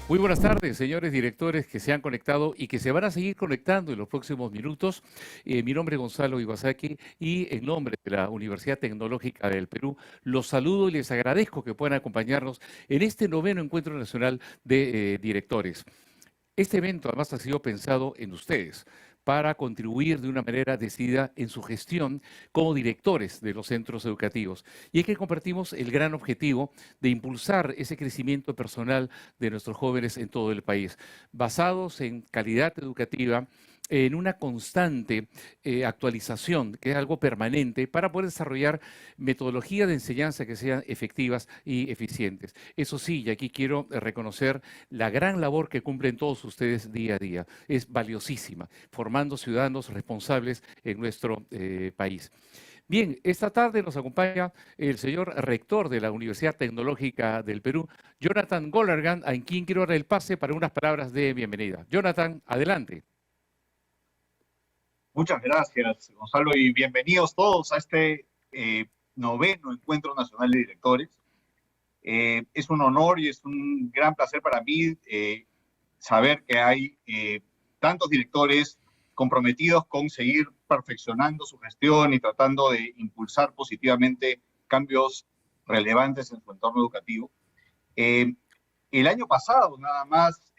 Muy buenas tardes, señores directores que se han conectado y que se van a seguir conectando en los próximos minutos. Mi nombre es Gonzalo Iwasaki y en nombre de la Universidad Tecnológica del Perú, los saludo y les agradezco que puedan acompañarnos en este noveno Encuentro Nacional de Directores. Este evento además ha sido pensado en ustedes para contribuir de una manera decidida en su gestión como directores de los centros educativos. Y es que compartimos el gran objetivo de impulsar ese crecimiento personal de nuestros jóvenes en todo el país, basados en calidad educativa, en una constante actualización, que es algo permanente, para poder desarrollar metodologías de enseñanza que sean efectivas y eficientes. Eso sí, y aquí quiero reconocer la gran labor que cumplen todos ustedes día a día. Es valiosísima, formando ciudadanos responsables en nuestro país. Bien, esta tarde nos acompaña el señor rector de la Universidad Tecnológica del Perú, Jonathan Golergan, a quien quiero dar el pase para unas palabras de bienvenida. Jonathan, adelante. Muchas gracias, Gonzalo, y bienvenidos todos a este noveno Encuentro Nacional de Directores. Es un honor y es un gran placer para mí saber que hay tantos directores comprometidos con seguir perfeccionando su gestión y tratando de impulsar positivamente cambios relevantes en su entorno educativo. El año pasado, nada más,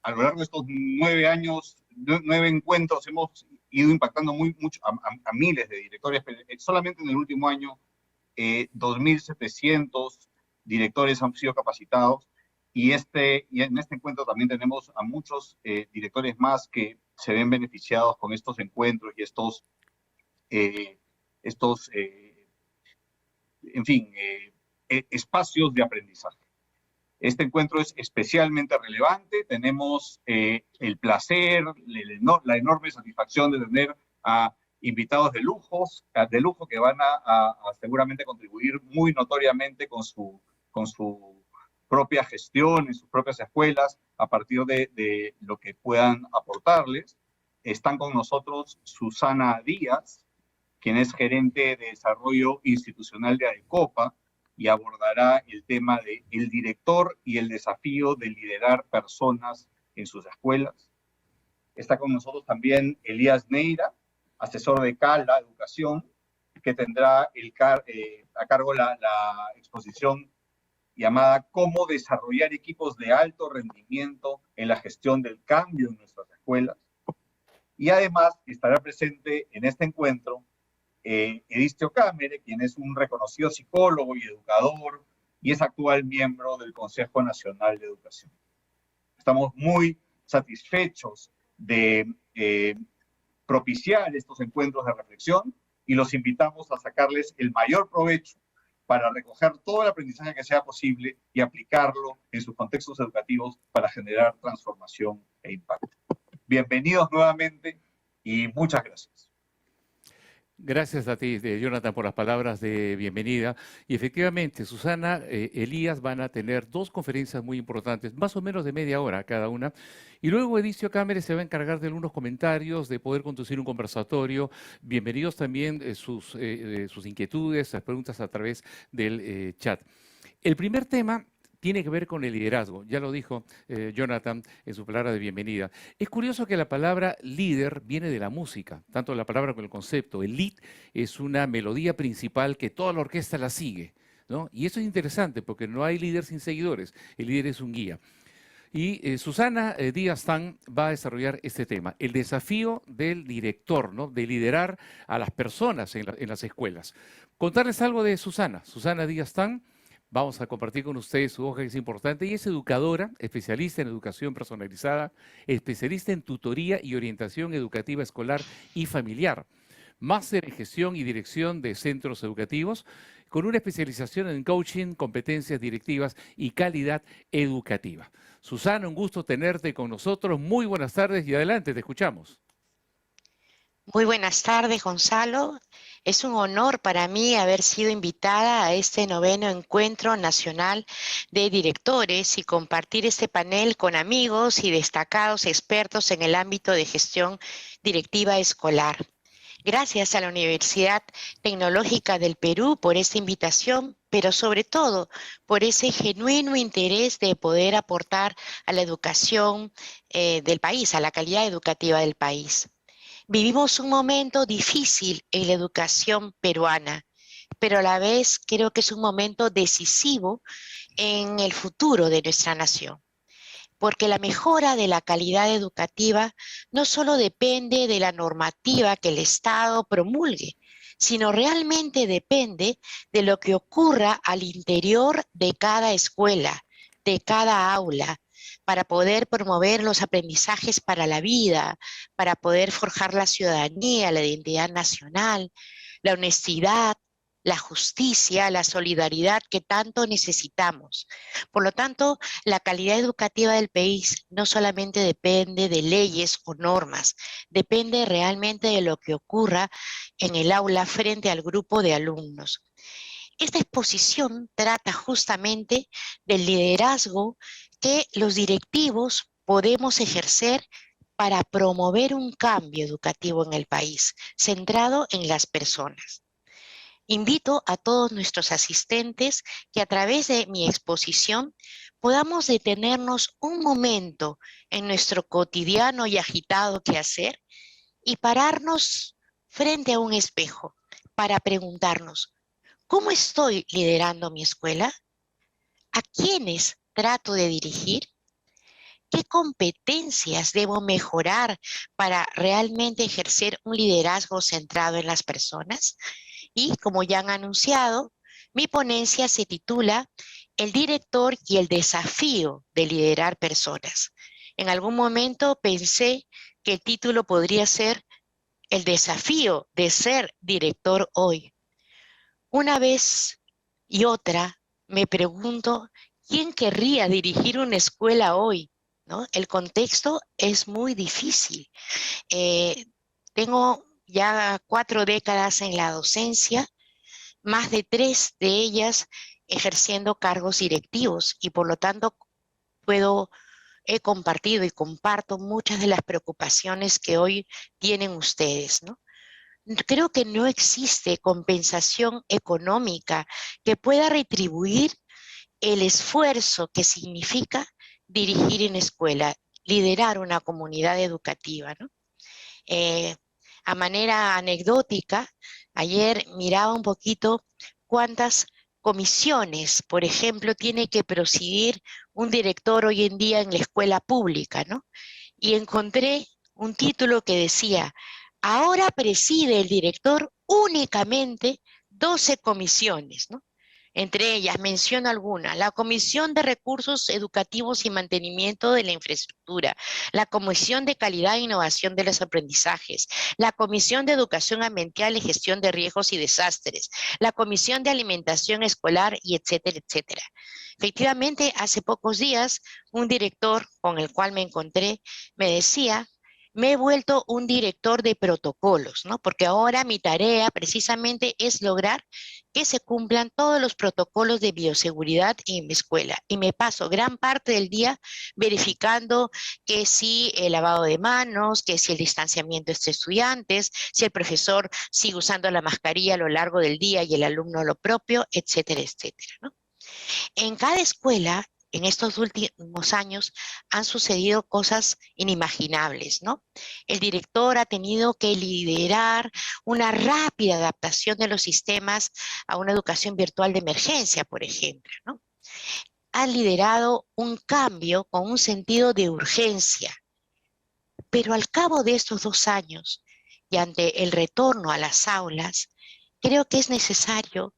a lo largo de estos 9 años, 9 encuentros, hemos ido impactando mucho a miles de directores. Solamente en el último año, 2.700 directores han sido capacitados y en este encuentro también tenemos a muchos directores más que se ven beneficiados con estos encuentros y espacios de aprendizaje. Este encuentro es especialmente relevante. Tenemos el placer, la enorme satisfacción de tener a invitados de lujo que van a seguramente contribuir muy notoriamente con su propia gestión en sus propias escuelas a partir de lo que puedan aportarles. Están con nosotros Susana Díaz, quien es gerente de desarrollo institucional de ADECOPA, y abordará el tema de el director y el desafío de liderar personas en sus escuelas. Está con nosotros también Elías Neira, asesor de CALA Educación, que tendrá a cargo la exposición llamada Cómo desarrollar equipos de alto rendimiento en la gestión del cambio en nuestras escuelas. Y además estará presente en este encuentro Edistio Cámere, quien es un reconocido psicólogo y educador y es actual miembro del Consejo Nacional de Educación. Estamos muy satisfechos de propiciar estos encuentros de reflexión y los invitamos a sacarles el mayor provecho para recoger todo el aprendizaje que sea posible y aplicarlo en sus contextos educativos para generar transformación e impacto. Bienvenidos nuevamente y muchas gracias. Gracias a ti, Jonathan, por las palabras de bienvenida. Y efectivamente, Susana, Elías van a tener dos conferencias muy importantes, más o menos de media hora cada una. Y luego Edistio Cámara se va a encargar de algunos comentarios, de poder conducir un conversatorio. Bienvenidos también sus inquietudes, las preguntas a través del chat. El primer tema tiene que ver con el liderazgo. Ya lo dijo Jonathan en su palabra de bienvenida. Es curioso que la palabra líder viene de la música, tanto la palabra como el concepto. El lead es una melodía principal que toda la orquesta la sigue, ¿no? Y eso es interesante porque no hay líder sin seguidores. El líder es un guía. Y Susana Díaz Tan va a desarrollar este tema, el desafío del director, ¿no? De liderar a las personas en las escuelas. Contarles algo de Susana. Susana Díaz Tan. Vamos a compartir con ustedes su hoja que es importante. Ella es educadora, especialista en educación personalizada, especialista en tutoría y orientación educativa escolar y familiar, máster en gestión y dirección de centros educativos, con una especialización en coaching, competencias directivas y calidad educativa. Susana, un gusto tenerte con nosotros. Muy buenas tardes y adelante, te escuchamos. Muy buenas tardes, Gonzalo. Es un honor para mí haber sido invitada a este noveno Encuentro Nacional de Directores y compartir este panel con amigos y destacados expertos en el ámbito de gestión directiva escolar. Gracias a la Universidad Tecnológica del Perú por esta invitación pero sobre todo por ese genuino interés de poder aportar a la educación del país, a la calidad educativa del país. Vivimos un momento difícil en la educación peruana, pero a la vez creo que es un momento decisivo en el futuro de nuestra nación, porque la mejora de la calidad educativa no solo depende de la normativa que el Estado promulgue, sino realmente depende de lo que ocurra al interior de cada escuela, de cada aula, para poder promover los aprendizajes para la vida, para poder forjar la ciudadanía, la identidad nacional, la honestidad, la justicia, la solidaridad que tanto necesitamos. Por lo tanto, la calidad educativa del país no solamente depende de leyes o normas, depende realmente de lo que ocurra en el aula frente al grupo de alumnos. Esta exposición trata justamente del liderazgo que los directivos podemos ejercer para promover un cambio educativo en el país, centrado en las personas. Invito a todos nuestros asistentes que a través de mi exposición podamos detenernos un momento en nuestro cotidiano y agitado quehacer y pararnos frente a un espejo para preguntarnos, ¿cómo estoy liderando mi escuela? ¿A quiénes trato de dirigir? ¿Qué competencias debo mejorar para realmente ejercer un liderazgo centrado en las personas? Y como ya han anunciado, mi ponencia se titula El director y el desafío de liderar personas. En algún momento pensé que el título podría ser El desafío de ser director hoy. Una vez y otra me pregunto, ¿quién querría dirigir una escuela hoy? ¿No? El contexto es muy difícil. Tengo ya 4 décadas en la docencia, más de 3 de ellas ejerciendo cargos directivos y por lo tanto he compartido y comparto muchas de las preocupaciones que hoy tienen ustedes, ¿no? Creo que no existe compensación económica que pueda retribuir el esfuerzo que significa dirigir en escuela, liderar una comunidad educativa, ¿no? Eh, a manera anecdótica, ayer miraba un poquito cuántas comisiones, por ejemplo, tiene que presidir un director hoy en día en la escuela pública, ¿no? Y encontré un título que decía, ahora preside el director únicamente 12 comisiones, ¿no? Entre ellas menciono algunas: la Comisión de Recursos Educativos y Mantenimiento de la Infraestructura, la Comisión de Calidad e Innovación de los Aprendizajes, la Comisión de Educación Ambiental y Gestión de Riesgos y Desastres, la Comisión de Alimentación Escolar, y etcétera, etcétera. Efectivamente, hace pocos días, un director con el cual me encontré me decía: me he vuelto un director de protocolos, ¿no? Porque ahora mi tarea precisamente es lograr que se cumplan todos los protocolos de bioseguridad en mi escuela. Y me paso gran parte del día verificando que si el lavado de manos, que si el distanciamiento entre estudiantes, si el profesor sigue usando la mascarilla a lo largo del día y el alumno lo propio, etcétera, etcétera, ¿no? En cada escuela, en estos últimos años, han sucedido cosas inimaginables, ¿no? El director ha tenido que liderar una rápida adaptación de los sistemas a una educación virtual de emergencia, por ejemplo, ¿no? Ha liderado un cambio con un sentido de urgencia, pero al cabo de estos 2 años y ante el retorno a las aulas, creo que es necesario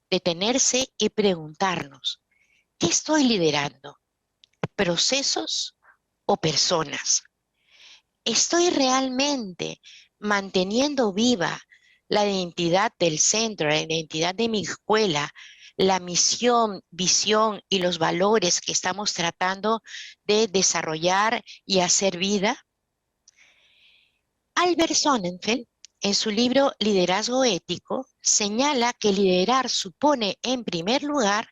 detenerse y preguntarnos, ¿qué estoy liderando? ¿Procesos o personas? ¿Estoy realmente manteniendo viva la identidad del centro, la identidad de mi escuela, la misión, visión y los valores que estamos tratando de desarrollar y hacer vida? Albert Sonnenfeld, en su libro Liderazgo Ético, señala que liderar supone, en primer lugar,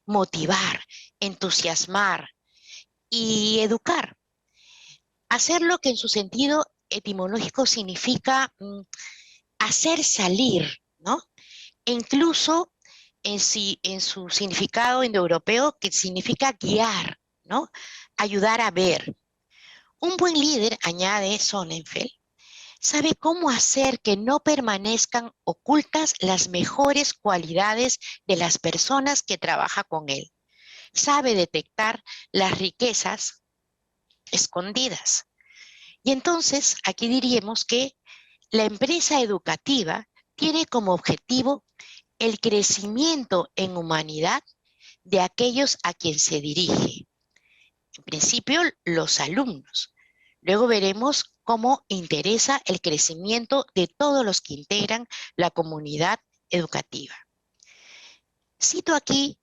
motivar, entusiasmar y educar. Hacer lo que en su sentido etimológico significa hacer salir, ¿no? E incluso en su significado indoeuropeo, que significa guiar, ¿no? Ayudar a ver. Un buen líder, añade Sonnenfeld, sabe cómo hacer que no permanezcan ocultas las mejores cualidades de las personas que trabaja con él. Sabe detectar las riquezas escondidas. Y entonces, aquí diríamos que la empresa educativa tiene como objetivo el crecimiento en humanidad de aquellos a quien se dirige. En principio, los alumnos. Luego veremos cómo interesa el crecimiento de todos los que integran la comunidad educativa. Cito aquí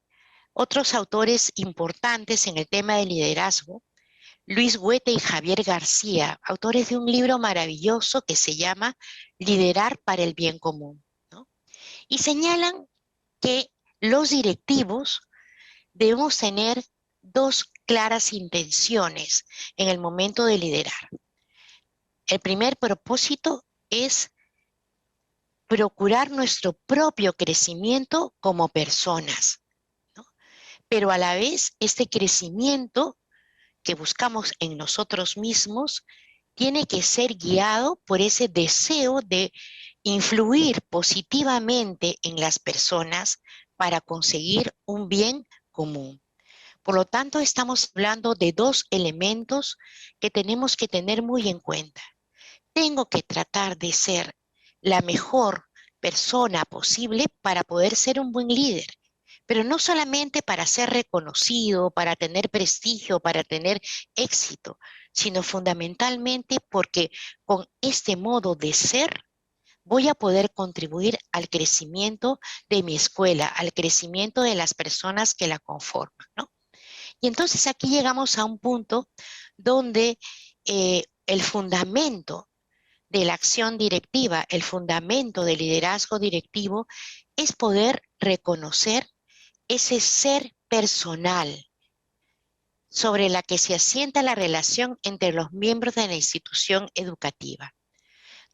otros autores importantes en el tema del liderazgo, Luis Huete y Javier García, autores de un libro maravilloso que se llama Liderar para el bien común, ¿no? Y señalan que los directivos debemos tener dos claras intenciones en el momento de liderar. El primer propósito es procurar nuestro propio crecimiento como personas, ¿no? Pero a la vez este crecimiento que buscamos en nosotros mismos tiene que ser guiado por ese deseo de influir positivamente en las personas para conseguir un bien común. Por lo tanto, estamos hablando de dos elementos que tenemos que tener muy en cuenta. Tengo que tratar de ser la mejor persona posible para poder ser un buen líder, pero no solamente para ser reconocido, para tener prestigio, para tener éxito, sino fundamentalmente porque con este modo de ser voy a poder contribuir al crecimiento de mi escuela, al crecimiento de las personas que la conforman, ¿no? Y entonces aquí llegamos a un punto donde el fundamento de la acción directiva, el fundamento del liderazgo directivo es poder reconocer ese ser personal sobre la que se asienta la relación entre los miembros de la institución educativa.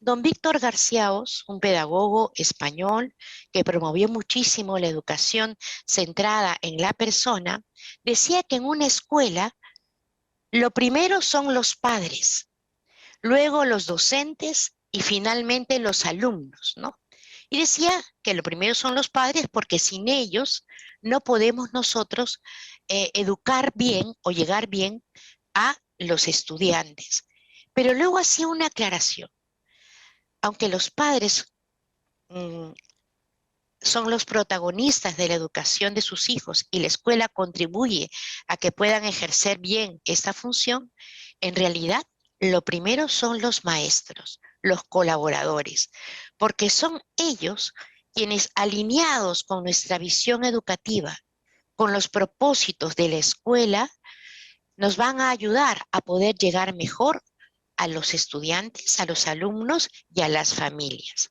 Don Víctor Garcíaos, un pedagogo español que promovió muchísimo la educación centrada en la persona, decía que en una escuela lo primero son los padres, luego los docentes y finalmente los alumnos, ¿no? Y decía que lo primero son los padres porque sin ellos no podemos nosotros educar bien o llegar bien a los estudiantes. Pero luego hacía una aclaración. Aunque los padres son los protagonistas de la educación de sus hijos y la escuela contribuye a que puedan ejercer bien esta función, en realidad lo primero son los maestros, los colaboradores, porque son ellos quienes, alineados con nuestra visión educativa, con los propósitos de la escuela, nos van a ayudar a poder llegar mejor a los estudiantes, a los alumnos y a las familias.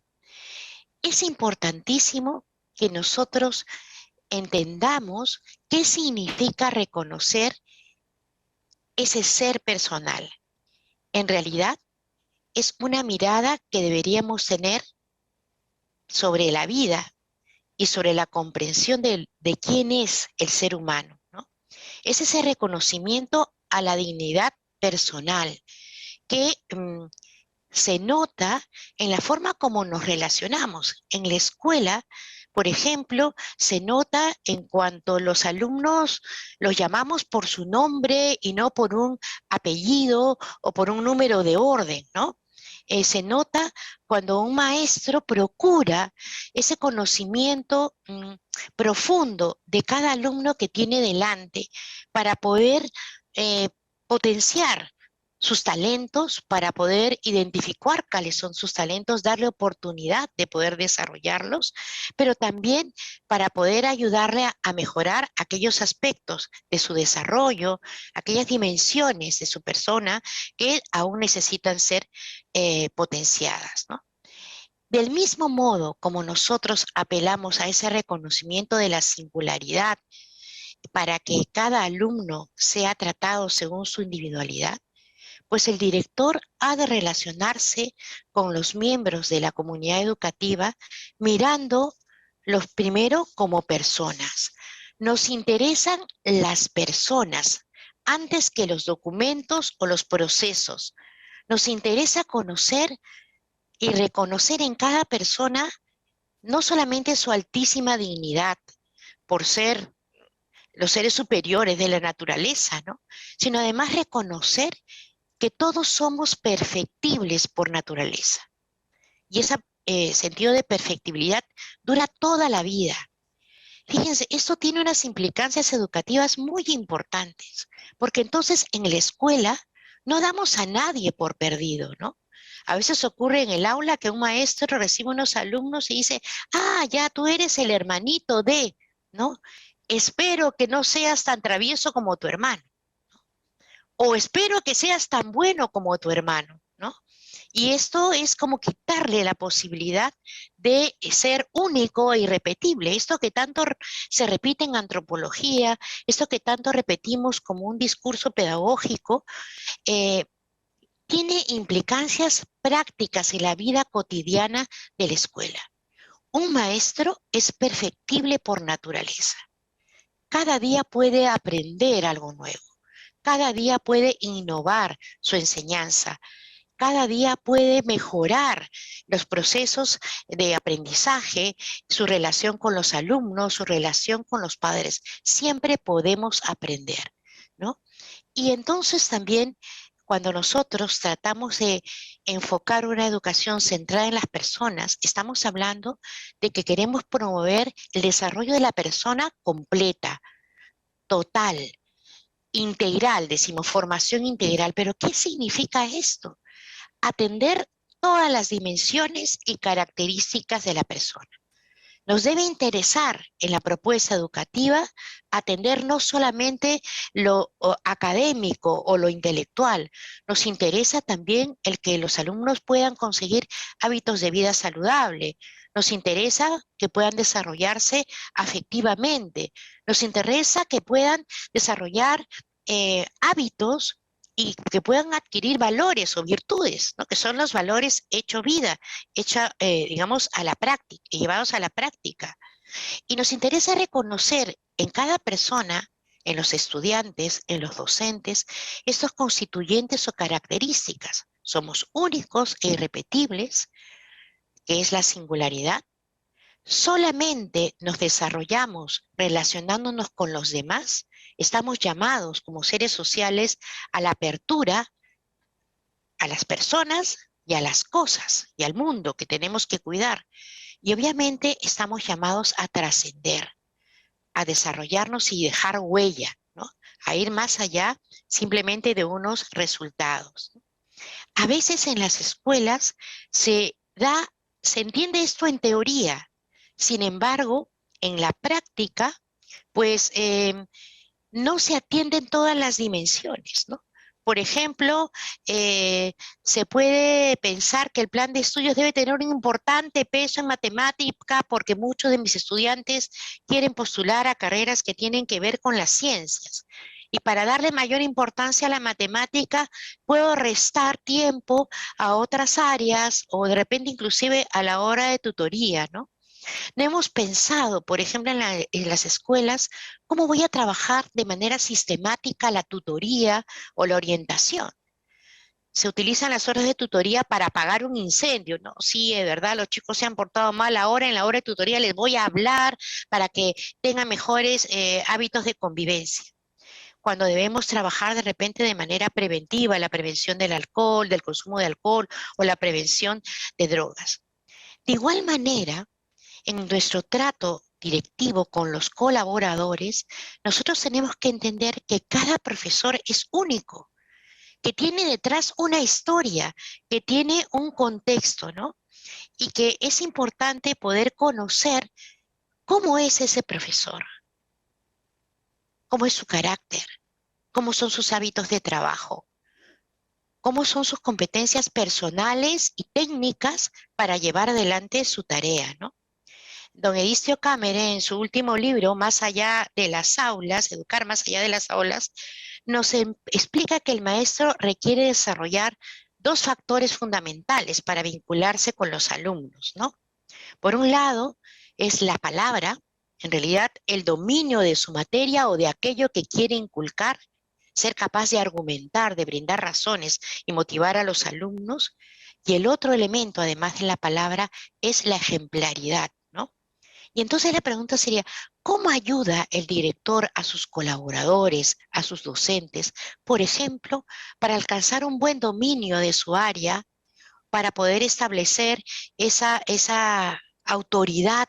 Es importantísimo que nosotros entendamos qué significa reconocer ese ser personal. En realidad, es una mirada que deberíamos tener sobre la vida y sobre la comprensión de quién es el ser humano, ¿no? Es ese reconocimiento a la dignidad personal que se nota en la forma como nos relacionamos. En la escuela, por ejemplo, se nota en cuanto los alumnos los llamamos por su nombre y no por un apellido o por un número de orden, ¿no? Se nota cuando un maestro procura ese conocimiento profundo de cada alumno que tiene delante para poder potenciar sus talentos, para poder identificar cuáles son sus talentos, darle oportunidad de poder desarrollarlos, pero también para poder ayudarle a mejorar aquellos aspectos de su desarrollo, aquellas dimensiones de su persona que aún necesitan ser potenciadas, ¿no? Del mismo modo como nosotros apelamos a ese reconocimiento de la singularidad para que cada alumno sea tratado según su individualidad, pues el director ha de relacionarse con los miembros de la comunidad educativa mirando Los primero como personas. Nos interesan las personas antes que los documentos o los procesos. Nos interesa conocer y reconocer en cada persona no solamente su altísima dignidad por ser los seres superiores de la naturaleza, ¿no? Sino además reconocer que todos somos perfectibles por naturaleza. Y ese sentido de perfectibilidad dura toda la vida. Fíjense, esto tiene unas implicancias educativas muy importantes, porque entonces en la escuela no damos a nadie por perdido, ¿no? A veces ocurre en el aula que un maestro recibe unos alumnos y dice, ah, ya tú eres el hermanito de, ¿no? Espero que no seas tan travieso como tu hermano, o espero que seas tan bueno como tu hermano, ¿no? Y esto es como quitarle la posibilidad de ser único e irrepetible. Esto que tanto se repite en antropología, esto que tanto repetimos como un discurso pedagógico, eh, tiene implicancias prácticas en la vida cotidiana de la escuela. Un maestro es perfectible por naturaleza. Cada día puede aprender algo nuevo. Cada día puede innovar su enseñanza. Cada día puede mejorar los procesos de aprendizaje, su relación con los alumnos, su relación con los padres. Siempre podemos aprender, ¿no? Y entonces también cuando nosotros tratamos de enfocar una educación centrada en las personas, estamos hablando de que queremos promover el desarrollo de la persona completa, total, integral, decimos formación integral. Pero ¿qué significa esto? Atender todas las dimensiones y características de la persona. Nos debe interesar en la propuesta educativa atender no solamente lo académico o lo intelectual, nos interesa también el que los alumnos puedan conseguir hábitos de vida saludable, nos interesa que puedan desarrollarse afectivamente, nos interesa que puedan desarrollar hábitos y que puedan adquirir valores o virtudes, ¿no? Que son los valores hecho vida, digamos, a la práctica, llevados a la práctica. Y nos interesa reconocer en cada persona, en los estudiantes, en los docentes, estos constituyentes o características. Somos únicos e irrepetibles, que es la singularidad. Solamente nos desarrollamos relacionándonos con los demás. Estamos llamados como seres sociales a la apertura a las personas y a las cosas y al mundo que tenemos que cuidar. Y obviamente estamos llamados a trascender, a desarrollarnos y dejar huella, ¿no? A ir más allá simplemente de unos resultados. A veces en las escuelas se entiende esto en teoría, sin embargo, en la práctica, pues no se atienden todas las dimensiones, ¿no? Por ejemplo, se puede pensar que el plan de estudios debe tener un importante peso en matemática porque muchos de mis estudiantes quieren postular a carreras que tienen que ver con las ciencias. Y para darle mayor importancia a la matemática, puedo restar tiempo a otras áreas o de repente inclusive a la hora de tutoría, ¿no? No hemos pensado, por ejemplo, en las escuelas, cómo voy a trabajar de manera sistemática la tutoría o la orientación. Se utilizan las horas de tutoría para apagar un incendio, ¿no? Sí, es verdad, los chicos se han portado mal ahora, en la hora de tutoría les voy a hablar para que tengan mejores hábitos de convivencia. Cuando debemos trabajar de repente de manera preventiva, la prevención del alcohol, del consumo de alcohol o la prevención de drogas. De igual manera, en nuestro trato directivo con los colaboradores, nosotros tenemos que entender que cada profesor es único, que tiene detrás una historia, que tiene un contexto, ¿no? Y que es importante poder conocer cómo es ese profesor, cómo es su carácter, cómo son sus hábitos de trabajo, cómo son sus competencias personales y técnicas para llevar adelante su tarea, ¿no? Don Edistio Cameron, en su último libro, Más allá de las aulas, Educar más allá de las aulas, nos explica que el maestro requiere desarrollar dos factores fundamentales para vincularse con los alumnos, ¿no? Por un lado, es la palabra, en realidad el dominio de su materia o de aquello que quiere inculcar, ser capaz de argumentar, de brindar razones y motivar a los alumnos. Y el otro elemento, además de la palabra, es la ejemplaridad, ¿no? Y entonces la pregunta sería, ¿cómo ayuda el director a sus colaboradores, a sus docentes, por ejemplo, para alcanzar un buen dominio de su área, para poder establecer esa autoridad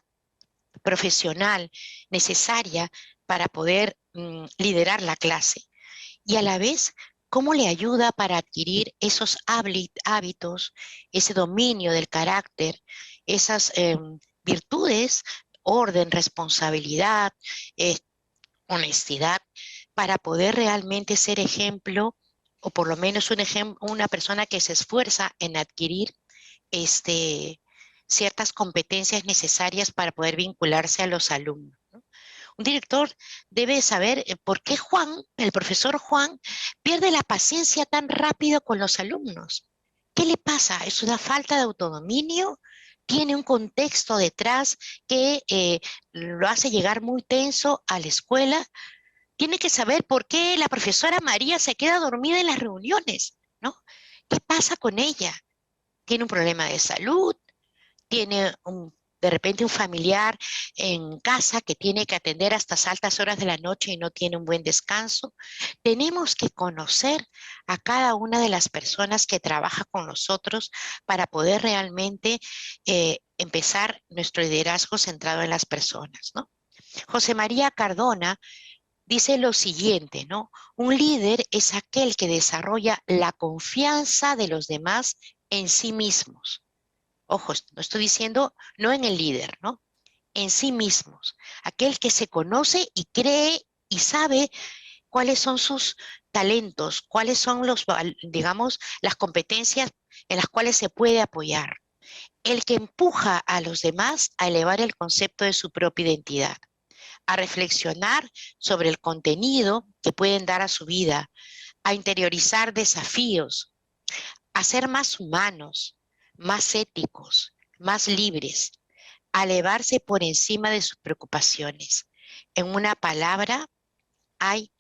profesional necesaria para poder liderar la clase? Y a la vez, ¿cómo le ayuda para adquirir esos hábitos, ese dominio del carácter, esas virtudes, orden, responsabilidad, eh, honestidad, para poder realmente ser ejemplo, o por lo menos una persona que se esfuerza en adquirir ciertas competencias necesarias para poder vincularse a los alumnos, ¿no? Un director debe saber por qué Juan, el profesor Juan, pierde la paciencia tan rápido con los alumnos. ¿Qué le pasa? ¿Es una falta de autodominio? ¿Tiene un contexto detrás que lo hace llegar muy tenso a la escuela? Tiene que saber por qué la profesora María se queda dormida en las reuniones, ¿no? ¿Qué pasa con ella? ¿Tiene un problema de salud? ¿Tiene de repente un familiar en casa que tiene que atender hasta altas horas de la noche y no tiene un buen descanso? Tenemos que conocer a cada una de las personas que trabaja con nosotros para poder realmente empezar nuestro liderazgo centrado en las personas, ¿no? José María Cardona dice lo siguiente, ¿no? Un líder es aquel que desarrolla la confianza de los demás en sí mismos. Ojo, no estoy diciendo no en el líder, ¿no? En sí mismos. Aquel que se conoce y cree y sabe cuáles son sus talentos, cuáles son digamos, las competencias en las cuales se puede apoyar. El que empuja a los demás a elevar el concepto de su propia identidad, a reflexionar sobre el contenido que pueden dar a su vida, a interiorizar desafíos, a ser más humanos, más éticos, más libres, a elevarse por encima de sus preocupaciones. En una palabra, hay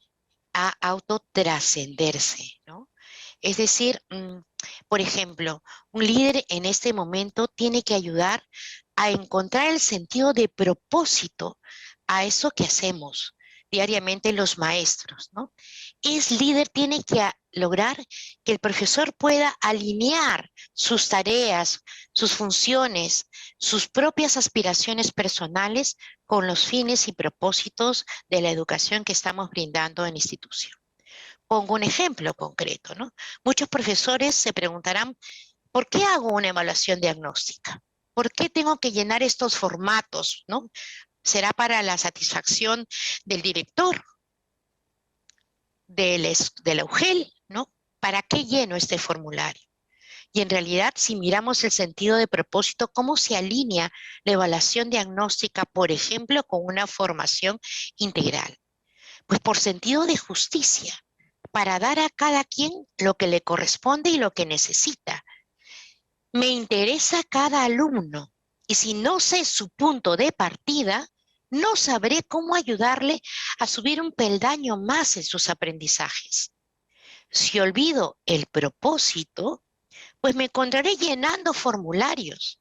a autotrascenderse, ¿no? Es decir, por ejemplo, un líder en este momento tiene que ayudar a encontrar el sentido de propósito a eso que hacemos diariamente los maestros, ¿no? Es líder, tiene que lograr que el profesor pueda alinear sus tareas, sus funciones, sus propias aspiraciones personales con los fines y propósitos de la educación que estamos brindando en la institución. Pongo un ejemplo concreto, ¿no? Muchos profesores se preguntarán, ¿por qué hago una evaluación diagnóstica? ¿Por qué tengo que llenar estos formatos, ¿no? ¿Será para la satisfacción del director, de la UGEL, ¿no? ¿Para qué lleno este formulario? Y en realidad, si miramos el sentido de propósito, ¿cómo se alinea la evaluación diagnóstica, por ejemplo, con una formación integral? Pues por sentido de justicia, para dar a cada quien lo que le corresponde y lo que necesita. Me interesa cada alumno y si no sé su punto de partida, no sabré cómo ayudarle a subir un peldaño más en sus aprendizajes. Si olvido el propósito, pues me encontraré llenando formularios,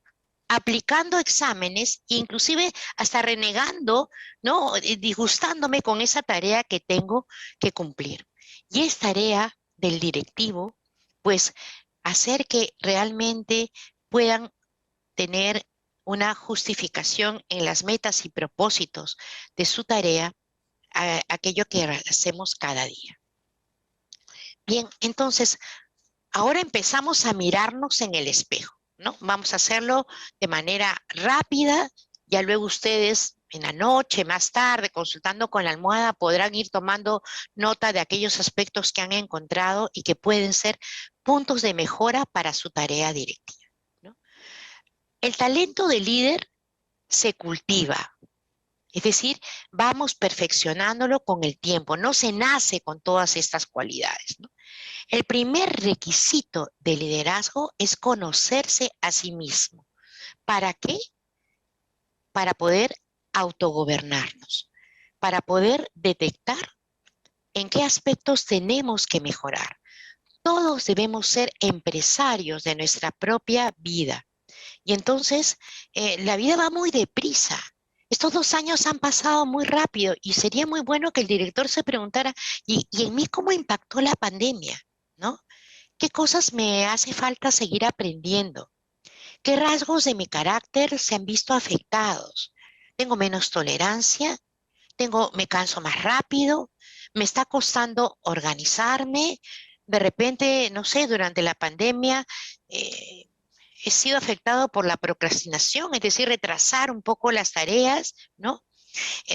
aplicando exámenes, inclusive hasta renegando, ¿no? Disgustándome con esa tarea que tengo que cumplir. Y es tarea del directivo, pues, hacer que realmente puedan tener una justificación en las metas y propósitos de su tarea, aquello que hacemos cada día. Bien, entonces, ahora empezamos a mirarnos en el espejo, ¿no? Vamos a hacerlo de manera rápida, ya luego ustedes en la noche, más tarde, consultando con la almohada, podrán ir tomando nota de aquellos aspectos que han encontrado y que pueden ser puntos de mejora para su tarea directiva, ¿no? El talento de líder se cultiva, es decir, vamos perfeccionándolo con el tiempo, no se nace con todas estas cualidades, ¿no? El primer requisito de liderazgo es conocerse a sí mismo. ¿Para qué? para poder autogobernarnos, para poder detectar en qué aspectos tenemos que mejorar. Todos debemos ser empresarios de nuestra propia vida. Y entonces la vida va muy deprisa. Estos 2 años han pasado muy rápido y sería muy bueno que el director se preguntara, ¿y en mí cómo impactó la pandemia? ¿No? ¿Qué cosas me hace falta seguir aprendiendo? ¿Qué rasgos de mi carácter se han visto afectados? ¿Tengo menos tolerancia? Me canso más rápido, me está costando organizarme. De repente, no sé, durante la pandemia eh, he sido afectado por la procrastinación, es decir, retrasar un poco las tareas, ¿no?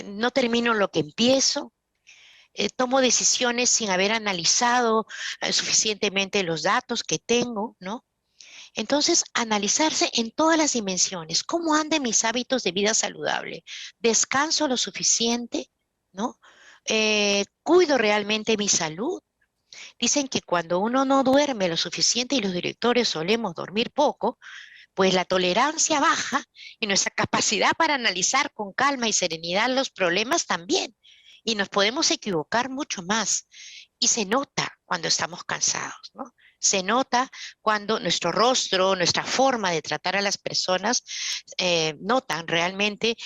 No termino lo que empiezo. Tomo decisiones sin haber analizado suficientemente los datos que tengo, ¿no? Entonces, analizarse en todas las dimensiones. ¿Cómo andan mis hábitos de vida saludable? ¿Descanso lo suficiente? ¿No? ¿Cuido realmente mi salud? Dicen que cuando uno no duerme lo suficiente y los directores solemos dormir poco, pues la tolerancia baja y nuestra capacidad para analizar con calma y serenidad los problemas también. Y nos podemos equivocar mucho más. Y se nota cuando estamos cansados, ¿no? Se nota cuando nuestro rostro, nuestra forma de tratar a las personas, notan realmente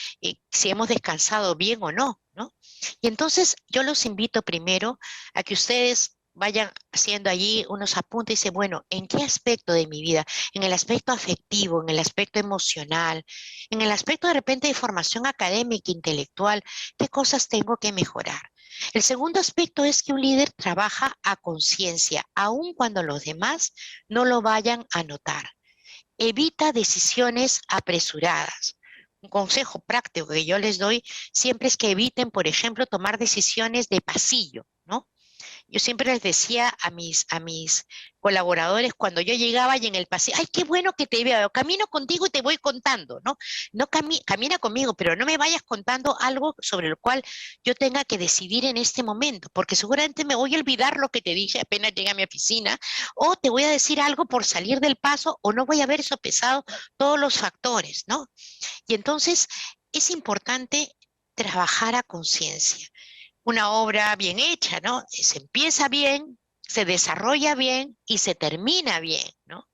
si hemos descansado bien o no, ¿no? Y entonces yo los invito primero a que ustedes vayan haciendo allí unos apuntes y dicen, bueno, ¿en qué aspecto de mi vida? En el aspecto afectivo, en el aspecto emocional, en el aspecto de repente de formación académica, intelectual, ¿qué cosas tengo que mejorar? El segundo aspecto es que un líder trabaja a conciencia, aun cuando los demás no lo vayan a notar. Evita decisiones apresuradas. Un consejo práctico que yo les doy siempre es que eviten, por ejemplo, tomar decisiones de pasillo, ¿no? Yo siempre les decía a mis colaboradores cuando yo llegaba y en el pasillo, ay, qué bueno que te veo, camino contigo y te voy contando, ¿no? No camina conmigo, pero no me vayas contando algo sobre lo cual yo tenga que decidir en este momento, porque seguramente me voy a olvidar lo que te dije apenas llegue a mi oficina, o te voy a decir algo por salir del paso, o no voy a haber sopesado todos los factores, ¿no? Y entonces es importante trabajar a conciencia una obra bien hecha, ¿no? Se empieza bien, se desarrolla bien y se termina bien, ¿no?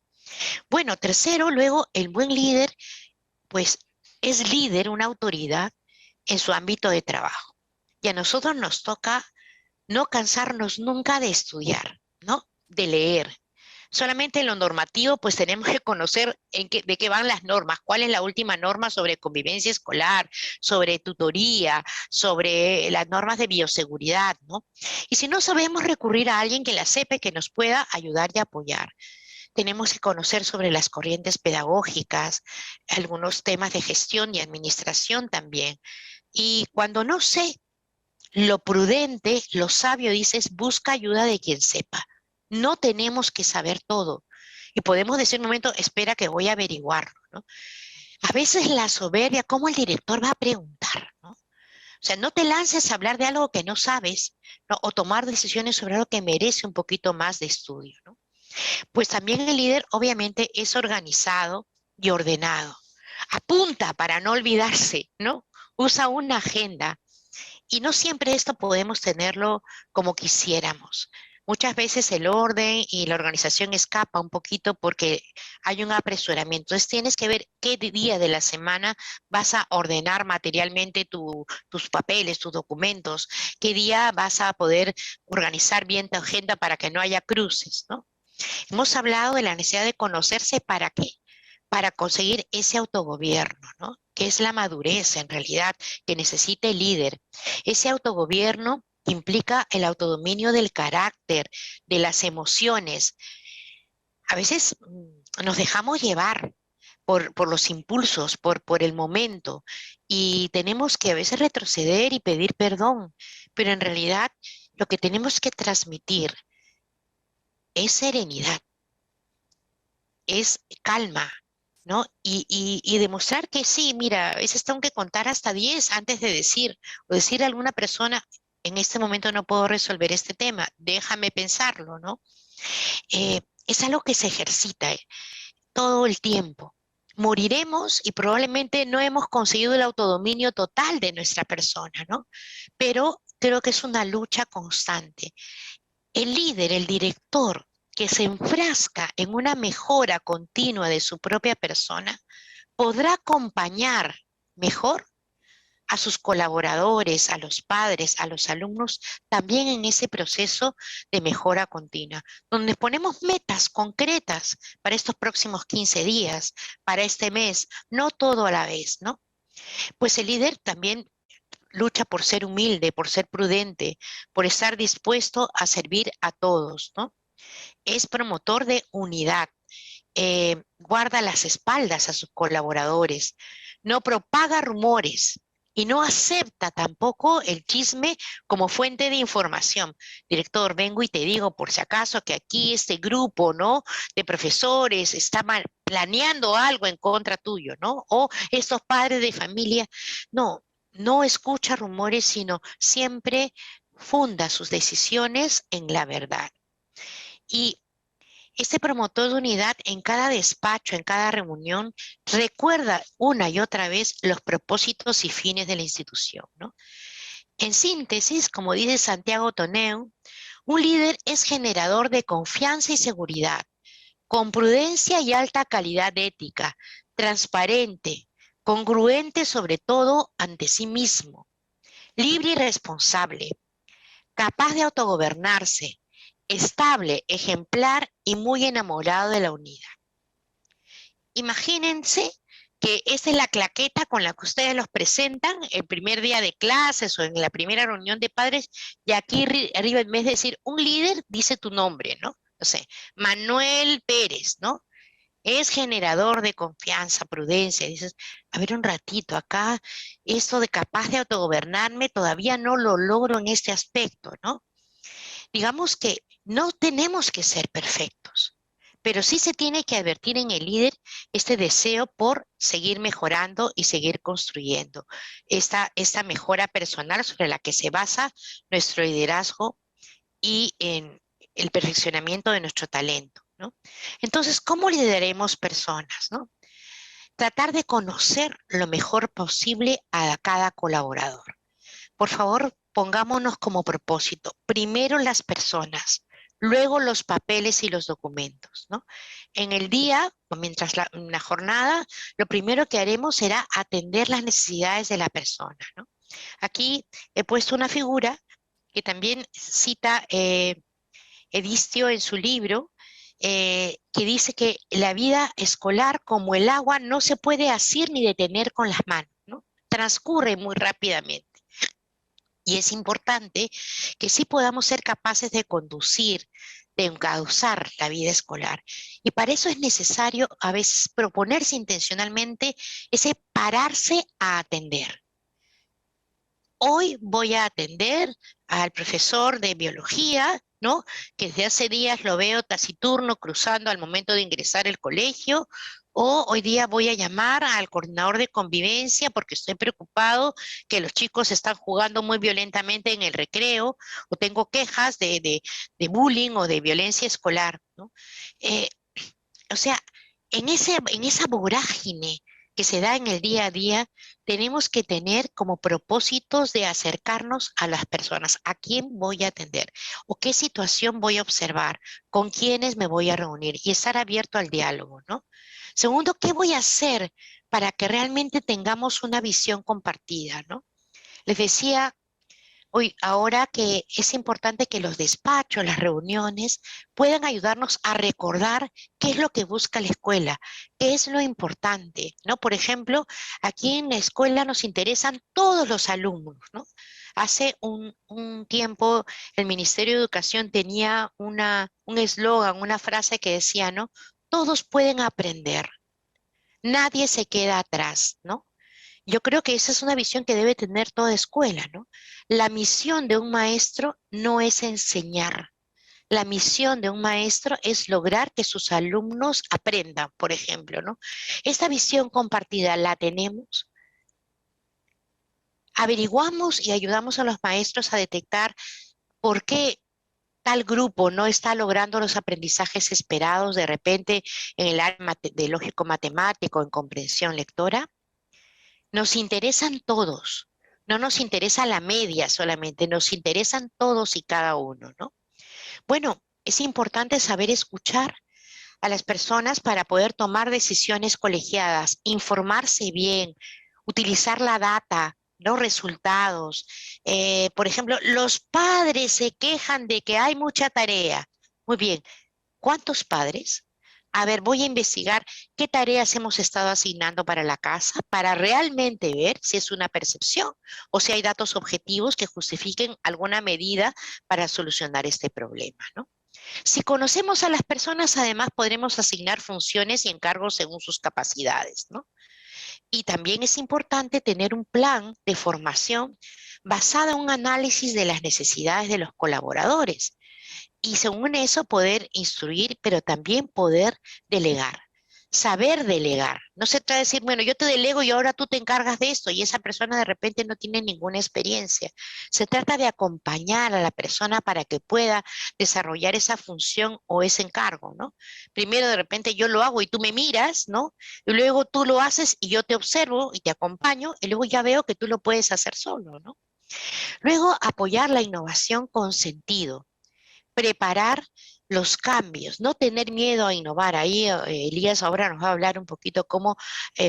Bueno, tercero, luego el buen líder, pues es líder, una autoridad en su ámbito de trabajo. Y a nosotros nos toca no cansarnos nunca de estudiar, ¿no? De leer, solamente en lo normativo, pues tenemos que conocer de qué van las normas, cuál es la última norma sobre convivencia escolar, sobre tutoría, sobre las normas de bioseguridad, ¿no? Y si no sabemos recurrir a alguien que la sepa y que nos pueda ayudar y apoyar. Tenemos que conocer sobre las corrientes pedagógicas, algunos temas de gestión y administración también. Y cuando no sé, lo prudente, lo sabio, dices, busca ayuda de quien sepa. No tenemos que saber todo. Y podemos decir un momento, espera que voy a averiguarlo, ¿no? A veces la soberbia, ¿cómo el director va a preguntar, ¿no? O sea, no te lances a hablar de algo que no sabes, ¿no? O tomar decisiones sobre algo que merece un poquito más de estudio, ¿no? Pues también el líder obviamente es organizado y ordenado. Apunta para no olvidarse, ¿no? Usa una agenda y no siempre esto podemos tenerlo como quisiéramos. Muchas veces el orden y la organización escapa un poquito porque hay un apresuramiento. Entonces tienes que ver qué día de la semana vas a ordenar materialmente tus papeles, tus documentos, qué día vas a poder organizar bien tu agenda para que no haya cruces, ¿no? Hemos hablado de la necesidad de conocerse para qué, para conseguir ese autogobierno, ¿no? Que es la madurez en realidad que necesita el líder. Ese autogobierno implica el autodominio del carácter, de las emociones. A veces nos dejamos llevar por los impulsos, por el momento, y tenemos que a veces retroceder y pedir perdón, pero en realidad lo que tenemos que transmitir es serenidad, es calma, ¿no? Y demostrar que sí, mira, a veces tengo que contar hasta 10 antes de decir, o decir a alguna persona, en este momento no puedo resolver este tema, déjame pensarlo, ¿no? Es algo que se ejercita todo el tiempo. moriremos y probablemente no hemos conseguido el autodominio total de nuestra persona, ¿no? Pero creo que es una lucha constante. El líder, el director que se enfrasca en una mejora continua de su propia persona, podrá acompañar mejor a sus colaboradores, a los padres, a los alumnos, también en ese proceso de mejora continua, donde ponemos metas concretas para estos próximos 15 días, para este mes, no todo a la vez, ¿no? Pues el líder también lucha por ser humilde, por ser prudente, por estar dispuesto a servir a todos, ¿no? Es promotor de unidad, guarda las espaldas a sus colaboradores, no propaga rumores y no acepta tampoco el chisme como fuente de información. Director, vengo y te digo por si acaso que aquí este grupo, ¿no? De profesores está planeando algo en contra tuyo, ¿no? O estos padres de familia, no, no escucha rumores, sino siempre funda sus decisiones en la verdad. Y este promotor de unidad en cada despacho, en cada reunión, recuerda una y otra vez los propósitos y fines de la institución, ¿no? En síntesis, como dice Santiago Toneu, un líder es generador de confianza y seguridad, con prudencia y alta calidad ética, transparente, congruente sobre todo ante sí mismo, libre y responsable, capaz de autogobernarse, estable, ejemplar y muy enamorado de la unidad. Imagínense que esa es la claqueta con la que ustedes los presentan el primer día de clases o en la primera reunión de padres, y aquí arriba, en vez de decir un líder, dice tu nombre, ¿no? No sé, Manuel Pérez, ¿no? Es generador de confianza, prudencia. Dices, a ver un ratito, acá esto de capaz de autogobernarme todavía no lo logro en este aspecto, ¿no? Digamos que no tenemos que ser perfectos, pero sí se tiene que advertir en el líder este deseo por seguir mejorando y seguir construyendo esta mejora personal sobre la que se basa nuestro liderazgo y en el perfeccionamiento de nuestro talento, ¿no? Entonces, ¿cómo lideraremos personas, no? Tratar de conocer lo mejor posible a cada colaborador. Por favor, pongámonos como propósito, primero las personas, luego los papeles y los documentos, ¿no? En el día, o mientras la jornada, lo primero que haremos será atender las necesidades de la persona, ¿no? Aquí he puesto una figura que también cita Edistio en su libro, que dice que la vida escolar, como el agua, no se puede asir ni detener con las manos, ¿no? Transcurre muy rápidamente. Y es importante que sí podamos ser capaces de conducir, de encauzar la vida escolar. Y para eso es necesario a veces proponerse intencionalmente ese pararse a atender. Hoy voy a atender al profesor de biología, ¿no? Que desde hace días lo veo taciturno cruzando al momento de ingresar al colegio. O hoy día voy a llamar al coordinador de convivencia porque estoy preocupado que los chicos están jugando muy violentamente en el recreo, o tengo quejas de bullying o de violencia escolar, ¿no? Eh, o sea, en esa vorágine que se da en el día a día, tenemos que tener como propósitos de acercarnos a las personas. ¿A quién voy a atender? ¿O qué situación voy a observar? ¿Con quiénes me voy a reunir? Y estar abierto al diálogo, ¿no? Segundo, ¿qué voy a hacer para que realmente tengamos una visión compartida, ¿no? Les decía hoy, ahora que es importante que los despachos, las reuniones, puedan ayudarnos a recordar qué es lo que busca la escuela, qué es lo importante, ¿no? Por ejemplo, aquí en la escuela nos interesan todos los alumnos, ¿no? Hace un tiempo el Ministerio de Educación tenía un eslogan, una frase que decía, ¿no? Todos pueden aprender, nadie se queda atrás, ¿no? Yo creo que esa es una visión que debe tener toda escuela, ¿no? La misión de un maestro no es enseñar. La misión de un maestro es lograr que sus alumnos aprendan, por ejemplo, ¿no? Esta visión compartida la tenemos. Averiguamos y ayudamos a los maestros a detectar por qué tal grupo no está logrando los aprendizajes esperados de repente en el área de lógico matemático, en comprensión lectora. Nos interesan todos, no nos interesa la media solamente, nos interesan todos y cada uno, ¿no? Bueno, es importante saber escuchar a las personas para poder tomar decisiones colegiadas, informarse bien, utilizar la data, los resultados. Por ejemplo, los padres se quejan de que hay mucha tarea. Muy bien, ¿cuántos padres? A ver, voy a investigar qué tareas hemos estado asignando para la casa para realmente ver si es una percepción o si hay datos objetivos que justifiquen alguna medida para solucionar este problema, ¿no? Si conocemos a las personas, además podremos asignar funciones y encargos según sus capacidades, ¿no? Y también es importante tener un plan de formación basado en un análisis de las necesidades de los colaboradores y según eso poder instruir, pero también poder delegar. Saber delegar. No se trata de decir, bueno, yo te delego y ahora tú te encargas de esto y esa persona de repente no tiene ninguna experiencia. Se trata de acompañar a la persona para que pueda desarrollar esa función o ese encargo, ¿no? Primero de repente yo lo hago y tú me miras, ¿no? Y luego tú lo haces y yo te observo y te acompaño y luego ya veo que tú lo puedes hacer solo, ¿no? Luego apoyar la innovación con sentido, preparar los cambios, no tener miedo a innovar. Ahí Elías ahora nos va a hablar un poquito cómo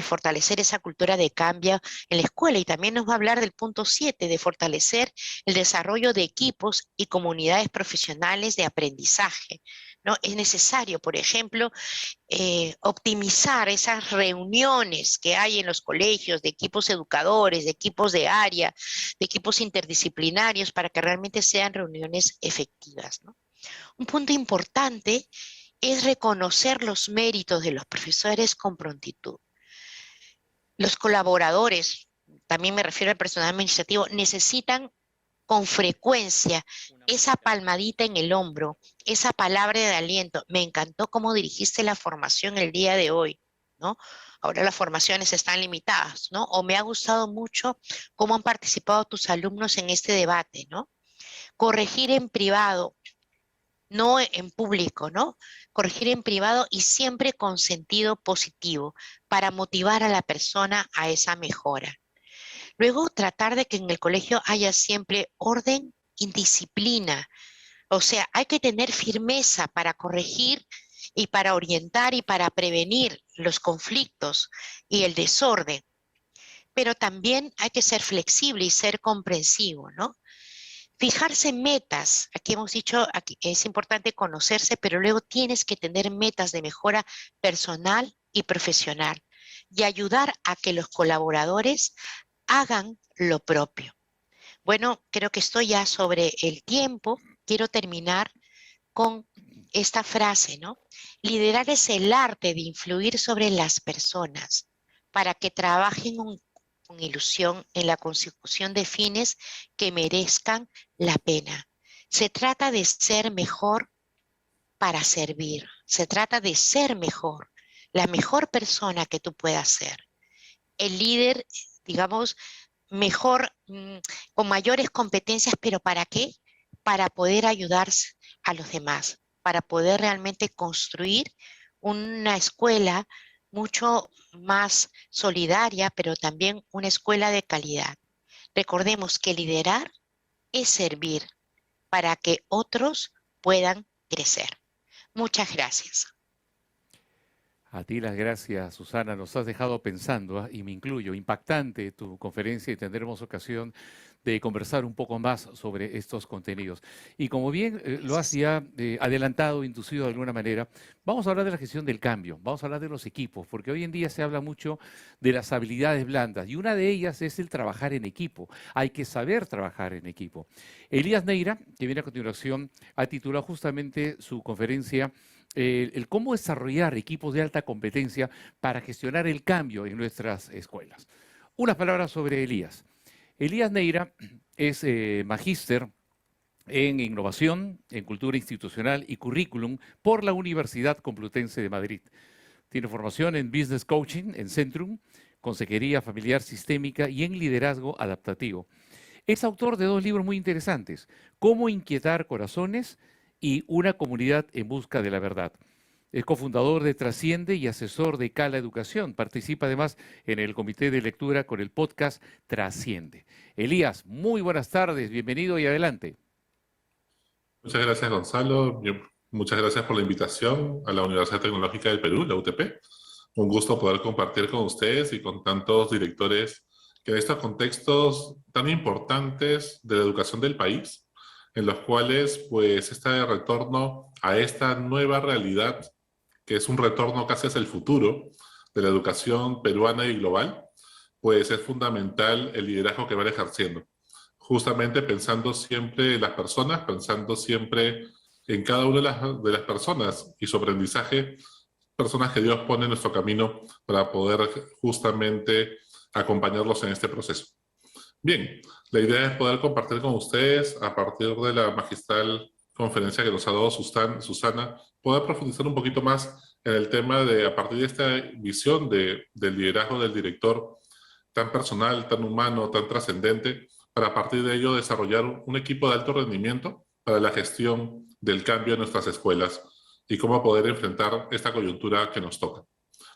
fortalecer esa cultura de cambio en la escuela y también nos va a hablar del punto 7 de fortalecer el desarrollo de equipos y comunidades profesionales de aprendizaje, ¿no? Es necesario, por ejemplo, optimizar esas reuniones que hay en los colegios de equipos educadores, de equipos de área, de equipos interdisciplinarios para que realmente sean reuniones efectivas, ¿no? Un punto importante es reconocer los méritos de los profesores con prontitud. Los colaboradores, también me refiero al personal administrativo, necesitan con frecuencia esa palmadita en el hombro, esa palabra de aliento. Me encantó cómo dirigiste la formación el día de hoy, ¿no? Ahora las formaciones están limitadas, ¿no? O me ha gustado mucho cómo han participado tus alumnos en este debate, ¿no? Corregir en privado, no en público, ¿no? Corregir en privado y siempre con sentido positivo para motivar a la persona a esa mejora. Luego, tratar de que en el colegio haya siempre orden y disciplina. O sea, hay que tener firmeza para corregir y para orientar y para prevenir los conflictos y el desorden. Pero también hay que ser flexible y ser comprensivo, ¿no? Fijarse metas. Aquí hemos dicho, aquí es importante conocerse, pero luego tienes que tener metas de mejora personal y profesional y ayudar a que los colaboradores hagan lo propio. Bueno, creo que estoy ya sobre el tiempo. Quiero terminar con esta frase, ¿no? Liderar es el arte de influir sobre las personas para que trabajen con ilusión en la consecución de fines que merezcan la pena. Se trata de ser mejor para servir. Se trata de ser mejor, la mejor persona que tú puedas ser. El líder, digamos, mejor, con mayores competencias, pero ¿para qué? Para poder ayudar a los demás, para poder realmente construir una escuela mucho más solidaria, pero también una escuela de calidad. Recordemos que liderar es servir para que otros puedan crecer. Muchas gracias. A ti las gracias, Susana. Nos has dejado pensando, y me incluyo, impactante tu conferencia y tendremos ocasión de conversar un poco más sobre estos contenidos. Y como bien lo has ya adelantado, inducido de alguna manera, vamos a hablar de la gestión del cambio, vamos a hablar de los equipos, porque hoy en día se habla mucho de las habilidades blandas y una de ellas es el trabajar en equipo. Hay que saber trabajar en equipo. Elías Neira, que viene a continuación, ha titulado justamente su conferencia el cómo desarrollar equipos de alta competencia para gestionar el cambio en nuestras escuelas. Unas palabras sobre Elías. Elías Neira es magíster en innovación, en cultura institucional y currículum por la Universidad Complutense de Madrid. Tiene formación en Business Coaching en Centrum, Consejería Familiar Sistémica y en Liderazgo Adaptativo. Es autor de 2 libros muy interesantes, Cómo inquietar corazones y una comunidad en busca de la verdad. Es cofundador de Trasciende y asesor de Cala Educación. Participa además en el comité de lectura con el podcast Trasciende. Elías, muy buenas tardes, bienvenido y adelante. Muchas gracias, Gonzalo. Muchas gracias por la invitación a la Universidad Tecnológica del Perú, la UTP. Un gusto poder compartir con ustedes y con tantos directores que en estos contextos tan importantes de la educación del país, en los cuales pues este retorno a esta nueva realidad, que es un retorno casi hacia el futuro de la educación peruana y global, pues es fundamental el liderazgo que van ejerciendo. Justamente pensando siempre en las personas, pensando siempre en cada una de las personas y su aprendizaje, personas que Dios pone en nuestro camino para poder justamente acompañarlos en este proceso. Bien, la idea es poder compartir con ustedes, a partir de la magistral conferencia que nos ha dado Susana, poder profundizar un poquito más en el tema de, a partir de esta visión del liderazgo del director, tan personal, tan humano, tan trascendente, para a partir de ello desarrollar un equipo de alto rendimiento para la gestión del cambio en nuestras escuelas y cómo poder enfrentar esta coyuntura que nos toca.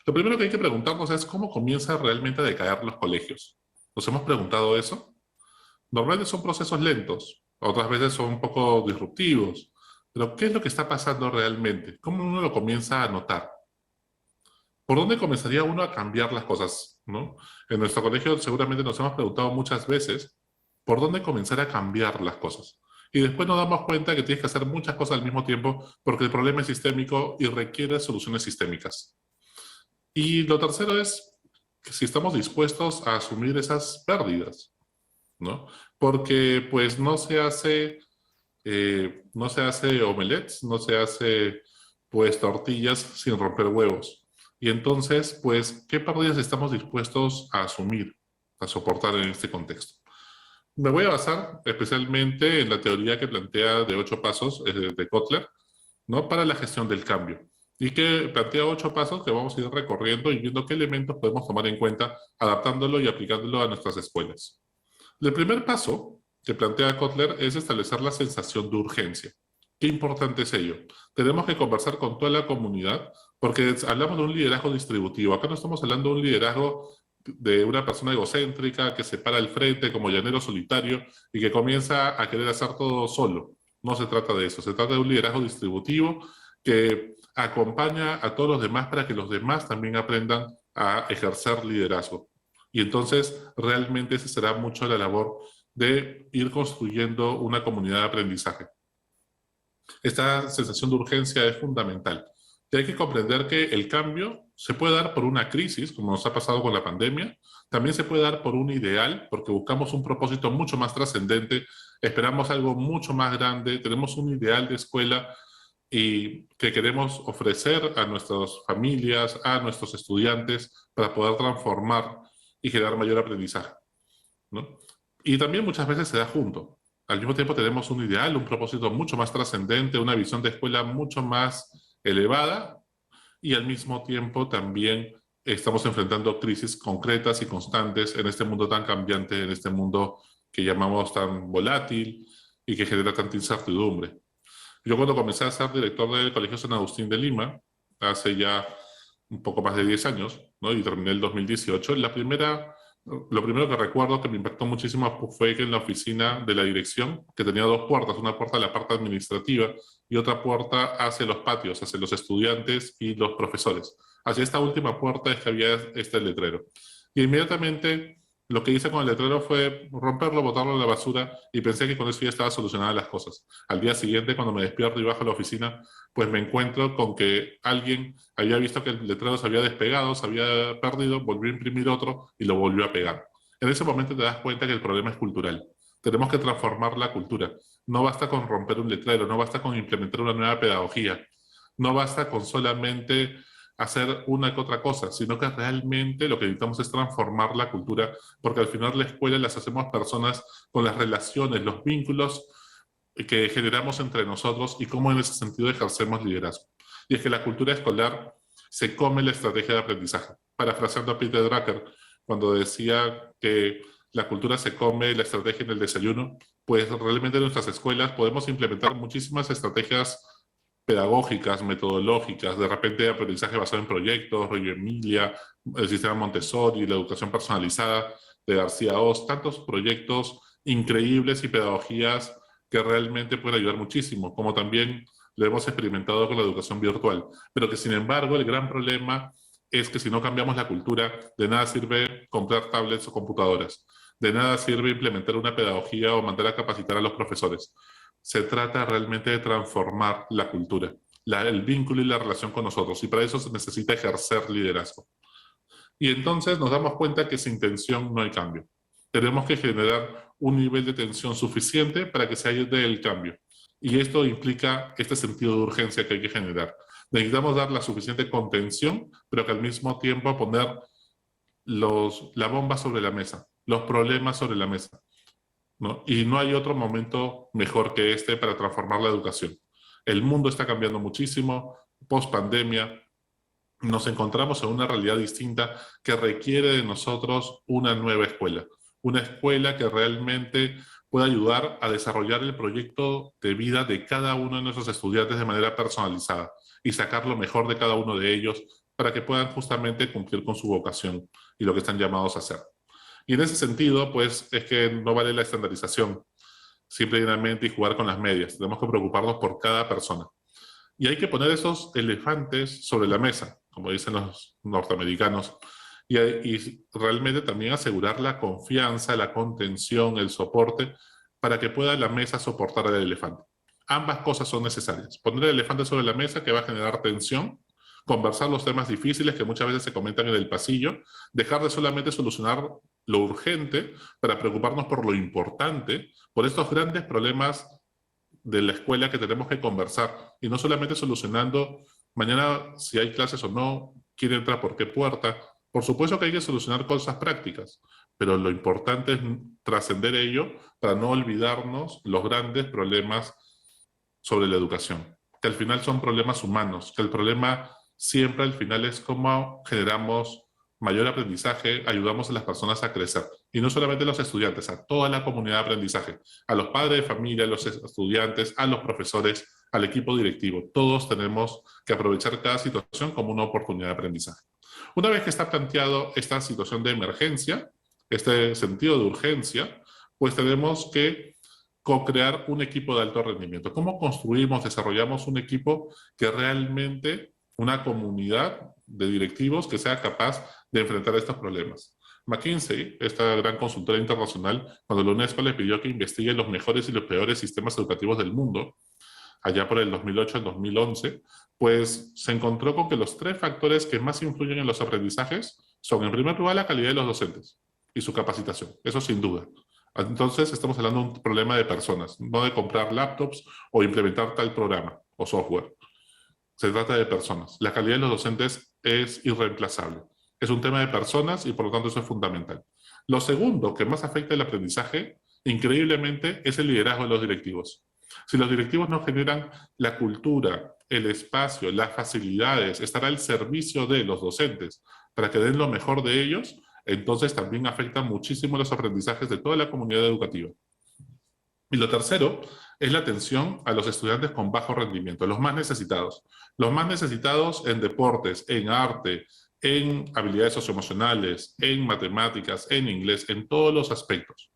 Lo primero que hay que preguntarnos es cómo comienza realmente a decaer los colegios. ¿Nos hemos preguntado eso? Normalmente son procesos lentos, otras veces son un poco disruptivos, pero ¿qué es lo que está pasando realmente? ¿Cómo uno lo comienza a notar? ¿Por dónde comenzaría uno a cambiar las cosas, ¿no? En nuestro colegio seguramente nos hemos preguntado muchas veces por dónde comenzar a cambiar las cosas. Y después nos damos cuenta que tienes que hacer muchas cosas al mismo tiempo porque el problema es sistémico y requiere soluciones sistémicas. Y lo tercero es que si estamos dispuestos a asumir esas pérdidas, ¿no? Porque pues no se hace omelets, no se hace pues tortillas sin romper huevos. Y entonces, pues, ¿qué pérdidas estamos dispuestos a asumir, a soportar en este contexto? Me voy a basar especialmente en la teoría que plantea de 8 pasos de Kotler, ¿no? Para la gestión del cambio. Y que plantea 8 pasos que vamos a ir recorriendo y viendo qué elementos podemos tomar en cuenta, adaptándolo y aplicándolo a nuestras escuelas. El primer paso que plantea Kotler es establecer la sensación de urgencia. ¿Qué importante es ello? Tenemos que conversar con toda la comunidad porque hablamos de un liderazgo distributivo. Acá no estamos hablando de un liderazgo de una persona egocéntrica que se para al frente como llanero solitario y que comienza a querer hacer todo solo. No se trata de eso. Se trata de un liderazgo distributivo que acompaña a todos los demás para que los demás también aprendan a ejercer liderazgo. Y entonces realmente esa será mucho la labor de ir construyendo una comunidad de aprendizaje. Esta sensación de urgencia es fundamental. Y hay que comprender que el cambio se puede dar por una crisis, como nos ha pasado con la pandemia, también se puede dar por un ideal, porque buscamos un propósito mucho más trascendente, esperamos algo mucho más grande, tenemos un ideal de escuela y que queremos ofrecer a nuestras familias, a nuestros estudiantes, para poder transformar y generar mayor aprendizaje, ¿no? Y también muchas veces se da junto. Al mismo tiempo tenemos un ideal, un propósito mucho más trascendente, una visión de escuela mucho más elevada, y al mismo tiempo también estamos enfrentando crisis concretas y constantes en este mundo tan cambiante, en este mundo que llamamos tan volátil y que genera tanta incertidumbre. Yo cuando comencé a ser director del Colegio San Agustín de Lima, hace ya un poco más de 10 años, ¿no? Y terminé el 2018, lo primero que recuerdo que me impactó muchísimo fue que en la oficina de la dirección, que tenía 2 puertas, una puerta a la parte administrativa y otra puerta hacia los patios, hacia los estudiantes y los profesores. Hacia esta última puerta es que había este letrero. Y inmediatamente lo que hice con el letrero fue romperlo, botarlo a la basura y pensé que con eso ya estaba solucionadas las cosas. Al día siguiente, cuando me despierto y bajo a la oficina, pues me encuentro con que alguien había visto que el letrero se había despegado, se había perdido, volvió a imprimir otro y lo volvió a pegar. En ese momento te das cuenta que el problema es cultural. Tenemos que transformar la cultura. No basta con romper un letrero, no basta con implementar una nueva pedagogía, no basta con solamente hacer una que otra cosa, sino que realmente lo que necesitamos es transformar la cultura, porque al final la escuela las hacemos personas con las relaciones, los vínculos que generamos entre nosotros y cómo en ese sentido ejercemos liderazgo. Y es que la cultura escolar se come la estrategia de aprendizaje. Parafraseando a Peter Drucker, cuando decía que la cultura se come la estrategia en el desayuno, pues realmente en nuestras escuelas podemos implementar muchísimas estrategias pedagógicas, metodológicas, de repente aprendizaje basado en proyectos, Reggio Emilia, el sistema Montessori, la educación personalizada de García Oz, tantos proyectos increíbles y pedagogías que realmente pueden ayudar muchísimo, como también lo hemos experimentado con la educación virtual. Pero que sin embargo el gran problema es que si no cambiamos la cultura, de nada sirve comprar tablets o computadoras, de nada sirve implementar una pedagogía o mandar a capacitar a los profesores. Se trata realmente de transformar la cultura, el vínculo y la relación con nosotros, y para eso se necesita ejercer liderazgo. Y entonces nos damos cuenta que sin tensión no hay cambio. Tenemos que generar un nivel de tensión suficiente para que se haya el cambio. Y esto implica este sentido de urgencia que hay que generar. Necesitamos dar la suficiente contención, pero que al mismo tiempo poner la bomba sobre la mesa, los problemas sobre la mesa, ¿no? Y no hay otro momento mejor que este para transformar la educación. El mundo está cambiando muchísimo, post pandemia, nos encontramos en una realidad distinta que requiere de nosotros una nueva escuela. Una escuela que realmente pueda ayudar a desarrollar el proyecto de vida de cada uno de nuestros estudiantes de manera personalizada y sacar lo mejor de cada uno de ellos para que puedan justamente cumplir con su vocación y lo que están llamados a hacer. Y en ese sentido, pues, es que no vale la estandarización simplemente y jugar con las medias. Tenemos que preocuparnos por cada persona. Y hay que poner esos elefantes sobre la mesa, como dicen los norteamericanos, y realmente también asegurar la confianza, la contención, el soporte, para que pueda la mesa soportar al elefante. Ambas cosas son necesarias. Poner el elefante sobre la mesa, que va a generar tensión, conversar los temas difíciles que muchas veces se comentan en el pasillo, dejar de solamente solucionar lo urgente para preocuparnos por lo importante, por estos grandes problemas de la escuela que tenemos que conversar, y no solamente solucionando mañana si hay clases o no, quién entra por qué puerta. Por supuesto que hay que solucionar cosas prácticas, pero lo importante es trascender ello para no olvidarnos los grandes problemas sobre la educación, que al final son problemas humanos, que el problema siempre al final es cómo generamos mayor aprendizaje, ayudamos a las personas a crecer. Y no solamente a los estudiantes, a toda la comunidad de aprendizaje, a los padres de familia, a los estudiantes, a los profesores, al equipo directivo. Todos tenemos que aprovechar cada situación como una oportunidad de aprendizaje. Una vez que está planteado esta situación de emergencia, este sentido de urgencia, pues tenemos que co-crear un equipo de alto rendimiento. ¿Cómo construimos, desarrollamos un equipo que realmente, una comunidad de directivos que sea capaz de enfrentar estos problemas? McKinsey, esta gran consultora internacional, cuando la UNESCO le pidió que investigue los mejores y los peores sistemas educativos del mundo, allá por el 2008 al 2011, pues se encontró con que los 3 factores que más influyen en los aprendizajes son, en primer lugar, la calidad de los docentes y su capacitación, eso sin duda. Entonces estamos hablando de un problema de personas, no de comprar laptops o implementar tal programa o software. Se trata de personas. La calidad de los docentes es irreemplazable. Es un tema de personas y por lo tanto eso es fundamental. Lo segundo que más afecta el aprendizaje, increíblemente, es el liderazgo de los directivos. Si los directivos no generan la cultura, el espacio, las facilidades, estar al servicio de los docentes para que den lo mejor de ellos, entonces también afecta muchísimo los aprendizajes de toda la comunidad educativa. Y lo tercero es la atención a los estudiantes con bajo rendimiento, los más necesitados. Los más necesitados en deportes, en arte, en habilidades socioemocionales, en matemáticas, en inglés, en todos los aspectos,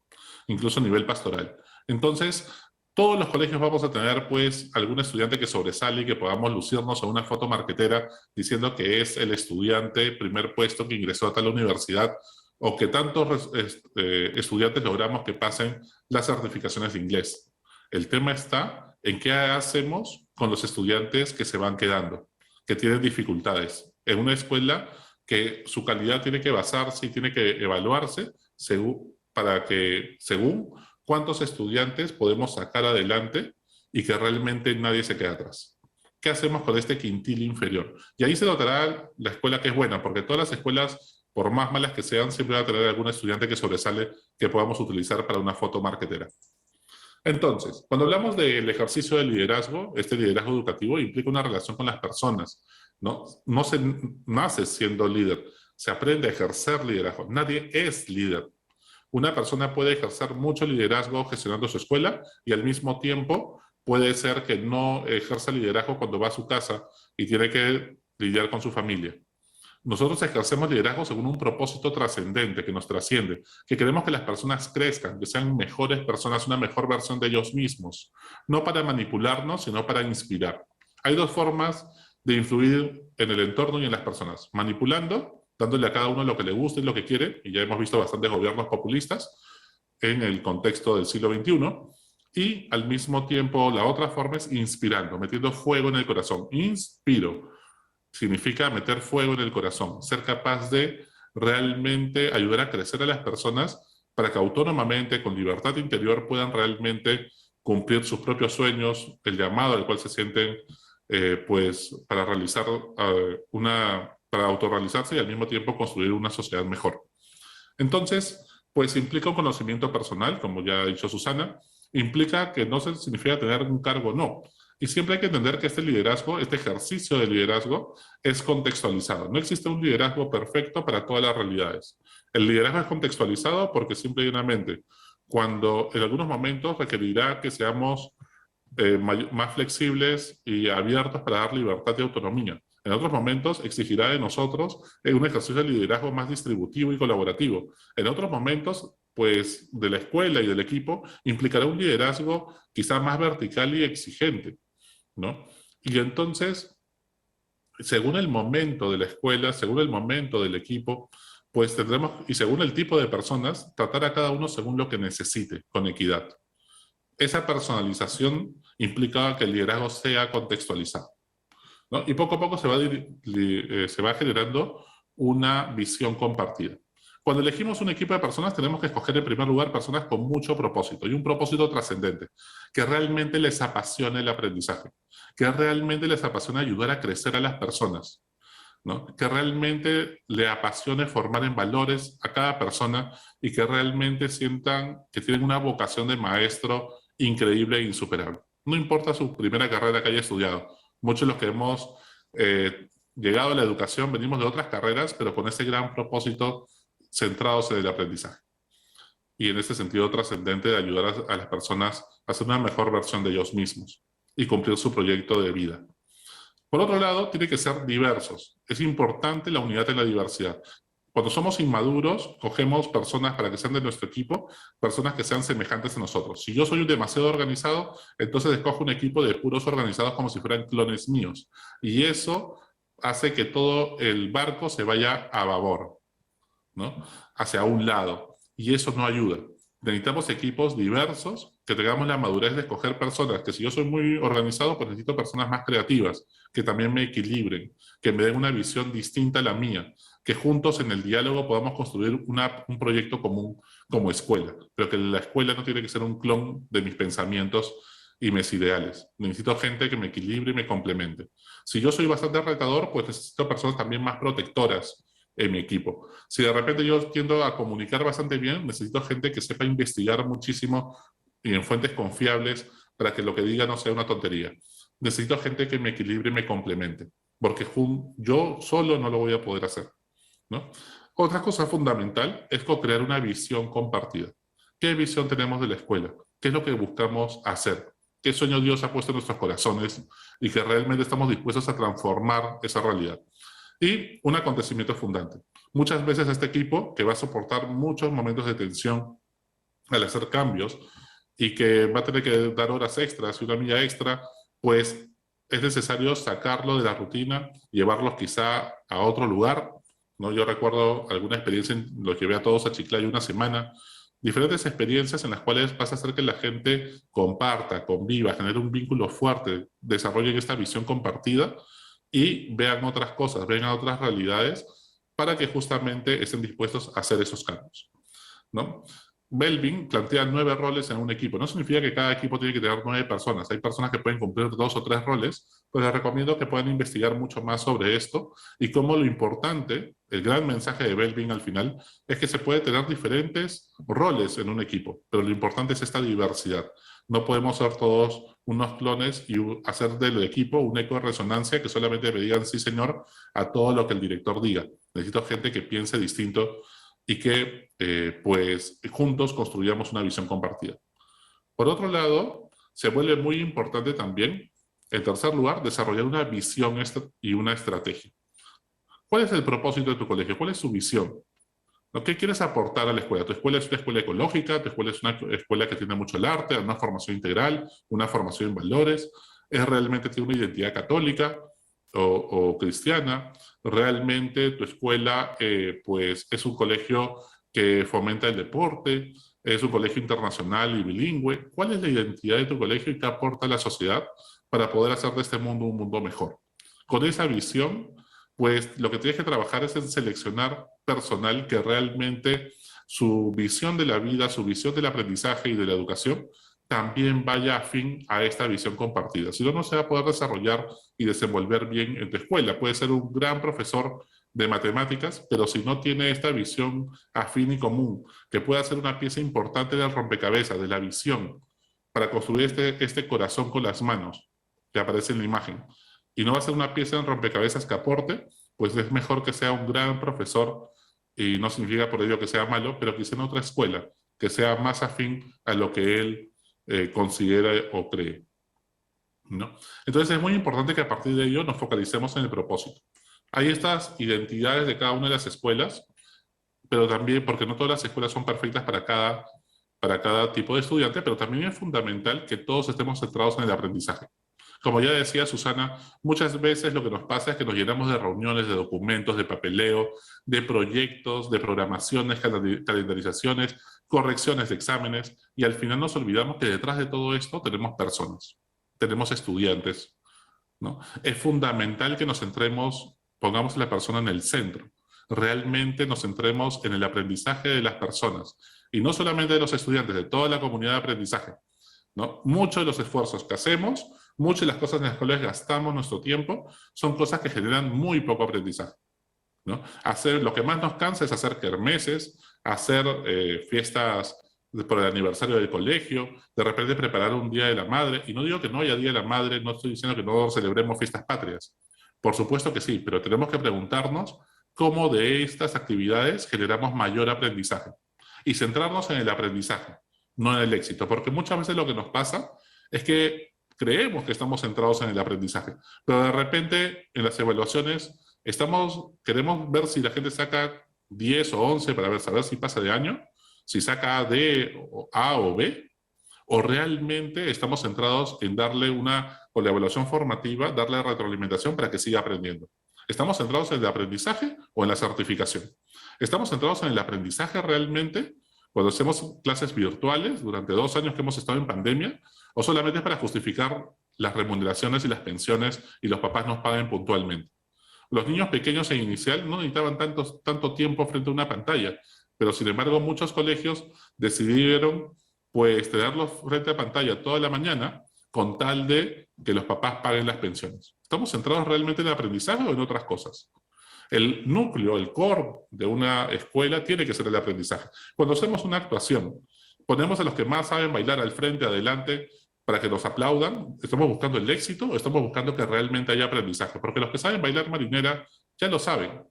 incluso a nivel pastoral. Entonces, todos los colegios vamos a tener, pues, algún estudiante que sobresale y que podamos lucirnos a una foto marquetera diciendo que es el estudiante primer puesto que ingresó a tal universidad, o que tantos estudiantes logramos que pasen las certificaciones de inglés. El tema está en qué hacemos con los estudiantes que se van quedando, que tienen dificultades. En una escuela que su calidad tiene que basarse y tiene que evaluarse según cuántos estudiantes podemos sacar adelante y que realmente nadie se quede atrás. ¿Qué hacemos con este quintil inferior? Y ahí se notará la escuela que es buena, porque todas las escuelas, por más malas que sean, siempre va a tener algún estudiante que sobresale que podamos utilizar para una foto marketera. Entonces, cuando hablamos del ejercicio del liderazgo, este liderazgo educativo implica una relación con las personas, ¿no? No se nace siendo líder, se aprende a ejercer liderazgo. Nadie es líder. Una persona puede ejercer mucho liderazgo gestionando su escuela y al mismo tiempo puede ser que no ejerza liderazgo cuando va a su casa y tiene que lidiar con su familia. Nosotros ejercemos liderazgo según un propósito trascendente que nos trasciende, que queremos que las personas crezcan, que sean mejores personas, una mejor versión de ellos mismos, no para manipularnos, sino para inspirar. Hay dos formas de influir en el entorno y en las personas: manipulando, dándole a cada uno lo que le gusta y lo que quiere, y ya hemos visto bastantes gobiernos populistas en el contexto del siglo XXI, y al mismo tiempo la otra forma es inspirando, metiendo fuego en el corazón. Inspiro significa meter fuego en el corazón, ser capaz de realmente ayudar a crecer a las personas para que autónomamente, con libertad interior, puedan realmente cumplir sus propios sueños, el llamado al cual se sienten pues para realizar para autorrealizarse y al mismo tiempo construir una sociedad mejor. Entonces, pues implica un conocimiento personal, como ya ha dicho Susana, implica que no significa tener un cargo, no. Y siempre hay que entender que este liderazgo, este ejercicio de liderazgo, es contextualizado. No existe un liderazgo perfecto para todas las realidades. El liderazgo es contextualizado porque simple y llanamente, cuando en algunos momentos requerirá que seamos más flexibles y abiertos para dar libertad y autonomía. En otros momentos exigirá de nosotros un ejercicio de liderazgo más distributivo y colaborativo. En otros momentos, pues, de la escuela y del equipo, implicará un liderazgo quizá más vertical y exigente, ¿no? Y entonces, según el momento de la escuela, según el momento del equipo, pues tendremos, y según el tipo de personas, tratar a cada uno según lo que necesite, con equidad. Esa personalización implica que el liderazgo sea contextualizado, ¿no? Y poco a poco se va generando una visión compartida. Cuando elegimos un equipo de personas, tenemos que escoger en primer lugar personas con mucho propósito, y un propósito trascendente, que realmente les apasione el aprendizaje, que realmente les apasione ayudar a crecer a las personas, ¿no? Que realmente le apasione formar en valores a cada persona y que realmente sientan que tienen una vocación de maestro increíble e insuperable. No importa su primera carrera que haya estudiado. Muchos de los que hemos llegado a la educación venimos de otras carreras, pero con ese gran propósito centrados en el aprendizaje. Y en este sentido trascendente de ayudar a las personas a ser una mejor versión de ellos mismos y cumplir su proyecto de vida. Por otro lado, tiene que ser diversos. Es importante la unidad en la diversidad. Cuando somos inmaduros, cogemos personas para que sean de nuestro equipo, personas que sean semejantes a nosotros. Si yo soy demasiado organizado, entonces escojo un equipo de puros organizados como si fueran clones míos. Y eso hace que todo el barco se vaya a babor, ¿no? Hacia un lado. Y eso no ayuda. Necesitamos equipos diversos, que tengamos la madurez de escoger personas, que si yo soy muy organizado, pues necesito personas más creativas, que también me equilibren, que me den una visión distinta a la mía, que juntos en el diálogo podamos construir un proyecto común como escuela, pero que la escuela no tiene que ser un clon de mis pensamientos y mis ideales. Necesito gente que me equilibre y me complemente. Si yo soy bastante retador, pues necesito personas también más protectoras en mi equipo. Si de repente yo tiendo a comunicar bastante bien, necesito gente que sepa investigar muchísimo y en fuentes confiables para que lo que diga no sea una tontería. Necesito gente que me equilibre y me complemente, porque yo solo no lo voy a poder hacer, ¿no? Otra cosa fundamental es co-crear una visión compartida. ¿Qué visión tenemos de la escuela? ¿Qué es lo que buscamos hacer? ¿Qué sueño Dios ha puesto en nuestros corazones y que realmente estamos dispuestos a transformar esa realidad? Y un acontecimiento fundante. Muchas veces este equipo, que va a soportar muchos momentos de tensión al hacer cambios y que va a tener que dar horas extras y una milla extra, pues es necesario sacarlo de la rutina, llevarlos quizá a otro lugar, ¿no? Yo recuerdo alguna experiencia, los llevé a todos a Chiclayo una semana, diferentes experiencias en las cuales vas a hacer que la gente comparta, conviva, genere un vínculo fuerte, desarrollen esta visión compartida y vean otras cosas, vean otras realidades para que justamente estén dispuestos a hacer esos cambios, ¿no? Belbin plantea 9 roles en un equipo. No significa que cada equipo tiene que tener 9 personas. Hay personas que pueden cumplir 2 o 3 roles, pues les recomiendo que puedan investigar mucho más sobre esto y cómo lo importante, el gran mensaje de Belbin al final, es que se puede tener diferentes roles en un equipo, pero lo importante es esta diversidad. No podemos ser todos unos clones y hacer del equipo un eco de resonancia que solamente me digan sí señor a todo lo que el director diga. Necesito gente que piense distinto y que pues juntos construyamos una visión compartida. Por otro lado, se vuelve muy importante también, en tercer lugar, desarrollar una visión y una estrategia. ¿Cuál es el propósito de tu colegio? ¿Cuál es su visión? ¿Qué quieres aportar a la escuela? ¿Tu escuela es una escuela ecológica? ¿Tu escuela es una escuela que tiene mucho el arte, una formación integral, una formación en valores? ¿Es realmente tiene una identidad católica o cristiana? ¿Realmente tu escuela pues, es un colegio que fomenta el deporte? ¿Es un colegio internacional y bilingüe? ¿Cuál es la identidad de tu colegio y qué aporta a la sociedad para poder hacer de este mundo un mundo mejor? Con esa visión, pues lo que tienes que trabajar es en seleccionar personal que realmente su visión de la vida, su visión del aprendizaje y de la educación también vaya afín a esta visión compartida. Si no, no se va a poder desarrollar y desenvolver bien en tu escuela. Puede ser un gran profesor de matemáticas, pero si no tiene esta visión afín y común, que pueda ser una pieza importante del rompecabezas, de la visión, para construir este corazón con las manos que aparece en la imagen, y no va a ser una pieza en rompecabezas que aporte, pues es mejor que sea un gran profesor, y no significa por ello que sea malo, pero quizá en otra escuela, que sea más afín a lo que él considera o cree, ¿no? Entonces es muy importante que a partir de ello nos focalicemos en el propósito. Hay estas identidades de cada una de las escuelas, pero también, porque no todas las escuelas son perfectas para cada tipo de estudiante, pero también es fundamental que todos estemos centrados en el aprendizaje. Como ya decía Susana, muchas veces lo que nos pasa es que nos llenamos de reuniones, de documentos, de papeleo, de proyectos, de programaciones, calendarizaciones, correcciones de exámenes, y al final nos olvidamos que detrás de todo esto tenemos personas, tenemos estudiantes, ¿no? Es fundamental que nos centremos, pongamos a la persona en el centro, realmente nos centremos en el aprendizaje de las personas, y no solamente de los estudiantes, de toda la comunidad de aprendizaje, ¿no? Muchos de los esfuerzos que hacemos, muchas de las cosas en las cuales gastamos nuestro tiempo, son cosas que generan muy poco aprendizaje, ¿no? Lo que más nos cansa es hacer kermeses, hacer fiestas por el aniversario del colegio, de repente preparar un Día de la Madre, y no digo que no haya Día de la Madre, no estoy diciendo que no celebremos fiestas patrias, por supuesto que sí, pero tenemos que preguntarnos cómo de estas actividades generamos mayor aprendizaje, y centrarnos en el aprendizaje, no en el éxito, porque muchas veces lo que nos pasa es que creemos que estamos centrados en el aprendizaje, pero de repente en las evaluaciones queremos ver si la gente saca 10 o 11 para saber si pasa de año, si saca D, A o B, o realmente estamos centrados en darle con la evaluación formativa, darle retroalimentación para que siga aprendiendo. ¿Estamos centrados en el aprendizaje o en la certificación? ¿Estamos centrados en el aprendizaje realmente cuando hacemos clases virtuales durante 2 años que hemos estado en pandemia, o solamente para justificar las remuneraciones y las pensiones y los papás nos paguen puntualmente? Los niños pequeños en inicial no necesitaban tanto tiempo frente a una pantalla, pero sin embargo muchos colegios decidieron pues tenerlos frente a pantalla toda la mañana con tal de que los papás paguen las pensiones. ¿Estamos centrados realmente en el aprendizaje o en otras cosas? El núcleo, el core de una escuela tiene que ser el aprendizaje. Cuando hacemos una actuación, ponemos a los que más saben bailar al frente, adelante, para que nos aplaudan. ¿Estamos buscando el éxito o estamos buscando que realmente haya aprendizaje? Porque los que saben bailar marinera ya lo saben.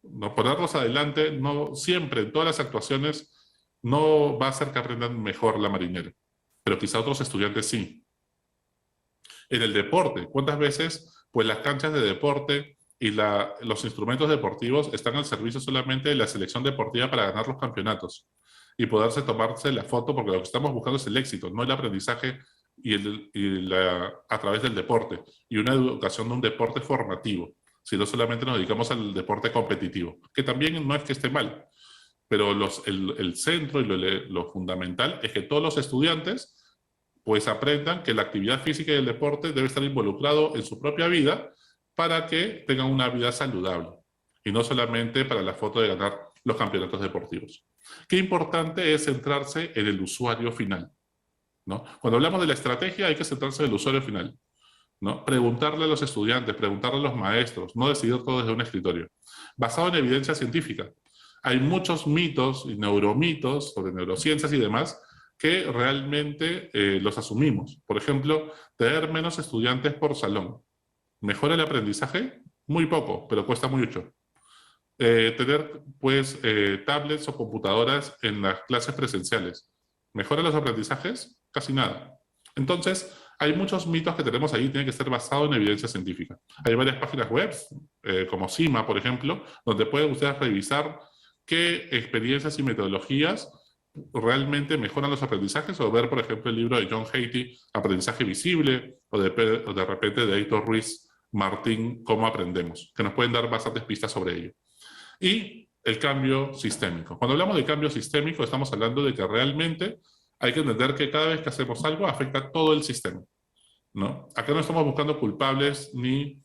No ponerlos adelante, no siempre, en todas las actuaciones, no va a hacer que aprendan mejor la marinera, pero quizá otros estudiantes sí. En el deporte, ¿cuántas veces pues las canchas de deporte y los instrumentos deportivos están al servicio solamente de la selección deportiva para ganar los campeonatos y poderse tomarse la foto, porque lo que estamos buscando es el éxito, no el aprendizaje a través del deporte, y una educación de un deporte formativo, sino solamente nos dedicamos al deporte competitivo, que también no es que esté mal, pero el centro y lo fundamental es que todos los estudiantes pues aprendan que la actividad física y el deporte debe estar involucrado en su propia vida para que tengan una vida saludable, y no solamente para la foto de ganar los campeonatos deportivos. Qué importante es centrarse en el usuario final, ¿no? Cuando hablamos de la estrategia hay que centrarse en el usuario final, ¿no? Preguntarle a los estudiantes, preguntarle a los maestros, no decidir todo desde un escritorio. Basado en evidencia científica. Hay muchos mitos y neuromitos sobre neurociencias y demás que realmente los asumimos. Por ejemplo, tener menos estudiantes por salón. ¿Mejora el aprendizaje? Muy poco, pero cuesta mucho. tener pues tablets o computadoras en las clases presenciales. ¿Mejora los aprendizajes? Casi nada. Entonces, hay muchos mitos que tenemos ahí, tiene que ser basado en evidencia científica. Hay varias páginas web, como CIMA, por ejemplo, donde pueden ustedes revisar qué experiencias y metodologías realmente mejoran los aprendizajes, o ver, por ejemplo, el libro de John Hattie, Aprendizaje Visible, o de repente de Heitor Ruiz Martín, Cómo Aprendemos, que nos pueden dar bastantes pistas sobre ello. Y el cambio sistémico. Cuando hablamos de cambio sistémico, estamos hablando de que realmente hay que entender que cada vez que hacemos algo afecta a todo el sistema, ¿no? Acá no estamos buscando culpables ni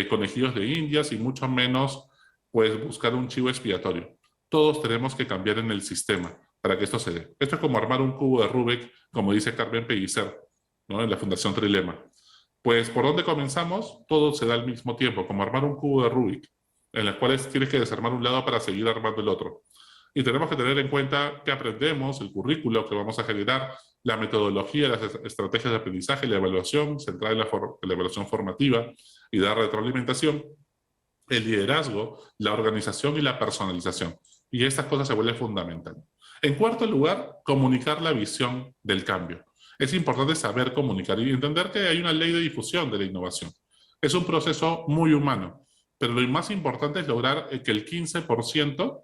conejillos de indias, y mucho menos pues, buscar un chivo expiatorio. Todos tenemos que cambiar en el sistema para que esto se dé. Esto es como armar un cubo de Rubik, como dice Carmen Pellicer, ¿no? En la Fundación Trilema. Pues, ¿por dónde comenzamos? Todo se da al mismo tiempo, como armar un cubo de Rubik, en los cuales tienes que desarmar un lado para seguir armando el otro. Y tenemos que tener en cuenta qué aprendemos, el currículo que vamos a generar, la metodología, las estrategias de aprendizaje, la evaluación, centrada en la evaluación formativa y dar retroalimentación, el liderazgo, la organización y la personalización. Y estas cosas se vuelven fundamentales. En cuarto lugar, comunicar la visión del cambio. Es importante saber comunicar y entender que hay una ley de difusión de la innovación. Es un proceso muy humano, pero lo más importante es lograr que el 15%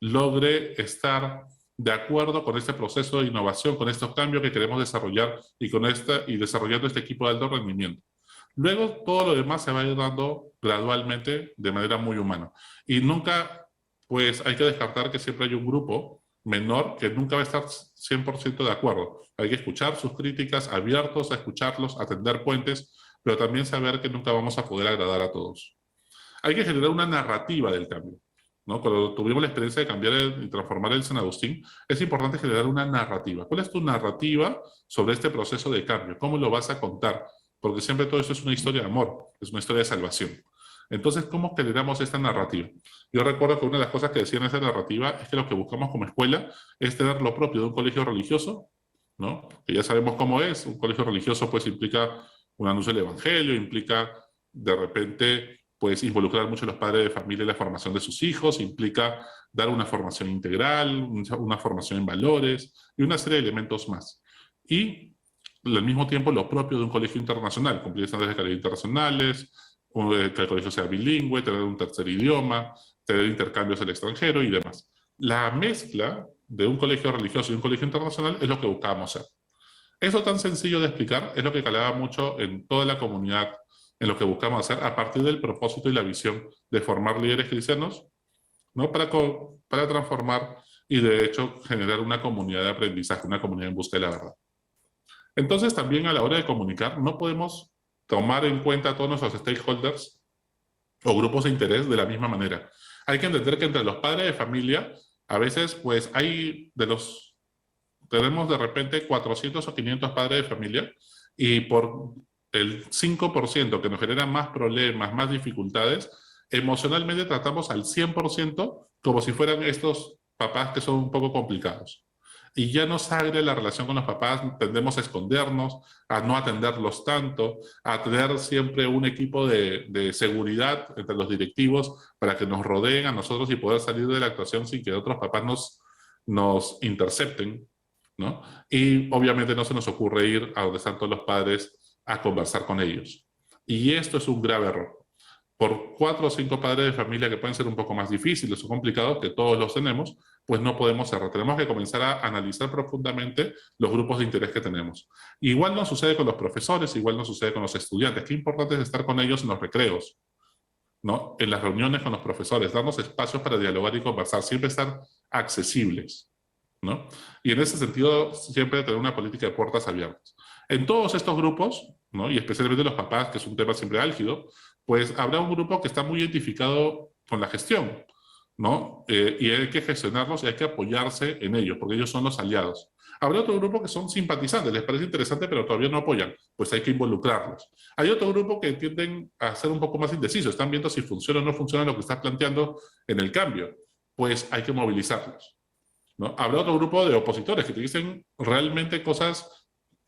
logre estar de acuerdo con este proceso de innovación, con estos cambios que queremos desarrollar y desarrollando este equipo de alto rendimiento. Luego, todo lo demás se va a ir dando gradualmente de manera muy humana. Y nunca, pues, hay que descartar que siempre hay un grupo menor que nunca va a estar 100% de acuerdo. Hay que escuchar sus críticas, abiertos a escucharlos, a tender puentes, pero también saber que nunca vamos a poder agradar a todos. Hay que generar una narrativa del cambio, ¿no? Cuando tuvimos la experiencia de cambiar y transformar el San Agustín, es importante generar una narrativa. ¿Cuál es tu narrativa sobre este proceso de cambio? ¿Cómo lo vas a contar? Porque siempre todo esto es una historia de amor, es una historia de salvación. Entonces, ¿cómo generamos esta narrativa? Yo recuerdo que una de las cosas que decía en esa narrativa es que lo que buscamos como escuela es tener lo propio de un colegio religioso, ¿no? Que ya sabemos cómo es. Un colegio religioso pues implica un anuncio del evangelio, implica de repente pues involucrar mucho a los padres de familia en la formación de sus hijos, implica dar una formación integral, una formación en valores y una serie de elementos más. Y al mismo tiempo lo propio de un colegio internacional, cumplir estándares de calidad internacionales, que el colegio sea bilingüe, tener un tercer idioma, tener intercambios al extranjero y demás. La mezcla de un colegio religioso y un colegio internacional es lo que buscábamos hacer. Eso tan sencillo de explicar es lo que calaba mucho en toda la comunidad, en lo que buscamos hacer a partir del propósito y la visión de formar líderes cristianos, ¿no? Para transformar y de hecho generar una comunidad de aprendizaje, una comunidad en busca de la verdad. Entonces también a la hora de comunicar no podemos tomar en cuenta a todos nuestros stakeholders o grupos de interés de la misma manera. Hay que entender que entre los padres de familia, a veces pues tenemos de repente 400 o 500 padres de familia, y por el 5% que nos genera más problemas, más dificultades, emocionalmente tratamos al 100% como si fueran estos papás que son un poco complicados. Y ya nos agria la relación con los papás, tendemos a escondernos, a no atenderlos tanto, a tener siempre un equipo de seguridad entre los directivos para que nos rodeen a nosotros y poder salir de la actuación sin que otros papás nos intercepten, ¿no? Y obviamente no se nos ocurre ir a donde están todos los padres a conversar con ellos. Y esto es un grave error. Por 4 o 5 padres de familia que pueden ser un poco más difíciles o complicados, que todos los tenemos, pues no podemos cerrar. Tenemos que comenzar a analizar profundamente los grupos de interés que tenemos. Igual no sucede con los profesores, igual no sucede con los estudiantes. Qué importante es estar con ellos en los recreos, ¿no? En las reuniones con los profesores, darnos espacios para dialogar y conversar, siempre estar accesibles, ¿no? Y en ese sentido, siempre tener una política de puertas abiertas. En todos estos grupos, ¿no? Y especialmente los papás, que es un tema siempre álgido, pues habrá un grupo que está muy identificado con la gestión, ¿no? Y hay que gestionarlos y hay que apoyarse en ellos, porque ellos son los aliados. Habrá otro grupo que son simpatizantes, les parece interesante, pero todavía no apoyan, pues hay que involucrarlos. Hay otro grupo que tienden a ser un poco más indecisos, están viendo si funciona o no funciona lo que estás planteando en el cambio, pues hay que movilizarlos, ¿no? Habrá otro grupo de opositores que te dicen realmente cosas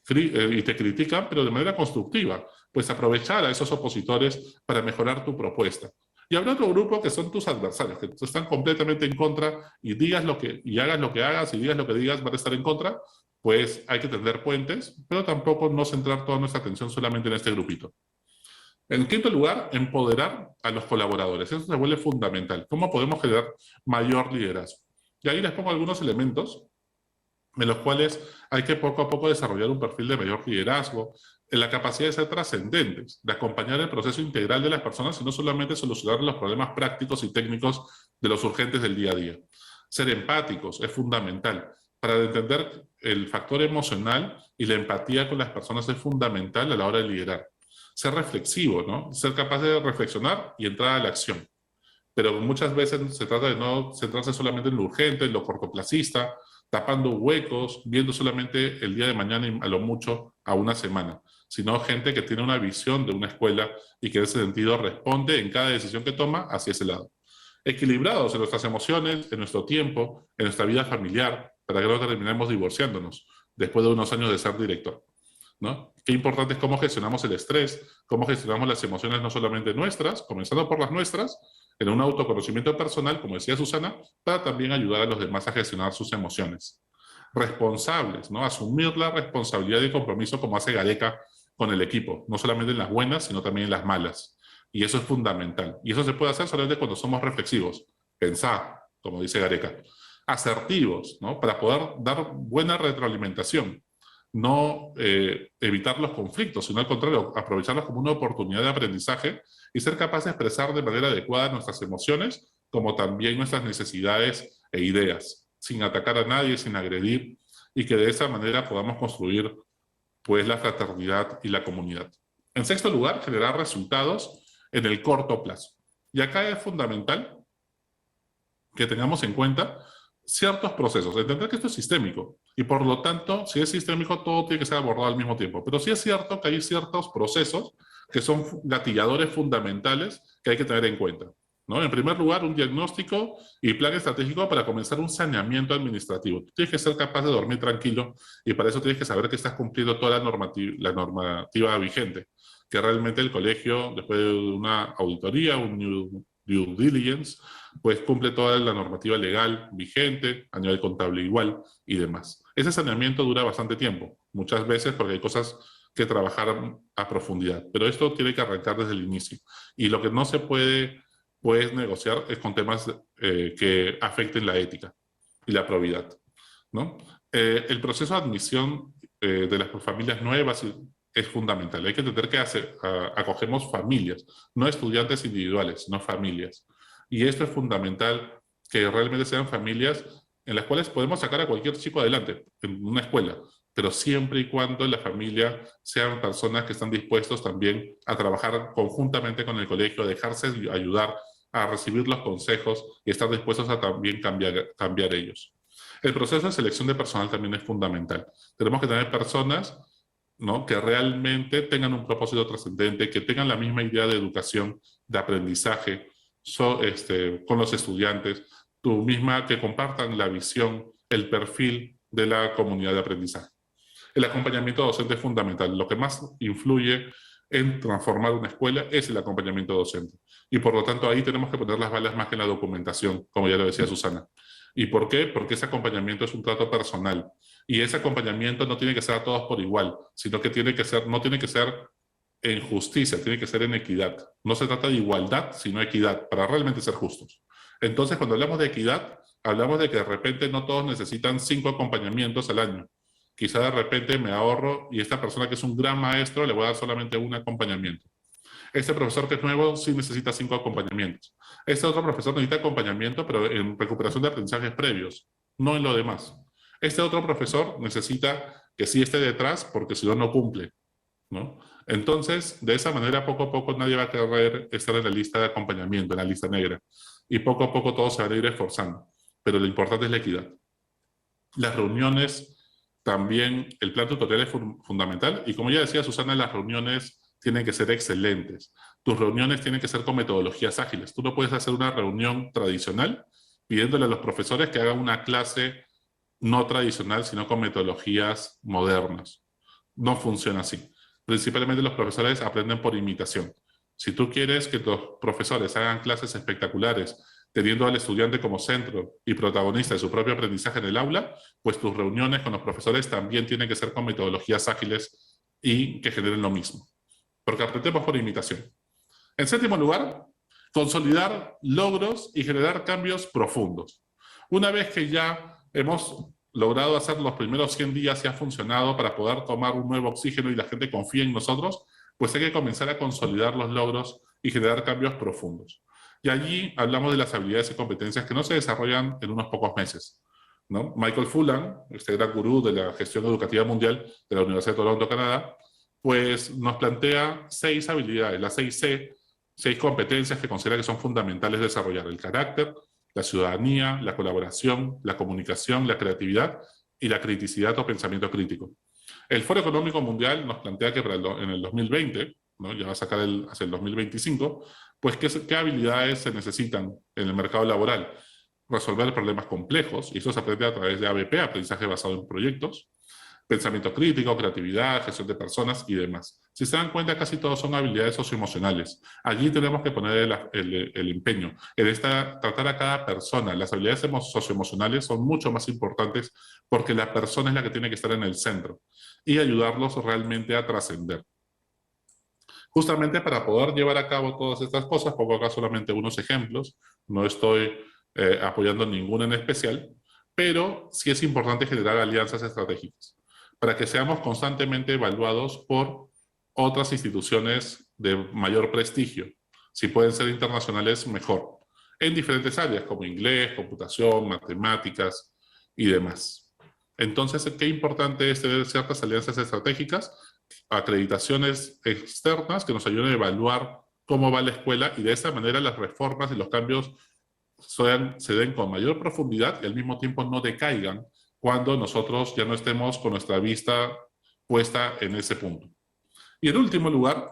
y te critican, pero de manera constructiva, pues aprovechar a esos opositores para mejorar tu propuesta. Y habrá otro grupo que son tus adversarios, que están completamente en contra y hagas lo que hagas y digas lo que digas, van a estar en contra. Pues hay que tender puentes, pero tampoco no centrar toda nuestra atención solamente en este grupito. En quinto lugar, empoderar a los colaboradores. Eso se vuelve fundamental. ¿Cómo podemos generar mayor liderazgo? Y ahí les pongo algunos elementos en los cuales hay que poco a poco desarrollar un perfil de mayor liderazgo, en la capacidad de ser trascendentes, de acompañar el proceso integral de las personas y no solamente solucionar los problemas prácticos y técnicos de los urgentes del día a día. Ser empáticos es fundamental. Para entender el factor emocional y la empatía con las personas es fundamental a la hora de liderar. Ser reflexivo, ¿no? Ser capaz de reflexionar y entrar a la acción. Pero muchas veces se trata de no centrarse solamente en lo urgente, en lo cortoplacista, tapando huecos, viendo solamente el día de mañana y a lo mucho a una semana, sino gente que tiene una visión de una escuela y que en ese sentido responde en cada decisión que toma hacia ese lado. Equilibrados en nuestras emociones, en nuestro tiempo, en nuestra vida familiar, para que no terminemos divorciándonos después de unos años de ser director, ¿no? Qué importante es cómo gestionamos el estrés, cómo gestionamos las emociones no solamente nuestras, comenzando por las nuestras, en un autoconocimiento personal, como decía Susana, para también ayudar a los demás a gestionar sus emociones. Responsables, ¿no? Asumir la responsabilidad y compromiso como hace Gareca con el equipo, no solamente en las buenas, sino también en las malas. Y eso es fundamental. Y eso se puede hacer solamente cuando somos reflexivos. Pensar, como dice Gareca. Asertivos, ¿no? Para poder dar buena retroalimentación. No evitar los conflictos, sino al contrario, aprovecharlos como una oportunidad de aprendizaje y ser capaz de expresar de manera adecuada nuestras emociones, como también nuestras necesidades e ideas, sin atacar a nadie, sin agredir, y que de esa manera podamos construir pues la fraternidad y la comunidad. En sexto lugar, generar resultados en el corto plazo. Y acá es fundamental que tengamos en cuenta ciertos procesos, entender que esto es sistémico, y por lo tanto, si es sistémico, todo tiene que ser abordado al mismo tiempo. Pero sí es cierto que hay ciertos procesos que son gatilladores fundamentales que hay que tener en cuenta, ¿no? En primer lugar, un diagnóstico y plan estratégico para comenzar un saneamiento administrativo. Tú tienes que ser capaz de dormir tranquilo y para eso tienes que saber que estás cumpliendo toda la normativa vigente, que realmente el colegio, después de una auditoría, un due diligence, pues cumple toda la normativa legal vigente, a nivel contable igual y demás. Ese saneamiento dura bastante tiempo, muchas veces porque hay cosas que trabajar a profundidad, pero esto tiene que arrancar desde el inicio. Y lo que no se puede pues, negociar es con temas que afecten la ética y la probidad, ¿no? El proceso de admisión de las familias nuevas es fundamental. Hay que entender que acogemos familias, no estudiantes individuales, sino familias. Y esto es fundamental, que realmente sean familias en las cuales podemos sacar a cualquier chico adelante en una escuela, pero siempre y cuando la familia sean personas que están dispuestos también a trabajar conjuntamente con el colegio, a dejarse ayudar, a recibir los consejos y estar dispuestos a también cambiar ellos. El proceso de selección de personal también es fundamental. Tenemos que tener personas, ¿no?, que realmente tengan un propósito trascendente, que tengan la misma idea de educación, de aprendizaje con los estudiantes, que compartan la visión, el perfil de la comunidad de aprendizaje. El acompañamiento docente es fundamental. Lo que más influye en transformar una escuela es el acompañamiento docente. Y por lo tanto ahí tenemos que poner las balas más que en la documentación, como ya lo decía Susana. ¿Y por qué? Porque ese acompañamiento es un trato personal. Y ese acompañamiento no tiene que ser a todos por igual, sino que no tiene que ser en justicia, tiene que ser en equidad. No se trata de igualdad, sino equidad, para realmente ser justos. Entonces, cuando hablamos de equidad, hablamos de que de repente no todos necesitan 5 acompañamientos al año. Quizá de repente me ahorro y esta persona que es un gran maestro le voy a dar solamente un acompañamiento. Este profesor que es nuevo sí necesita 5 acompañamientos. Este otro profesor necesita acompañamiento, pero en recuperación de aprendizajes previos, no en lo demás. Este otro profesor necesita que sí esté detrás, porque si no, no cumple, ¿no? Entonces, de esa manera, poco a poco nadie va a querer estar en la lista de acompañamiento, en la lista negra. Y poco a poco todos se van a ir esforzando. Pero lo importante es la equidad. Las reuniones, también el plan tutorial es fundamental. Y como ya decía Susana, las reuniones tienen que ser excelentes. Tus reuniones tienen que ser con metodologías ágiles. Tú no puedes hacer una reunión tradicional pidiéndole a los profesores que hagan una clase no tradicional, sino con metodologías modernas. No funciona así. Principalmente los profesores aprenden por imitación. Si tú quieres que tus profesores hagan clases espectaculares, teniendo al estudiante como centro y protagonista de su propio aprendizaje en el aula, pues tus reuniones con los profesores también tienen que ser con metodologías ágiles y que generen lo mismo. Porque aprendemos por imitación. En séptimo lugar, consolidar logros y generar cambios profundos. Una vez que ya hemos logrado hacer los primeros 100 días y ha funcionado para poder tomar un nuevo oxígeno y la gente confía en nosotros, pues hay que comenzar a consolidar los logros y generar cambios profundos. Y allí hablamos de las habilidades y competencias que no se desarrollan en unos pocos meses, ¿no? Michael Fullan, este gran gurú de la gestión educativa mundial de la Universidad de Toronto, Canadá, pues nos plantea 6 habilidades, las 6C, 6 competencias que considera que son fundamentales desarrollar: el carácter, la ciudadanía, la colaboración, la comunicación, la creatividad y la criticidad o pensamiento crítico. El Foro Económico Mundial nos plantea que en el 2020, ¿no? Ya va a sacar hacia el 2025, pues ¿qué habilidades se necesitan en el mercado laboral? Resolver problemas complejos, y eso se aprende a través de ABP, aprendizaje basado en proyectos, pensamiento crítico, creatividad, gestión de personas y demás. Si se dan cuenta, casi todos son habilidades socioemocionales. Allí tenemos que poner el empeño en tratar a cada persona. Las habilidades socioemocionales son mucho más importantes porque la persona es la que tiene que estar en el centro y ayudarlos realmente a trascender. Justamente para poder llevar a cabo todas estas cosas, pongo acá solamente unos ejemplos, no estoy apoyando ninguno en especial, pero sí es importante generar alianzas estratégicas para que seamos constantemente evaluados por otras instituciones de mayor prestigio. Si pueden ser internacionales, mejor. En diferentes áreas, como inglés, computación, matemáticas y demás. Entonces, qué importante es tener ciertas alianzas estratégicas, acreditaciones externas que nos ayuden a evaluar cómo va la escuela, y de esa manera las reformas y los cambios se den con mayor profundidad y al mismo tiempo no decaigan cuando nosotros ya no estemos con nuestra vista puesta en ese punto. Y en último lugar,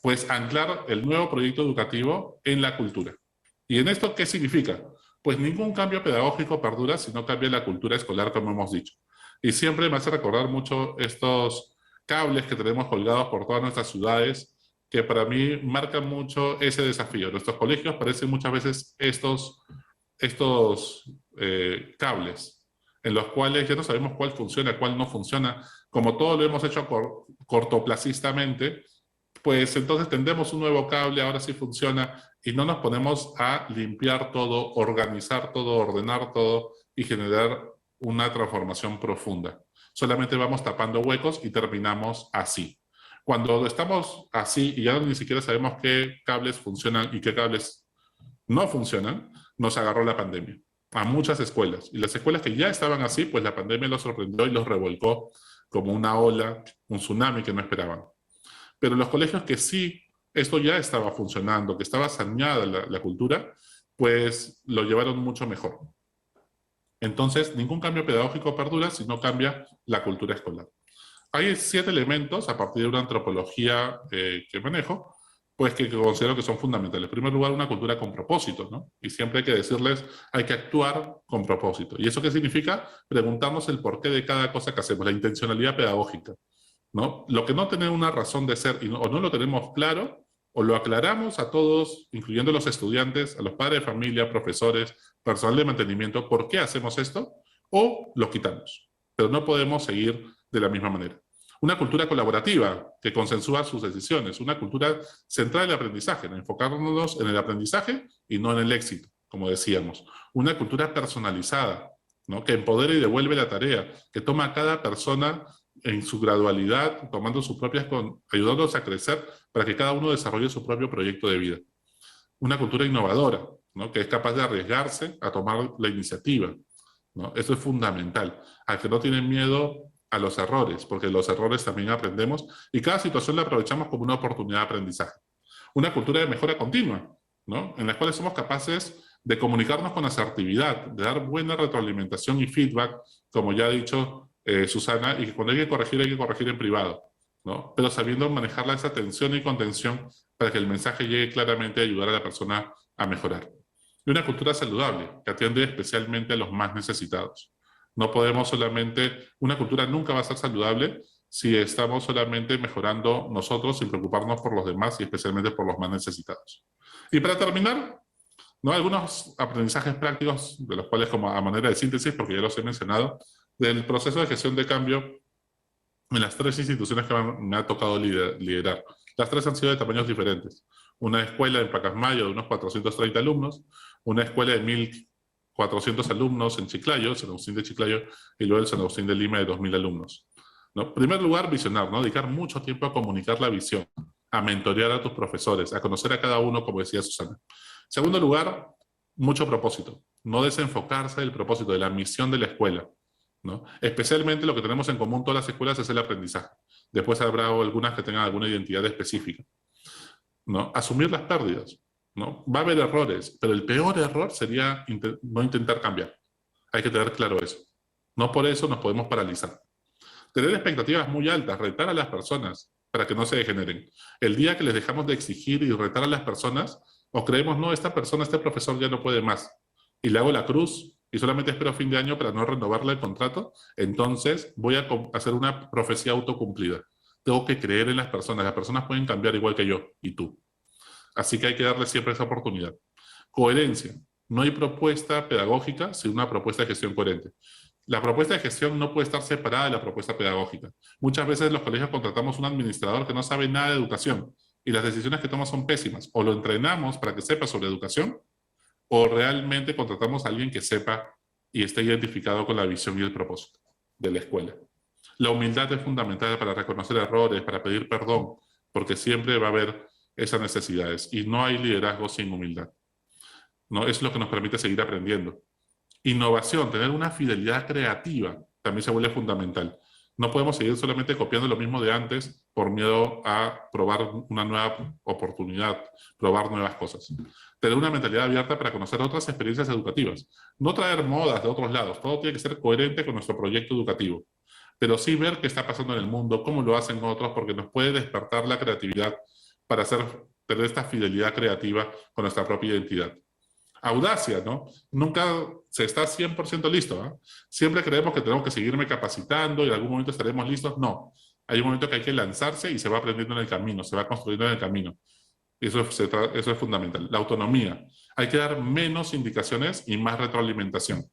pues anclar el nuevo proyecto educativo en la cultura. ¿Y en esto qué significa? Pues ningún cambio pedagógico perdura si no cambia la cultura escolar, como hemos dicho. Y siempre me hace recordar mucho estos cables que tenemos colgados por todas nuestras ciudades, que para mí marcan mucho ese desafío. Nuestros colegios parecen muchas veces estos cables, en los cuales ya no sabemos cuál funciona, cuál no funciona. Como todo lo hemos hecho cortoplacistamente, pues entonces tendemos un nuevo cable, ahora sí funciona, y no nos ponemos a limpiar todo, organizar todo, ordenar todo y generar una transformación profunda. Solamente vamos tapando huecos y terminamos así. Cuando estamos así y ya ni siquiera sabemos qué cables funcionan y qué cables no funcionan, nos agarró la pandemia a muchas escuelas. Y las escuelas que ya estaban así, pues la pandemia los sorprendió y los revolcó como una ola, un tsunami que no esperaban. Pero los colegios que sí, esto ya estaba funcionando, que estaba saneada la cultura, pues lo llevaron mucho mejor. Entonces, ningún cambio pedagógico perdura si no cambia la cultura escolar. Hay 7 elementos, a partir de una antropología que manejo, pues que considero que son fundamentales. En primer lugar, una cultura con propósito, ¿no? Y siempre hay que decirles, hay que actuar con propósito. ¿Y eso qué significa? Preguntarnos el porqué de cada cosa que hacemos, la intencionalidad pedagógica, ¿no? Lo que no tiene una razón de ser o no lo tenemos claro, o lo aclaramos a todos, incluyendo a los estudiantes, a los padres de familia, profesores, personal de mantenimiento, ¿por qué hacemos esto? O lo quitamos. Pero no podemos seguir de la misma manera. Una cultura colaborativa que consensúa sus decisiones, una cultura centrada en el aprendizaje, ¿no? Enfocarnos en el aprendizaje y no en el éxito, como decíamos. Una cultura personalizada, ¿no? Que empodera y devuelve la tarea, que toma a cada persona en su gradualidad, tomando sus propias, ayudándolos a crecer para que cada uno desarrolle su propio proyecto de vida. Una cultura innovadora, ¿no? Que es capaz de arriesgarse a tomar la iniciativa, ¿no? Esto es fundamental, al que no tienen miedo a los errores, porque los errores también aprendemos y cada situación la aprovechamos como una oportunidad de aprendizaje. Una cultura de mejora continua, ¿no? En la cual somos capaces de comunicarnos con asertividad, de dar buena retroalimentación y feedback, como ya ha dicho Susana, y que cuando hay que corregir en privado, ¿no? Pero sabiendo manejar esa tensión y contención para que el mensaje llegue claramente a ayudar a la persona a mejorar. Y una cultura saludable, que atiende especialmente a los más necesitados. No podemos solamente, una cultura nunca va a ser saludable si estamos solamente mejorando nosotros sin preocuparnos por los demás y especialmente por los más necesitados. Y para terminar, ¿no? Algunos aprendizajes prácticos, de los cuales como a manera de síntesis, porque ya los he mencionado, del proceso de gestión de cambio en las 3 instituciones que me ha tocado liderar. Las 3 han sido de tamaños diferentes. Una escuela en Pacasmayo de unos 430 alumnos, una escuela de 1.400 alumnos en Chiclayo, San Agustín de Chiclayo, y luego el San Agustín de Lima de 2.000 alumnos. ¿No? En primer lugar, visionar, ¿no? Dedicar mucho tiempo a comunicar la visión, a mentorear a tus profesores, a conocer a cada uno, como decía Susana. Segundo lugar, mucho propósito. No desenfocarse del propósito, de la misión de la escuela, ¿no? Especialmente lo que tenemos en común todas las escuelas es el aprendizaje. Después habrá algunas que tengan alguna identidad específica, ¿no? Asumir las pérdidas, ¿no? Va a haber errores, pero el peor error sería no intentar cambiar. Hay que tener claro eso. No por eso nos podemos paralizar. Tener expectativas muy altas, retar a las personas para que no se degeneren. El día que les dejamos de exigir y retar a las personas, o creemos, no, esta persona, este profesor ya no puede más, y le hago la cruz, y solamente espero fin de año para no renovarle el contrato, entonces voy a hacer una profecía autocumplida. Tengo que creer en las personas pueden cambiar igual que yo y tú. Así que hay que darle siempre esa oportunidad. Coherencia. No hay propuesta pedagógica sin una propuesta de gestión coherente. La propuesta de gestión no puede estar separada de la propuesta pedagógica. Muchas veces en los colegios contratamos un administrador que no sabe nada de educación y las decisiones que toma son pésimas. O lo entrenamos para que sepa sobre educación, o realmente contratamos a alguien que sepa y esté identificado con la visión y el propósito de la escuela. La humildad es fundamental para reconocer errores, para pedir perdón, porque siempre va a haber esas necesidades y no hay liderazgo sin humildad, ¿no? Es lo que nos permite seguir aprendiendo. Innovación, tener una fidelidad creativa también se vuelve fundamental. No podemos seguir solamente copiando lo mismo de antes por miedo a probar una nueva oportunidad, probar nuevas cosas. Tener una mentalidad abierta para conocer otras experiencias educativas. No traer modas de otros lados, todo tiene que ser coherente con nuestro proyecto educativo. Pero sí ver qué está pasando en el mundo, cómo lo hacen otros, porque nos puede despertar la creatividad para tener esta fidelidad creativa con nuestra propia identidad. Audacia, ¿no? Nunca se está 100% listo, ¿eh? Siempre creemos que tenemos que seguirme capacitando y en algún momento estaremos listos. No, hay un momento que hay que lanzarse y se va aprendiendo en el camino, se va construyendo en el camino. Eso es fundamental. La autonomía. Hay que dar menos indicaciones y más retroalimentación.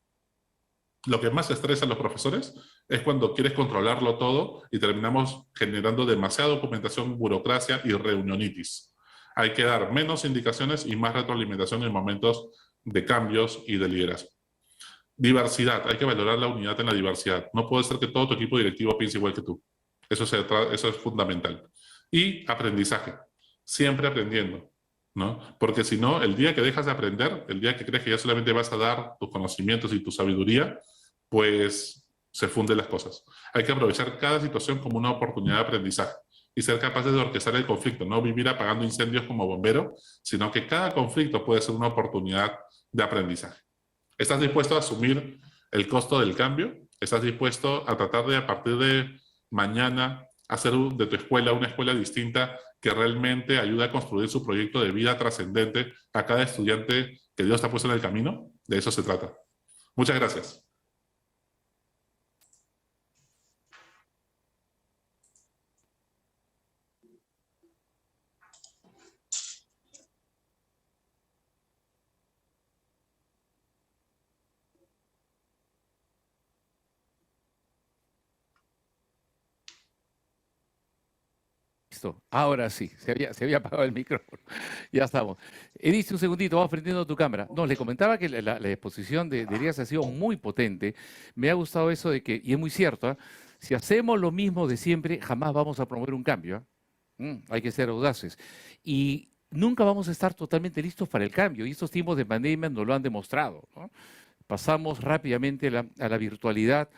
Lo que más estresa a los profesores es cuando quieres controlarlo todo y terminamos generando demasiada documentación, burocracia y reunionitis. Hay que dar menos indicaciones y más retroalimentación en momentos de cambios y de liderazgo. Diversidad. Hay que valorar la unidad en la diversidad. No puede ser que todo tu equipo directivo piense igual que tú. Eso es fundamental. Y aprendizaje. Siempre aprendiendo, ¿no? Porque si no, el día que dejas de aprender, el día que crees que ya solamente vas a dar tus conocimientos y tu sabiduría, pues se funden las cosas. Hay que aprovechar cada situación como una oportunidad de aprendizaje y ser capaces de orquestar el conflicto, no vivir apagando incendios como bombero, sino que cada conflicto puede ser una oportunidad de aprendizaje. ¿Estás dispuesto a asumir el costo del cambio? ¿Estás dispuesto a tratar de, a partir de mañana, hacer de tu escuela una escuela distinta que realmente ayude a construir su proyecto de vida trascendente a cada estudiante que Dios te ha puesto en el camino? De eso se trata. Muchas gracias. Listo, ahora sí, se había apagado el micrófono. Ya estamos. Edith, un segundito, vamos prendiendo tu cámara. No, le comentaba que la exposición de Elías ha sido muy potente. Me ha gustado eso de que, y es muy cierto, ¿eh? Si hacemos lo mismo de siempre, jamás vamos a promover un cambio, ¿eh? Hay que ser audaces. Y nunca vamos a estar totalmente listos para el cambio. Y estos tiempos de pandemia nos lo han demostrado, ¿no? Pasamos rápidamente a la virtualidad.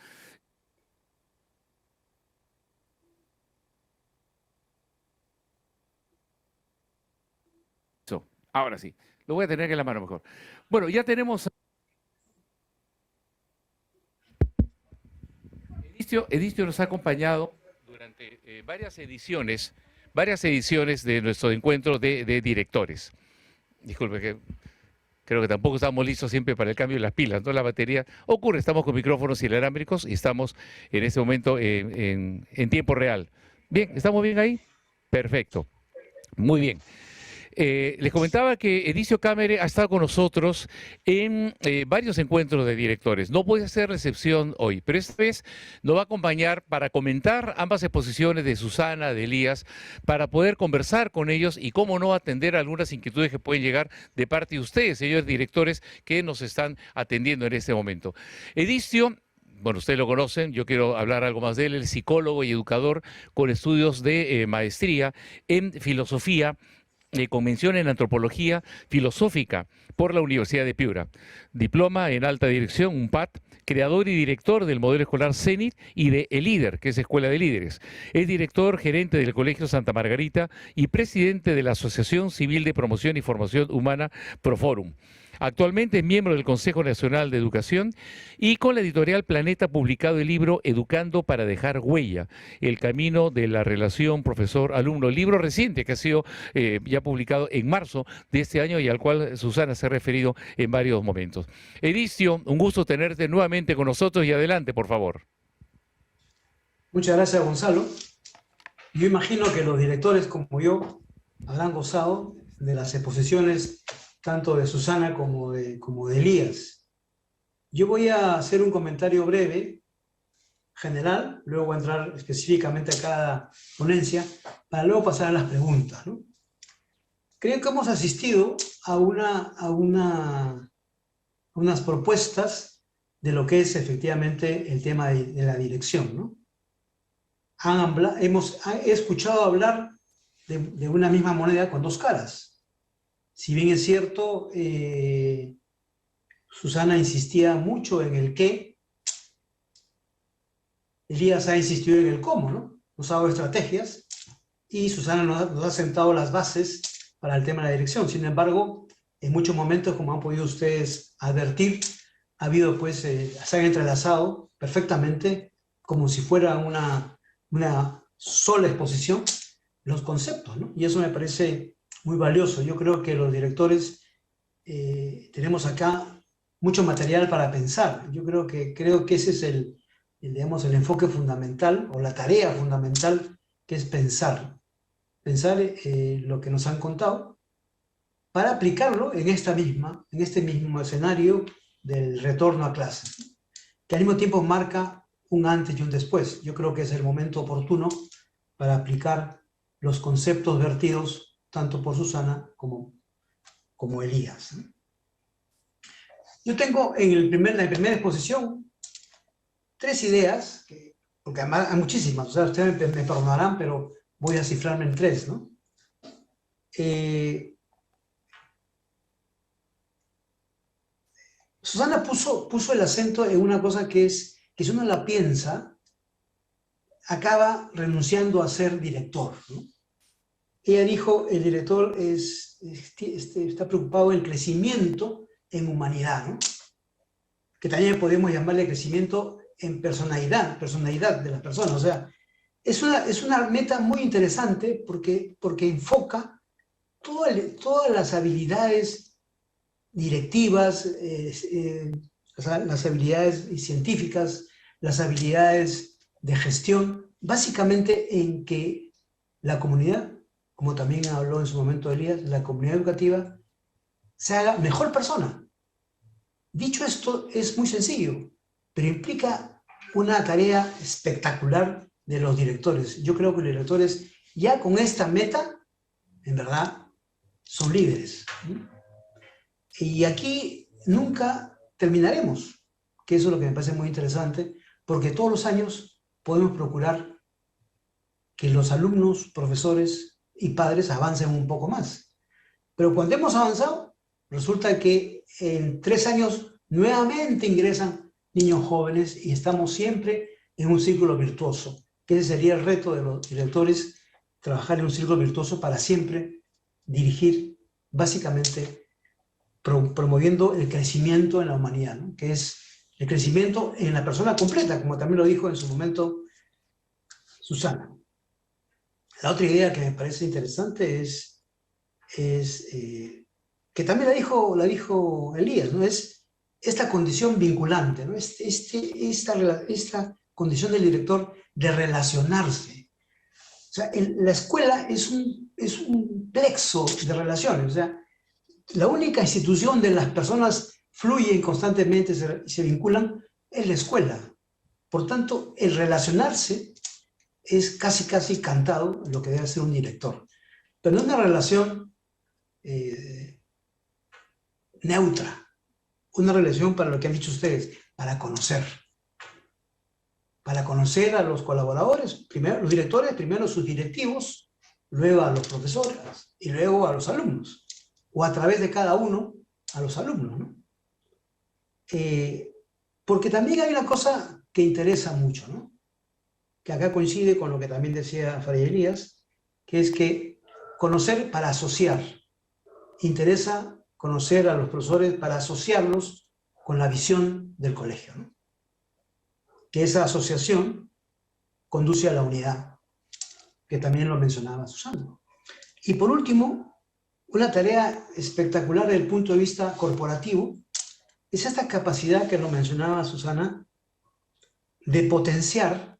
Ahora sí, lo voy a tener en la mano mejor. Bueno, ya tenemos... Edistio nos ha acompañado durante varias ediciones de nuestro encuentro de directores. Disculpe que... Creo que tampoco estamos listos siempre para el cambio de las pilas, ¿no? La batería ocurre, estamos con micrófonos inalámbricos y estamos en este momento en tiempo real. Bien, ¿estamos bien ahí? Perfecto. Muy bien. Les comentaba que Edicio Camere ha estado con nosotros en varios encuentros de directores. No puede hacer recepción hoy, pero esta vez nos va a acompañar para comentar ambas exposiciones de Susana, de Elías, para poder conversar con ellos y, cómo no, atender algunas inquietudes que pueden llegar de parte de ustedes, ellos directores que nos están atendiendo en este momento. Edicio, bueno, ustedes lo conocen, yo quiero hablar algo más de él, el psicólogo y educador con estudios de maestría en filosofía, con mención en antropología filosófica por la Universidad de Piura, diploma en alta dirección, un PAT, creador y director del modelo escolar CENIT y de El Líder, que es Escuela de Líderes. Es director gerente del Colegio Santa Margarita y presidente de la Asociación Civil de Promoción y Formación Humana Proforum. Actualmente es miembro del Consejo Nacional de Educación y con la editorial Planeta ha publicado el libro Educando para dejar huella, el camino de la relación profesor-alumno, libro reciente que ha sido ya publicado en marzo de este año y al cual Susana se ha referido en varios momentos. Edicio, un gusto tenerte nuevamente con nosotros y adelante, por favor. Muchas gracias, Gonzalo. Yo imagino que los directores como yo habrán gozado de las exposiciones tanto de Susana como de Elías. Yo voy a hacer un comentario breve, general, luego voy a entrar específicamente a cada ponencia, para luego pasar a las preguntas, ¿no? Creo que hemos asistido a unas propuestas de lo que es efectivamente el tema de la dirección, ¿no? He escuchado hablar de una misma moneda con dos caras. Si bien es cierto, Susana insistía mucho en el qué, Elías ha insistido en el cómo, ¿no? Nos ha dado estrategias y Susana nos ha sentado las bases para el tema de la dirección. Sin embargo, en muchos momentos, como han podido ustedes advertir, ha habido, pues, se han entrelazado perfectamente, como si fuera una sola exposición, los conceptos, ¿no? Y eso me parece muy valioso. Yo creo que los directores tenemos acá mucho material para pensar. Yo creo que ese es digamos, el enfoque fundamental o la tarea fundamental, que es pensar lo que nos han contado para aplicarlo en este mismo escenario del retorno a clases, que al mismo tiempo marca un antes y un después. Yo creo que es el momento oportuno para aplicar los conceptos vertidos tanto por Susana como Elías. Yo tengo en la primera exposición 3 ideas, porque además hay muchísimas, o sea, ustedes me perdonarán, pero voy a cifrarme en 3, ¿no? Susana puso el acento en una cosa que si uno la piensa, acaba renunciando a ser director, ¿no? Ella dijo, el director está preocupado en el crecimiento en humanidad, ¿no? Que también podemos llamarle crecimiento en personalidad de las personas. O sea, es una meta muy interesante porque enfoca todas las habilidades directivas, las habilidades científicas, las habilidades de gestión, básicamente en que la comunidad, como también habló en su momento Elías, la comunidad educativa se haga mejor persona. Dicho esto, es muy sencillo, pero implica una tarea espectacular de los directores. Yo creo que los directores, ya con esta meta, en verdad, son líderes. Y aquí nunca terminaremos, que eso es lo que me parece muy interesante, porque todos los años podemos procurar que los alumnos, profesores y padres avancen un poco más. Pero cuando hemos avanzado, resulta que en 3 años nuevamente ingresan niños jóvenes y estamos siempre en un círculo virtuoso, que ese sería el reto de los directores, trabajar en un círculo virtuoso para siempre dirigir, básicamente promoviendo el crecimiento en la humanidad, ¿no? Que es el crecimiento en la persona completa, como también lo dijo en su momento Susana. La otra idea que me parece interesante es que también la dijo Elías, ¿no? Es esta condición vinculante, ¿no? Esta condición del director de relacionarse. O sea, la escuela es un plexo de relaciones. O sea, la única institución de las personas fluyen constantemente y se vinculan es la escuela. Por tanto, el relacionarse es casi cantado lo que debe ser un director. Pero no una relación neutra, una relación para lo que han dicho ustedes, para conocer a los colaboradores, primero los directores, primero sus directivos, luego a los profesores y luego a los alumnos, o a través de cada uno a los alumnos, ¿no? Porque también hay una cosa que interesa mucho, ¿no? Que acá coincide con lo que también decía Fray Elías, que es que conocer para asociar. Interesa conocer a los profesores para asociarlos con la visión del colegio, ¿no? Que esa asociación conduce a la unidad, que también lo mencionaba Susana. Y por último, una tarea espectacular desde el punto de vista corporativo es esta capacidad que lo mencionaba Susana de potenciar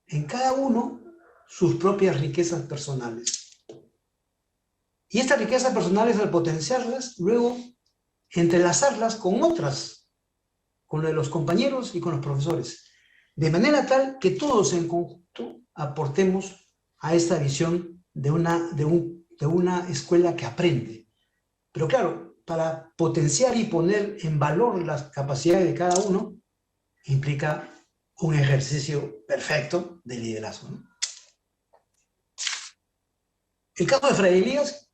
en cada uno sus propias riquezas personales. Y estas riquezas personales, al potenciarlas, luego entrelazarlas con otras, con los compañeros y con los profesores, de manera tal que todos en conjunto aportemos a esta visión de una escuela que aprende. Pero claro, para potenciar y poner en valor las capacidades de cada uno, implica un ejercicio perfecto de liderazgo, ¿no? El caso de Fray Elías,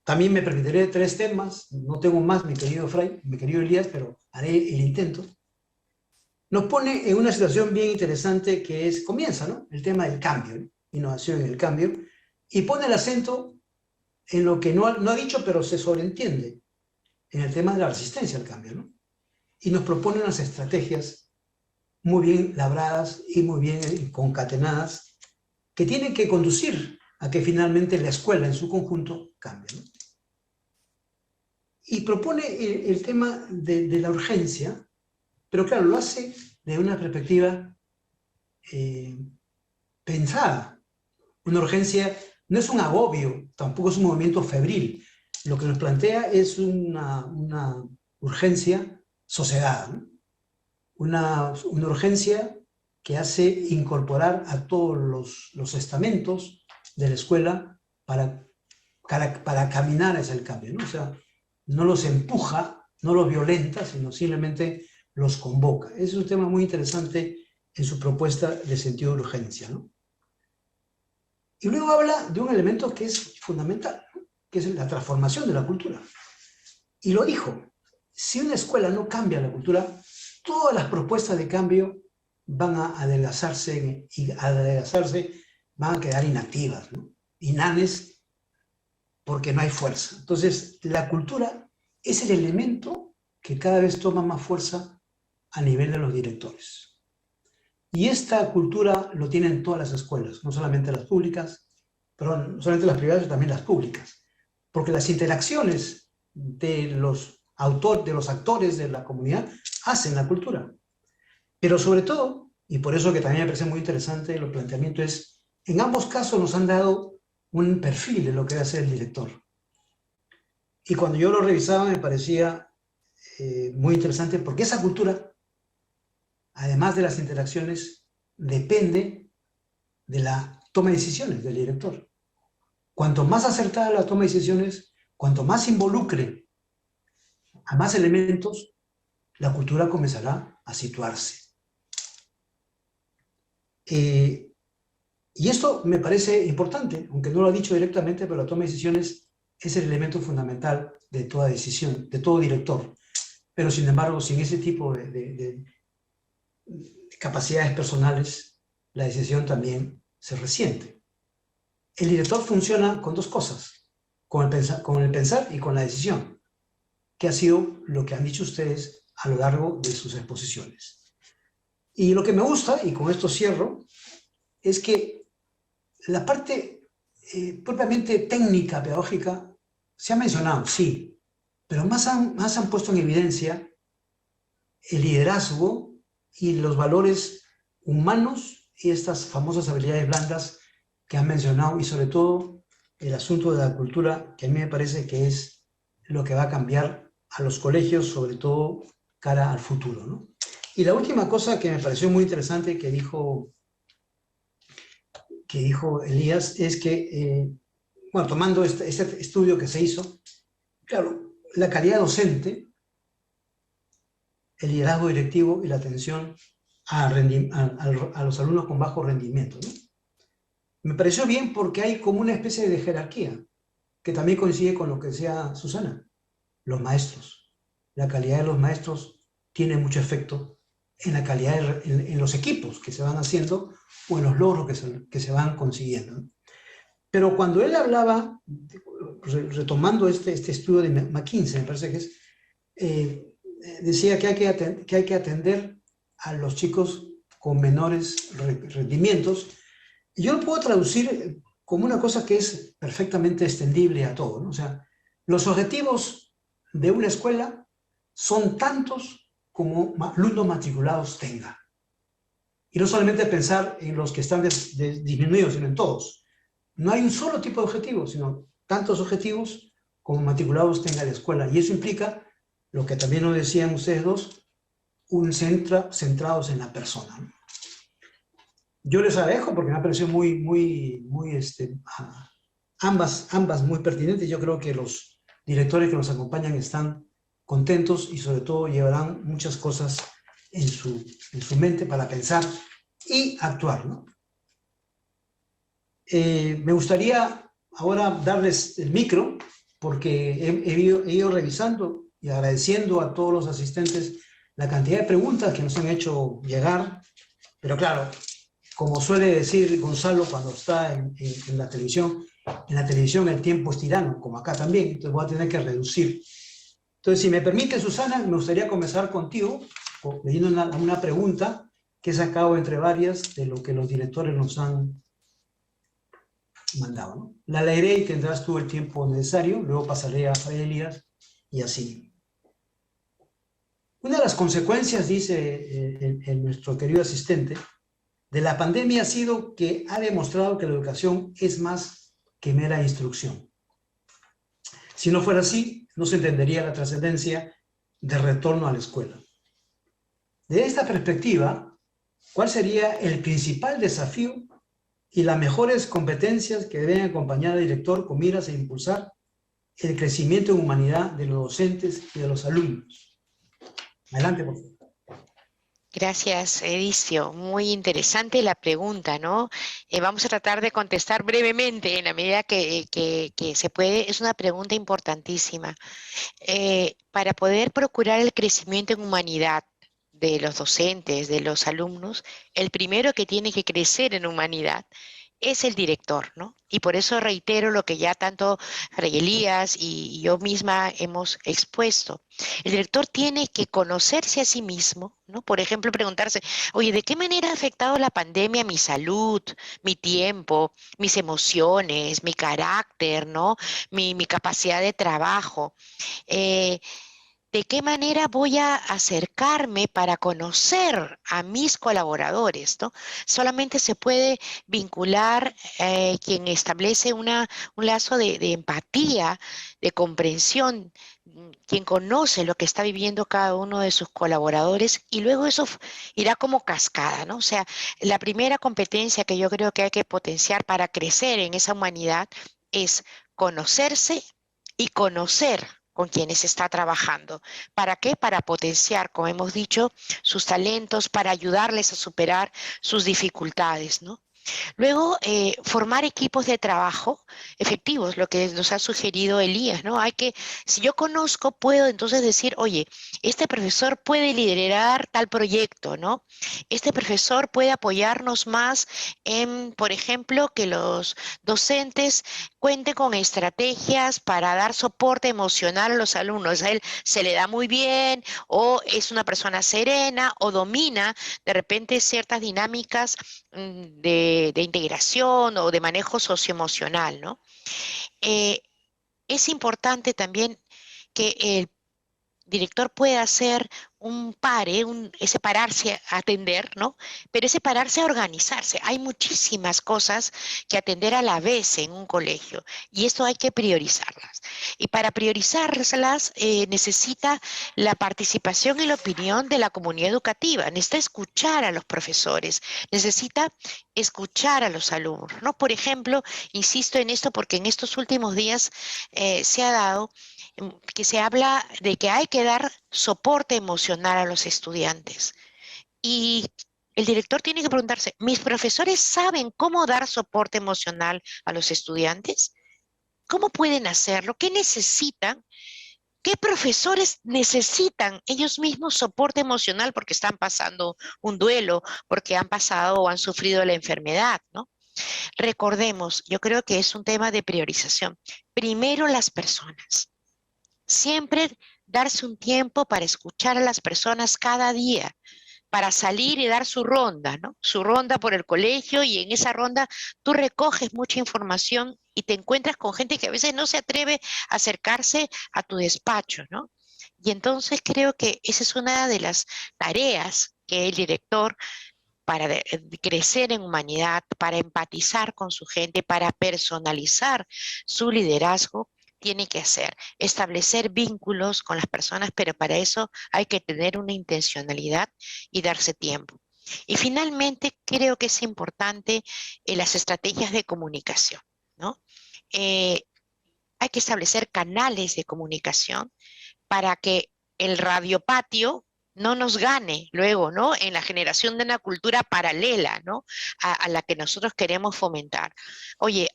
también me permitiré 3 temas, no tengo más, mi querido Elías, pero haré el intento. Nos pone en una situación bien interesante que comienza, ¿no? El tema del cambio, ¿no? Innovación en el cambio, y pone el acento en lo que no ha dicho, pero se sobreentiende, en el tema de la resistencia al cambio, ¿no? Y nos propone unas estrategias muy bien labradas y muy bien concatenadas que tienen que conducir a que finalmente la escuela en su conjunto cambie, ¿no? Y propone el tema de la urgencia, pero claro, lo hace de una perspectiva pensada. Una urgencia no es un agobio, tampoco es un movimiento febril. Lo que nos plantea es una urgencia sosegada, ¿no? Una urgencia que hace incorporar a todos los estamentos de la escuela para caminar hacia el cambio, ¿no? O sea, no los empuja, no los violenta, sino simplemente los convoca. Ese es un tema muy interesante en su propuesta de sentido de urgencia, ¿no? Y luego habla de un elemento que es fundamental, ¿no? Que es la transformación de la cultura. Y lo dijo, si una escuela no cambia la cultura, todas las propuestas de cambio van a adelgazarse y van a quedar inactivas, ¿no? Inanes, porque no hay fuerza. Entonces, la cultura es el elemento que cada vez toma más fuerza a nivel de los directores. Y esta cultura lo tienen todas las escuelas, no solamente las públicas, perdón, no solamente las privadas, sino también las públicas. Porque las interacciones de los actores de la comunidad hacen la cultura. Pero sobre todo, y por eso que también me parece muy interesante los planteamientos, es, en ambos casos nos han dado un perfil de lo que debe hacer el director. Y cuando yo lo revisaba me parecía muy interesante porque esa cultura, además de las interacciones, depende de la toma de decisiones del director. Cuanto más acertada la toma de decisiones, cuanto más involucre a más elementos, la cultura comenzará a situarse. Y esto me parece importante, aunque no lo ha dicho directamente, pero la toma de decisiones es el elemento fundamental de toda decisión, de todo director. Pero sin embargo, sin ese tipo de capacidades personales, la decisión también se resiente. El director funciona con 2 cosas, con el pensar y con la decisión, que ha sido lo que han dicho ustedes a lo largo de sus exposiciones. Y lo que me gusta, y con esto cierro, es que la parte propiamente técnica, pedagógica, se ha mencionado, sí, pero más han puesto en evidencia el liderazgo y los valores humanos y estas famosas habilidades blandas que han mencionado, y sobre todo el asunto de la cultura, que a mí me parece que es lo que va a cambiar a los colegios, sobre todo cara al futuro, ¿no? Y la última cosa que me pareció muy interesante que dijo Elías es que, bueno, tomando este estudio que se hizo, claro, la calidad docente, el liderazgo directivo y la atención a los alumnos con bajo rendimiento, ¿no? Me pareció bien porque hay como una especie de jerarquía, que también coincide con lo que decía Susana, los maestros. La calidad de los maestros tiene mucho efecto en la calidad, en los equipos que se van haciendo o en los logros que se van consiguiendo, ¿no? Pero cuando él hablaba, retomando este estudio de McKinsey, me parece que es, decía que hay que atender a los chicos con menores rendimientos. Y yo lo puedo traducir como una cosa que es perfectamente extendible a todo, ¿no? O sea, los objetivos de una escuela son tantos como alumnos matriculados tenga. Y no solamente pensar en los que están disminuidos, sino en todos. No hay un solo tipo de objetivo, sino tantos objetivos como matriculados tenga la escuela. Y eso implica, lo que también nos decían ustedes dos, centrados en la persona, ¿no? Yo les agradezco porque me ha parecido ambas muy pertinentes. Yo creo que los directores que nos acompañan están contentos y sobre todo llevarán muchas cosas en su mente para pensar y actuar, ¿no? Me gustaría ahora darles el micro porque he ido revisando y agradeciendo a todos los asistentes la cantidad de preguntas que nos han hecho llegar, pero claro, como suele decir Gonzalo cuando está en la televisión el tiempo es tirano, como acá también, entonces voy a tener que reducir. Entonces, si me permite, Susana, me gustaría comenzar contigo, leyendo una pregunta que he sacado entre varias de lo que los directores nos han mandado, ¿no? La leeré y tendrás tú el tiempo necesario, luego pasaré a Fray Elías y así. Una de las consecuencias, dice nuestro querido asistente, de la pandemia ha sido que ha demostrado que la educación es más que mera instrucción. Si no fuera así, no se entendería la trascendencia del retorno a la escuela. De esta perspectiva, ¿cuál sería el principal desafío y las mejores competencias que deben acompañar al director con miras a impulsar el crecimiento en humanidad de los docentes y de los alumnos? Adelante, por favor. Gracias, Edicio. Muy interesante la pregunta, ¿no? Vamos a tratar de contestar brevemente en la medida que se puede. Es una pregunta importantísima. Para poder procurar el crecimiento en humanidad de los docentes, de los alumnos, el primero que tiene que crecer en humanidad es el director, ¿no? Y por eso reitero lo que ya tanto Fray Elías y yo misma hemos expuesto. El director tiene que conocerse a sí mismo, ¿no? Por ejemplo, preguntarse, oye, ¿de qué manera ha afectado la pandemia mi salud, mi tiempo, mis emociones, mi carácter, ¿no? Mi capacidad de trabajo. ¿De qué manera voy a acercarme para conocer a mis colaboradores, ¿no? Solamente se puede vincular quien establece un lazo de empatía, de comprensión, quien conoce lo que está viviendo cada uno de sus colaboradores, y luego eso irá como cascada, ¿no? O sea, la primera competencia que yo creo que hay que potenciar para crecer en esa humanidad es conocerse y conocer con quienes está trabajando. ¿Para qué? Para potenciar, como hemos dicho, sus talentos, para ayudarles a superar sus dificultades, ¿no? Luego, formar equipos de trabajo efectivos, lo que nos ha sugerido Elías, ¿no? Si yo conozco, puedo entonces decir, oye, este profesor puede liderar tal proyecto, ¿no? Este profesor puede apoyarnos más en, por ejemplo, que los docentes cuenten con estrategias para dar soporte emocional a los alumnos. A él se le da muy bien, o es una persona serena, o domina de repente ciertas dinámicas de integración o de manejo socioemocional, ¿no? Es importante también que el director puede hacer un pare, ese pararse a atender, ¿no? Pero ese pararse a organizarse. Hay muchísimas cosas que atender a la vez en un colegio y esto hay que priorizarlas. Y para priorizarlas necesita la participación y la opinión de la comunidad educativa. Necesita escuchar a los profesores, necesita escuchar a los alumnos, ¿no? Por ejemplo, insisto en esto porque en estos últimos días se ha dado que se habla de que hay que dar soporte emocional a los estudiantes. Y el director tiene que preguntarse, ¿mis profesores saben cómo dar soporte emocional a los estudiantes? ¿Cómo pueden hacerlo? ¿Qué necesitan? ¿Qué profesores necesitan ellos mismos soporte emocional porque están pasando un duelo, porque han pasado o han sufrido la enfermedad, ¿no? Recordemos, yo creo que es un tema de priorización. Primero las personas. Siempre darse un tiempo para escuchar a las personas cada día, para salir y dar su ronda, ¿no? Su ronda por el colegio y en esa ronda tú recoges mucha información y te encuentras con gente que a veces no se atreve a acercarse a tu despacho, ¿no? Y entonces creo que esa es una de las tareas que el director para crecer en humanidad, para empatizar con su gente, para personalizar su liderazgo, tiene que hacer, establecer vínculos con las personas, pero para eso hay que tener una intencionalidad y darse tiempo. Y finalmente, creo que es importante las estrategias de comunicación, ¿no? Hay que establecer canales de comunicación para que el radiopatio no nos gane luego, ¿no? En la generación de una cultura paralela, ¿no? A la que nosotros queremos fomentar. Oye,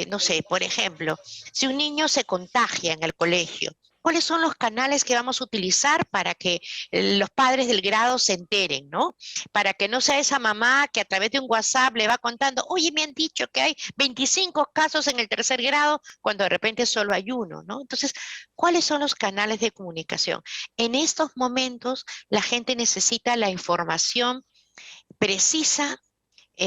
no sé, por ejemplo, si un niño se contagia en el colegio, ¿cuáles son los canales que vamos a utilizar para que los padres del grado se enteren, ¿no? Para que no sea esa mamá que a través de un WhatsApp le va contando, oye, me han dicho que hay 25 casos en el tercer grado, cuando de repente solo hay uno, ¿no? Entonces, ¿cuáles son los canales de comunicación? En estos momentos, la gente necesita la información precisa,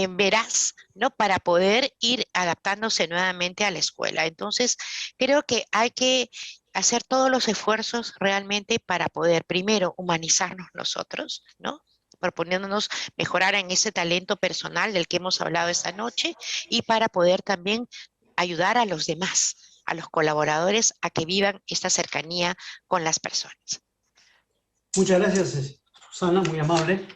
veraz, ¿no? Para poder ir adaptándose nuevamente a la escuela. Entonces, creo que hay que hacer todos los esfuerzos realmente para poder, primero, humanizarnos nosotros, ¿no? Proponiéndonos mejorar en ese talento personal del que hemos hablado esta noche y para poder también ayudar a los demás, a los colaboradores, a que vivan esta cercanía con las personas. Muchas gracias, Susana, muy amable.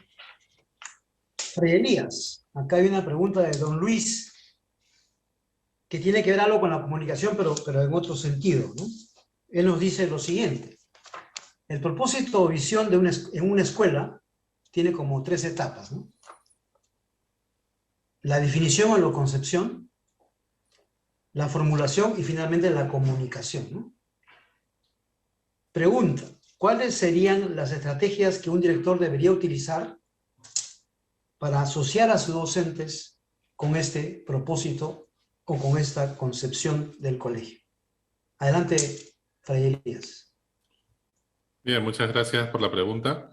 Fray Elías, acá hay una pregunta de don Luis que tiene que ver algo con la comunicación, pero en otro sentido, ¿no? Él nos dice lo siguiente: el propósito o visión en una escuela tiene como 3 etapas, ¿no? La definición o la concepción, la formulación y finalmente la comunicación, ¿no? Pregunta: ¿cuáles serían las estrategias que un director debería utilizar para asociar a sus docentes con este propósito o con esta concepción del colegio? Adelante, Fray Elías. Bien, muchas gracias por la pregunta.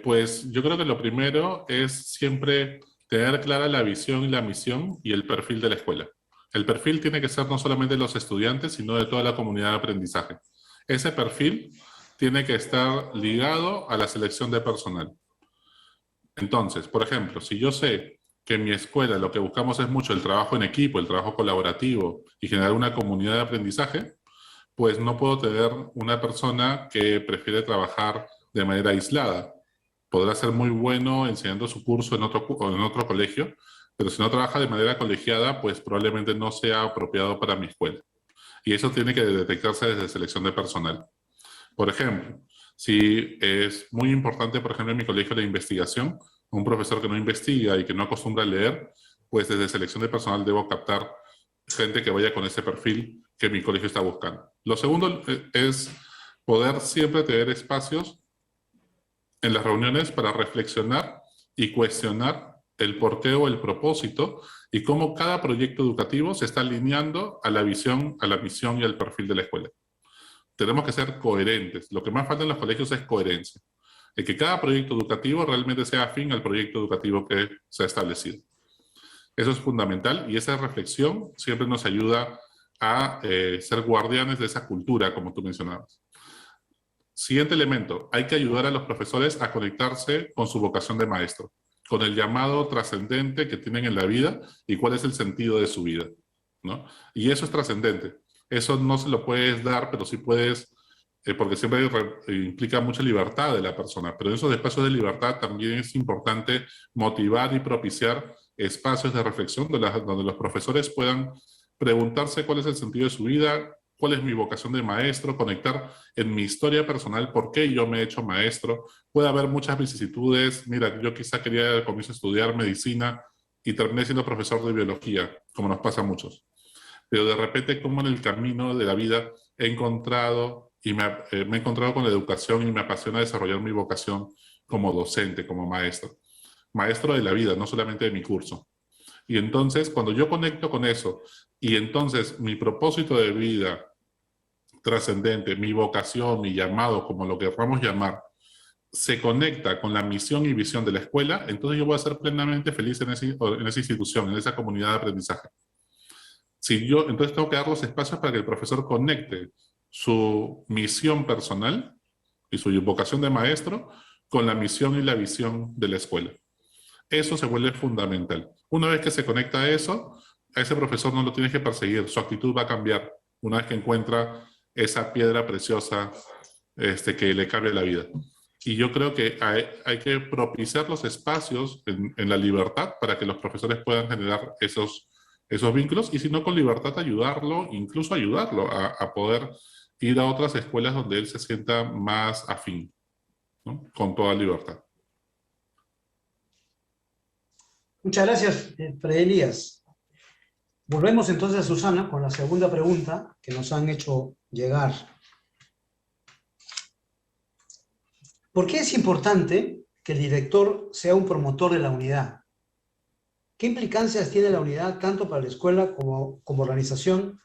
Pues yo creo que lo primero es siempre tener clara la visión y la misión y el perfil de la escuela. El perfil tiene que ser no solamente de los estudiantes, sino de toda la comunidad de aprendizaje. Ese perfil tiene que estar ligado a la selección de personal. Entonces, por ejemplo, si yo sé que en mi escuela lo que buscamos es mucho el trabajo en equipo, el trabajo colaborativo y generar una comunidad de aprendizaje, pues no puedo tener una persona que prefiere trabajar de manera aislada. Podrá ser muy bueno enseñando su curso en otro colegio, pero si no trabaja de manera colegiada, pues probablemente no sea apropiado para mi escuela. Y eso tiene que detectarse desde selección de personal. Por ejemplo, si es muy importante, por ejemplo, en mi colegio la investigación, un profesor que no investiga y que no acostumbra a leer, pues desde selección de personal debo captar gente que vaya con ese perfil que mi colegio está buscando. Lo segundo es poder siempre tener espacios en las reuniones para reflexionar y cuestionar el porqué o el propósito y cómo cada proyecto educativo se está alineando a la visión, a la misión y al perfil de la escuela. Tenemos que ser coherentes. Lo que más falta en los colegios es coherencia. El que cada proyecto educativo realmente sea afín al proyecto educativo que se ha establecido. Eso es fundamental y esa reflexión siempre nos ayuda a ser guardianes de esa cultura, como tú mencionabas. Siguiente elemento, hay que ayudar a los profesores a conectarse con su vocación de maestro, con el llamado trascendente que tienen en la vida y cuál es el sentido de su vida, ¿no? Y eso es trascendente. Eso no se lo puedes dar, pero sí puedes, porque siempre implica mucha libertad de la persona, pero en esos espacios de libertad también es importante motivar y propiciar espacios de reflexión donde los profesores puedan preguntarse cuál es el sentido de su vida, cuál es mi vocación de maestro, conectar en mi historia personal por qué yo me he hecho maestro. Puede haber muchas vicisitudes. Mira, yo quizá quería al comienzo estudiar medicina y terminé siendo profesor de biología, como nos pasa a muchos. Pero de repente, como en el camino de la vida he encontrado y me he encontrado con la educación y me apasiona desarrollar mi vocación como docente, como maestro. Maestro de la vida, no solamente de mi curso. Y entonces, cuando yo conecto con eso, y entonces mi propósito de vida trascendente, mi vocación, mi llamado, como lo queramos llamar, se conecta con la misión y visión de la escuela, entonces yo voy a ser plenamente feliz en esa institución, en esa comunidad de aprendizaje. Entonces tengo que dar los espacios para que el profesor conecte su misión personal y su vocación de maestro con la misión y la visión de la escuela. Eso se vuelve fundamental. Una vez que se conecta a eso, a ese profesor no lo tienes que perseguir, su actitud va a cambiar una vez que encuentra esa piedra preciosa que le cambia la vida. Y yo creo que hay que propiciar los espacios en la libertad para que los profesores puedan generar esos vínculos, y si no, con libertad ayudarlo, incluso ayudarlo a poder ir a otras escuelas donde él se sienta más afín, ¿no? Con toda libertad. Muchas gracias, Fray Elías. Volvemos entonces a Susana con la segunda pregunta que nos han hecho llegar. ¿Por qué es importante que el director sea un promotor de la unidad? ¿Qué implicancias tiene la unidad tanto para la escuela como organización,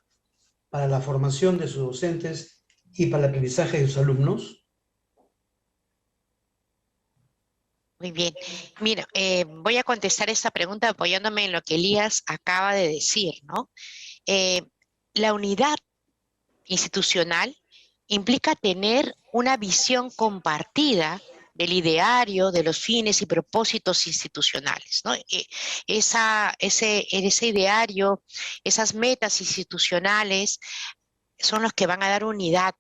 para la formación de sus docentes y para el aprendizaje de sus alumnos? Muy bien. Mira, voy a contestar esta pregunta apoyándome en lo que Elías acaba de decir, ¿no? La unidad institucional implica tener una visión compartida del ideario, de los fines y propósitos institucionales, ¿no? Ese ideario, esas metas institucionales son los que van a dar unidad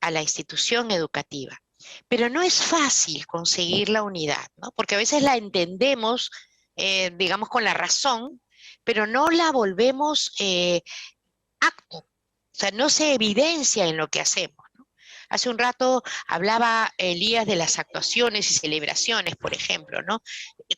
a la institución educativa. Pero no es fácil conseguir la unidad, ¿no? Porque a veces la entendemos, digamos, con la razón, pero no la volvemos acto. O sea, no se evidencia en lo que hacemos, ¿no? Hace un rato hablaba Elías de las actuaciones y celebraciones, por ejemplo, ¿no?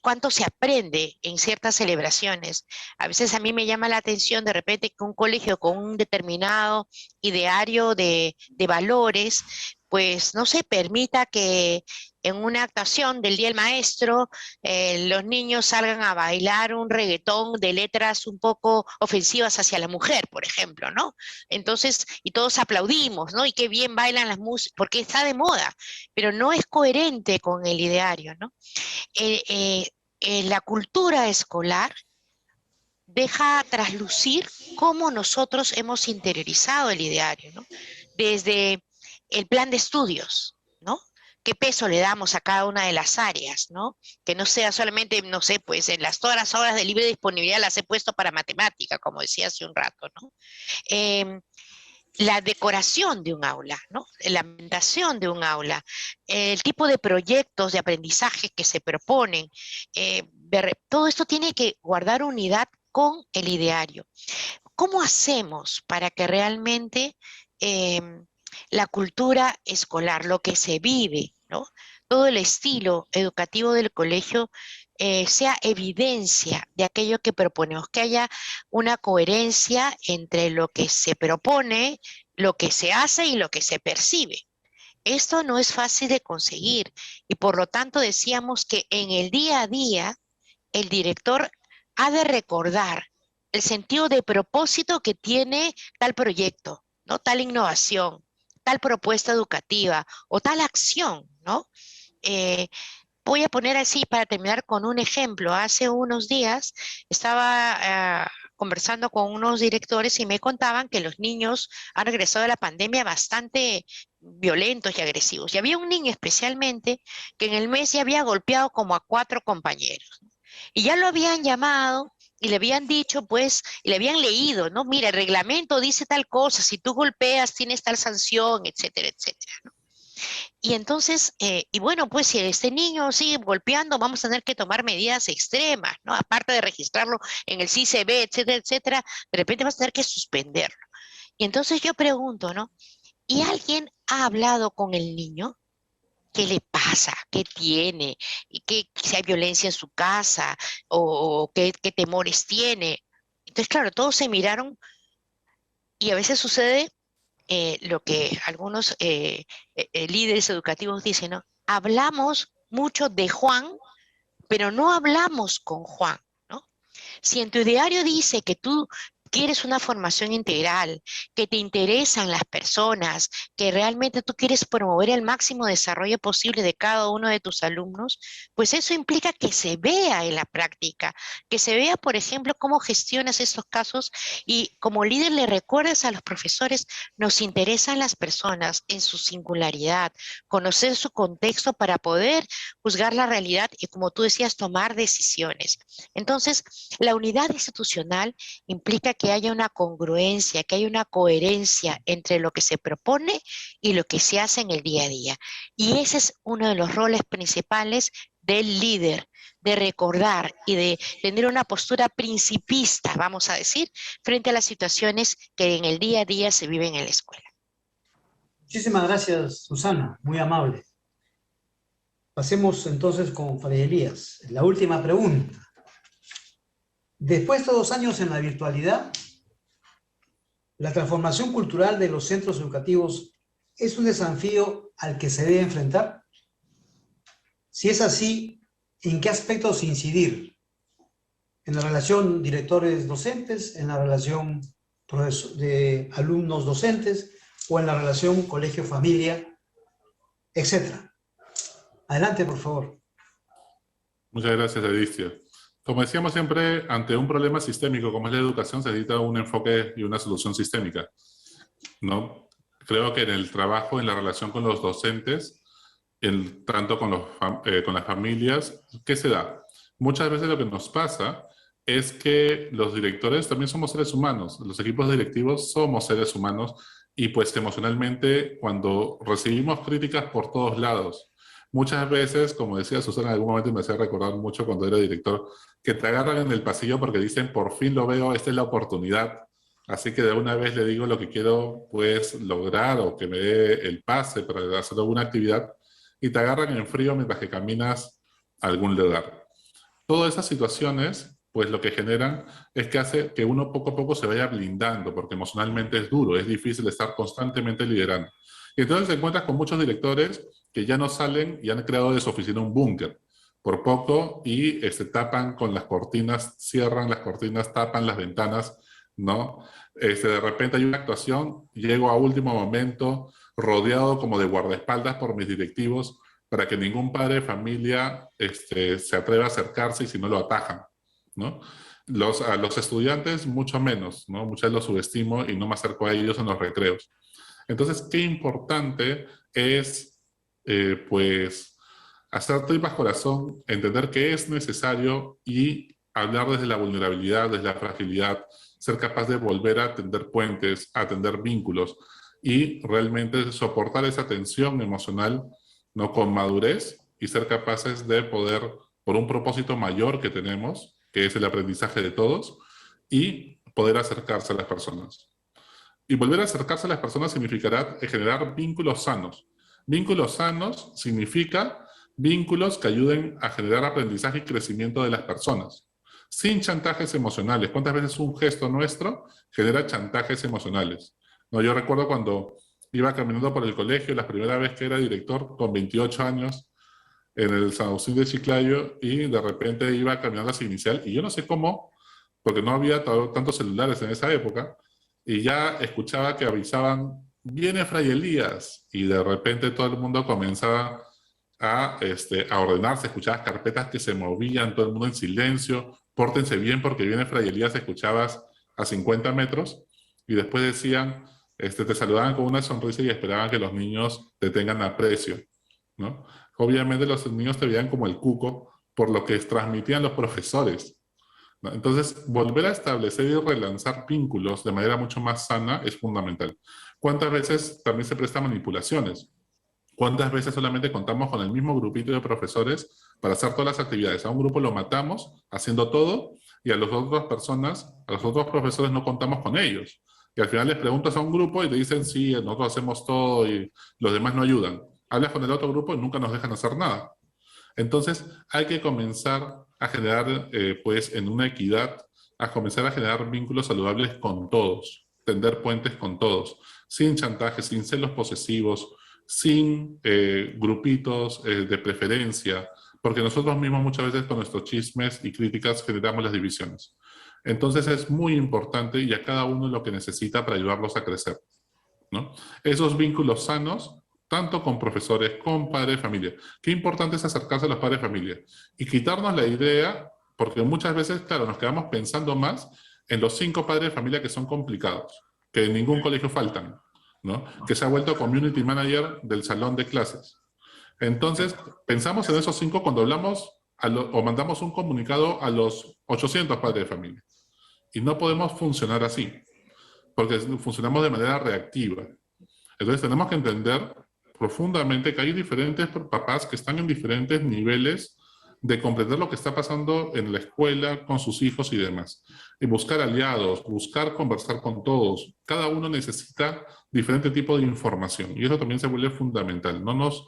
¿Cuánto se aprende en ciertas celebraciones? A veces a mí me llama la atención de repente que un colegio con un determinado ideario de valores, pues no se permita que en una actuación del Día del Maestro los niños salgan a bailar un reggaetón de letras un poco ofensivas hacia la mujer, por ejemplo, ¿no? Entonces, y todos aplaudimos, ¿no? Y qué bien bailan las músicas, porque está de moda, pero no es coherente con el ideario, ¿no? La cultura escolar deja traslucir cómo nosotros hemos interiorizado el ideario, ¿no? Desde el plan de estudios, ¿no? ¿Qué peso le damos a cada una de las áreas, ¿no? Que no sea solamente, no sé, pues en todas las horas de libre disponibilidad las he puesto para matemática, como decía hace un rato, ¿no? La decoración de un aula, ¿no? La ambientación de un aula, el tipo de proyectos de aprendizaje que se proponen, todo esto tiene que guardar unidad con el ideario. ¿Cómo hacemos para que realmente la cultura escolar, lo que se vive, ¿no? Todo el estilo educativo del colegio sea evidencia de aquello que proponemos, que haya una coherencia entre lo que se propone, lo que se hace y lo que se percibe? Esto no es fácil de conseguir y por lo tanto decíamos que en el día a día el director ha de recordar el sentido de propósito que tiene tal proyecto, ¿no? Tal innovación, tal propuesta educativa o tal acción, ¿no? Voy a poner así para terminar con un ejemplo. Hace unos días estaba conversando con unos directores y me contaban que los niños han regresado de la pandemia bastante violentos y agresivos. Y había un niño especialmente que en el mes ya había golpeado como a 4 compañeros. Y ya lo habían llamado y le habían dicho, pues, y le habían leído, ¿no? Mira, el reglamento dice tal cosa, si tú golpeas tienes tal sanción, etcétera, etcétera, ¿no? Y entonces, y bueno, pues si este niño sigue golpeando, vamos a tener que tomar medidas extremas, ¿no? Aparte de registrarlo en el CICB, etcétera, etcétera, de repente vas a tener que suspenderlo. Y entonces yo pregunto, ¿no? ¿Y alguien ha hablado con el niño? ¿Qué le pasa? ¿Qué tiene? ¿Y si hay violencia en su casa? ¿O qué temores tiene? Entonces, claro, todos se miraron y a veces sucede lo que algunos líderes educativos dicen, ¿no? Hablamos mucho de Juan, pero no hablamos con Juan, ¿no? Si en tu diario dice que tú quieres una formación integral, que te interesan las personas, que realmente tú quieres promover el máximo desarrollo posible de cada uno de tus alumnos, pues eso implica que se vea en la práctica, que se vea, por ejemplo, cómo gestionas estos casos y como líder le recuerdes a los profesores, nos interesan las personas en su singularidad, conocer su contexto para poder juzgar la realidad y, como tú decías, tomar decisiones. Entonces, la unidad institucional implica que haya una congruencia, que haya una coherencia entre lo que se propone y lo que se hace en el día a día. Y ese es uno de los roles principales del líder, de recordar y de tener una postura principista, vamos a decir, frente a las situaciones que en el día a día se viven en la escuela. Muchísimas gracias, Susana, muy amable. Pasemos entonces con Fray Elías. La última pregunta. Después de 2 años en la virtualidad, ¿la transformación cultural de los centros educativos es un desafío al que se debe enfrentar? Si es así, ¿en qué aspectos incidir? ¿En la relación directores-docentes, en la relación de alumnos-docentes o en la relación colegio-familia, etcétera? Adelante, por favor. Muchas gracias, Alicia. Como decíamos siempre, ante un problema sistémico como es la educación, se necesita un enfoque y una solución sistémica, ¿no? Creo que en el trabajo, en la relación con los docentes, tanto con las familias, ¿qué se da? Muchas veces lo que nos pasa es que los directores también somos seres humanos, los equipos directivos somos seres humanos y pues emocionalmente cuando recibimos críticas por todos lados, muchas veces, como decía Susana en algún momento y me hacía recordar mucho cuando era director, que te agarran en el pasillo porque dicen, por fin lo veo, esta es la oportunidad. Así que de una vez le digo lo que quiero pues lograr o que me dé el pase para hacer alguna actividad y te agarran en frío mientras que caminas a algún lugar. Todas esas situaciones pues lo que generan es que hace que uno poco a poco se vaya blindando porque emocionalmente es duro, es difícil estar constantemente liderando. Y entonces te encuentras con muchos directores que ya no salen y han creado de su oficina un búnker por poco y se tapan con las cortinas, cierran las cortinas, tapan las ventanas, ¿no? De repente hay una actuación, llego a último momento, rodeado como de guardaespaldas por mis directivos, para que ningún padre de familia se atreva a acercarse y si no lo atajan, ¿no? A los estudiantes mucho menos, ¿no? Muchas veces los subestimo y no me acerco a ellos en los recreos. Entonces, qué importante es, pues, hacer tripas corazón, entender que es necesario y hablar desde la vulnerabilidad, desde la fragilidad, ser capaz de volver a tender puentes, a tender vínculos y realmente soportar esa tensión emocional, ¿no? Con madurez y ser capaces de poder, por un propósito mayor que tenemos, que es el aprendizaje de todos, y poder acercarse a las personas. Y volver a acercarse a las personas significará generar vínculos sanos. Vínculos sanos significa vínculos que ayuden a generar aprendizaje y crecimiento de las personas, sin chantajes emocionales. ¿Cuántas veces un gesto nuestro genera chantajes emocionales? No, yo recuerdo cuando iba caminando por el colegio, la primera vez que era director, con 28 años, en el San Agustín de Chiclayo, y de repente iba caminando hacia Inicial, y yo no sé cómo, porque no había tantos celulares en esa época, y ya escuchaba que avisaban, viene Fray Elías, y de repente todo el mundo comenzaba a ordenarse, escuchabas carpetas que se movían, todo el mundo en silencio, pórtense bien porque viene Fray Elías, escuchabas a 50 metros, y después decían, te saludaban con una sonrisa y esperaban que los niños te tengan aprecio, ¿no? Obviamente los niños te veían como el cuco por lo que transmitían los profesores, ¿no? Entonces, volver a establecer y relanzar vínculos de manera mucho más sana es fundamental. ¿Cuántas veces también se prestan manipulaciones? ¿Cuántas veces solamente contamos con el mismo grupito de profesores para hacer todas las actividades? A un grupo lo matamos haciendo todo y a las otras personas, a los otros profesores no contamos con ellos. Y al final les preguntas a un grupo y te dicen, sí, nosotros hacemos todo y los demás no ayudan. Hablas con el otro grupo y nunca nos dejan hacer nada. Entonces hay que comenzar a generar, pues en una equidad, a comenzar a generar vínculos saludables con todos, tender puentes con todos, sin chantaje, sin celos posesivos, sin grupitos de preferencia, porque nosotros mismos muchas veces con nuestros chismes y críticas generamos las divisiones. Entonces es muy importante y a cada uno lo que necesita para ayudarlos a crecer, ¿no? Esos vínculos sanos, tanto con profesores, con padres de familia. Qué importante es acercarse a los padres de familia y quitarnos la idea, porque muchas veces, claro, nos quedamos pensando más en los 5 padres de familia que son complicados, que en ningún colegio faltan, ¿no? Que se ha vuelto community manager del salón de clases. Entonces, pensamos en esos 5 cuando hablamos o mandamos un comunicado a los 800 padres de familia. Y no podemos funcionar así, porque funcionamos de manera reactiva. Entonces tenemos que entender profundamente que hay diferentes papás que están en diferentes niveles de comprender lo que está pasando en la escuela, con sus hijos y demás. Y buscar aliados, buscar conversar con todos. Cada uno necesita diferente tipo de información y eso también se vuelve fundamental. No nos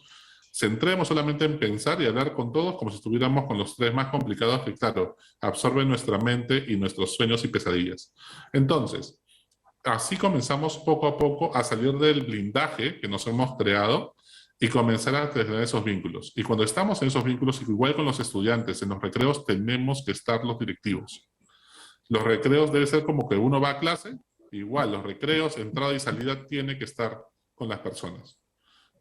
centremos solamente en pensar y hablar con todos como si estuviéramos con los 3 más complicados que, claro, absorben nuestra mente y nuestros sueños y pesadillas. Entonces, así comenzamos poco a poco a salir del blindaje que nos hemos creado y comenzar a tener esos vínculos. Y cuando estamos en esos vínculos, igual con los estudiantes, en los recreos tenemos que estar los directivos. Los recreos debe ser como que uno va a clase, igual los recreos, entrada y salida, tiene que estar con las personas.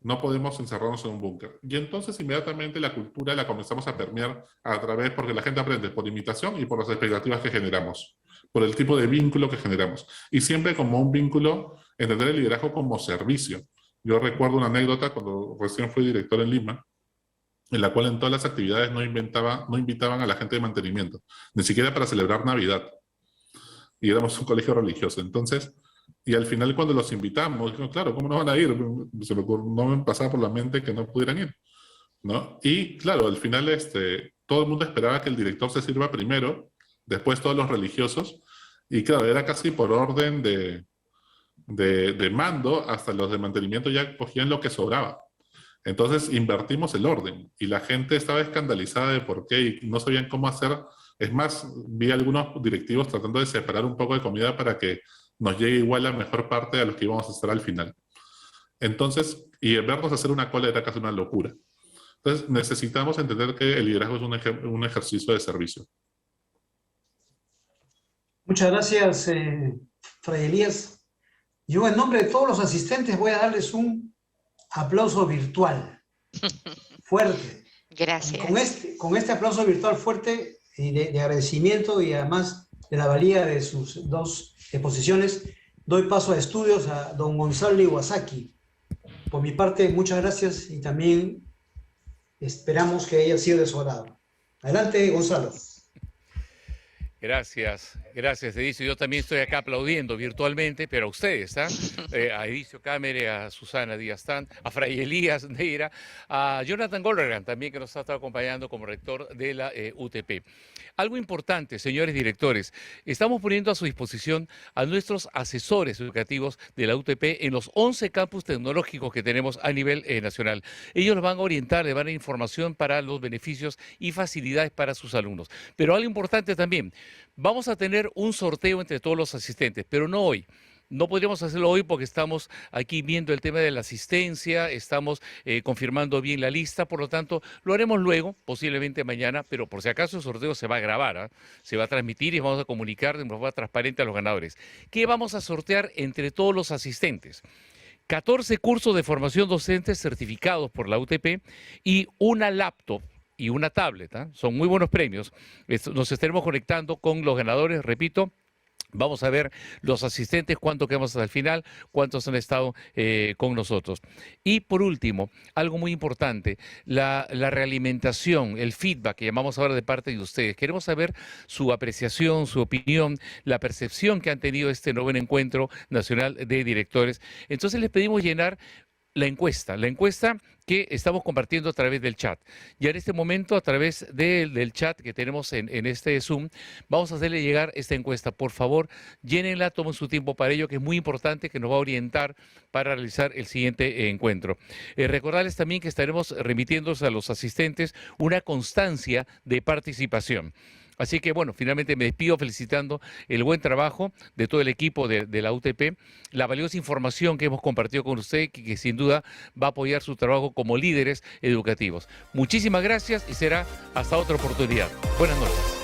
No podemos encerrarnos en un búnker. Y entonces inmediatamente la cultura la comenzamos a permear a través, porque la gente aprende por imitación y por las expectativas que generamos, por el tipo de vínculo que generamos. Y siempre como un vínculo, entender el liderazgo como servicio. Yo recuerdo una anécdota cuando recién fui director en Lima, en la cual en todas las actividades no invitaban a la gente de mantenimiento, ni siquiera para celebrar Navidad. Y éramos un colegio religioso. Entonces, y al final cuando los invitamos, dijeron, claro, ¿cómo no van a ir? No me pasaba por la mente que no pudieran ir, ¿no? Y claro, al final todo el mundo esperaba que el director se sirva primero, después todos los religiosos, y claro, era casi por orden de mando, hasta los de mantenimiento ya cogían lo que sobraba. Entonces invertimos el orden, y la gente estaba escandalizada de por qué, y no sabían cómo hacer. Es más, vi algunos directivos tratando de separar un poco de comida para que nos llegue igual la mejor parte a los que íbamos a estar al final. Entonces, y vernos hacer una cola era casi una locura. Entonces, necesitamos entender que el liderazgo es un ejercicio de servicio. Muchas gracias, Fray Elías. Yo, en nombre de todos los asistentes, voy a darles un aplauso virtual. Fuerte. Gracias. Con este aplauso virtual fuerte y de agradecimiento y además de la valía de sus 2 exposiciones, doy paso a estudios a don Gonzalo Iwasaki. Por mi parte, muchas gracias y también esperamos que haya sido de su agrado. Adelante, Gonzalo. Gracias, gracias, Edicio. Yo también estoy acá aplaudiendo virtualmente, pero a ustedes, ¿ah? A Edicio Cámere, a Susana Díaz-Tan, a Fray Elías Neira, a Jonathan Goldberg también, que nos ha estado acompañando como rector de la UTP. Algo importante, señores directores, estamos poniendo a su disposición a nuestros asesores educativos de la UTP en los 11 campus tecnológicos que tenemos a nivel nacional. Ellos los van a orientar, les van a dar información para los beneficios y facilidades para sus alumnos. Pero algo importante también, vamos a tener un sorteo entre todos los asistentes, pero no hoy. No podríamos hacerlo hoy porque estamos aquí viendo el tema de la asistencia, estamos confirmando bien la lista, por lo tanto lo haremos luego, posiblemente mañana, pero por si acaso el sorteo se va a grabar, ¿eh? Se va a transmitir y vamos a comunicar de forma transparente a los ganadores. ¿Qué vamos a sortear entre todos los asistentes? 14 cursos de formación docente certificados por la UTP y una laptop y una tablet, ¿eh? Son muy buenos premios. Nos estaremos conectando con los ganadores, repito, Vamos a ver los asistentes, cuánto quedamos hasta el final, cuántos han estado con nosotros. Y por último, algo muy importante, la realimentación, el feedback que llamamos ahora de parte de ustedes. Queremos saber su apreciación, su opinión, la percepción que han tenido este noveno encuentro nacional de directores. Entonces les pedimos llenar la encuesta que estamos compartiendo a través del chat. Ya en este momento, a través del chat que tenemos en este Zoom, vamos a hacerle llegar esta encuesta. Por favor, llénenla, tomen su tiempo para ello, que es muy importante, que nos va a orientar para realizar el siguiente encuentro. Recordarles también que estaremos remitiéndose a los asistentes una constancia de participación. Así que, bueno, finalmente me despido felicitando el buen trabajo de todo el equipo de la UTP, la valiosa información que hemos compartido con usted, que sin duda va a apoyar su trabajo como líderes educativos. Muchísimas gracias y será hasta otra oportunidad. Buenas noches.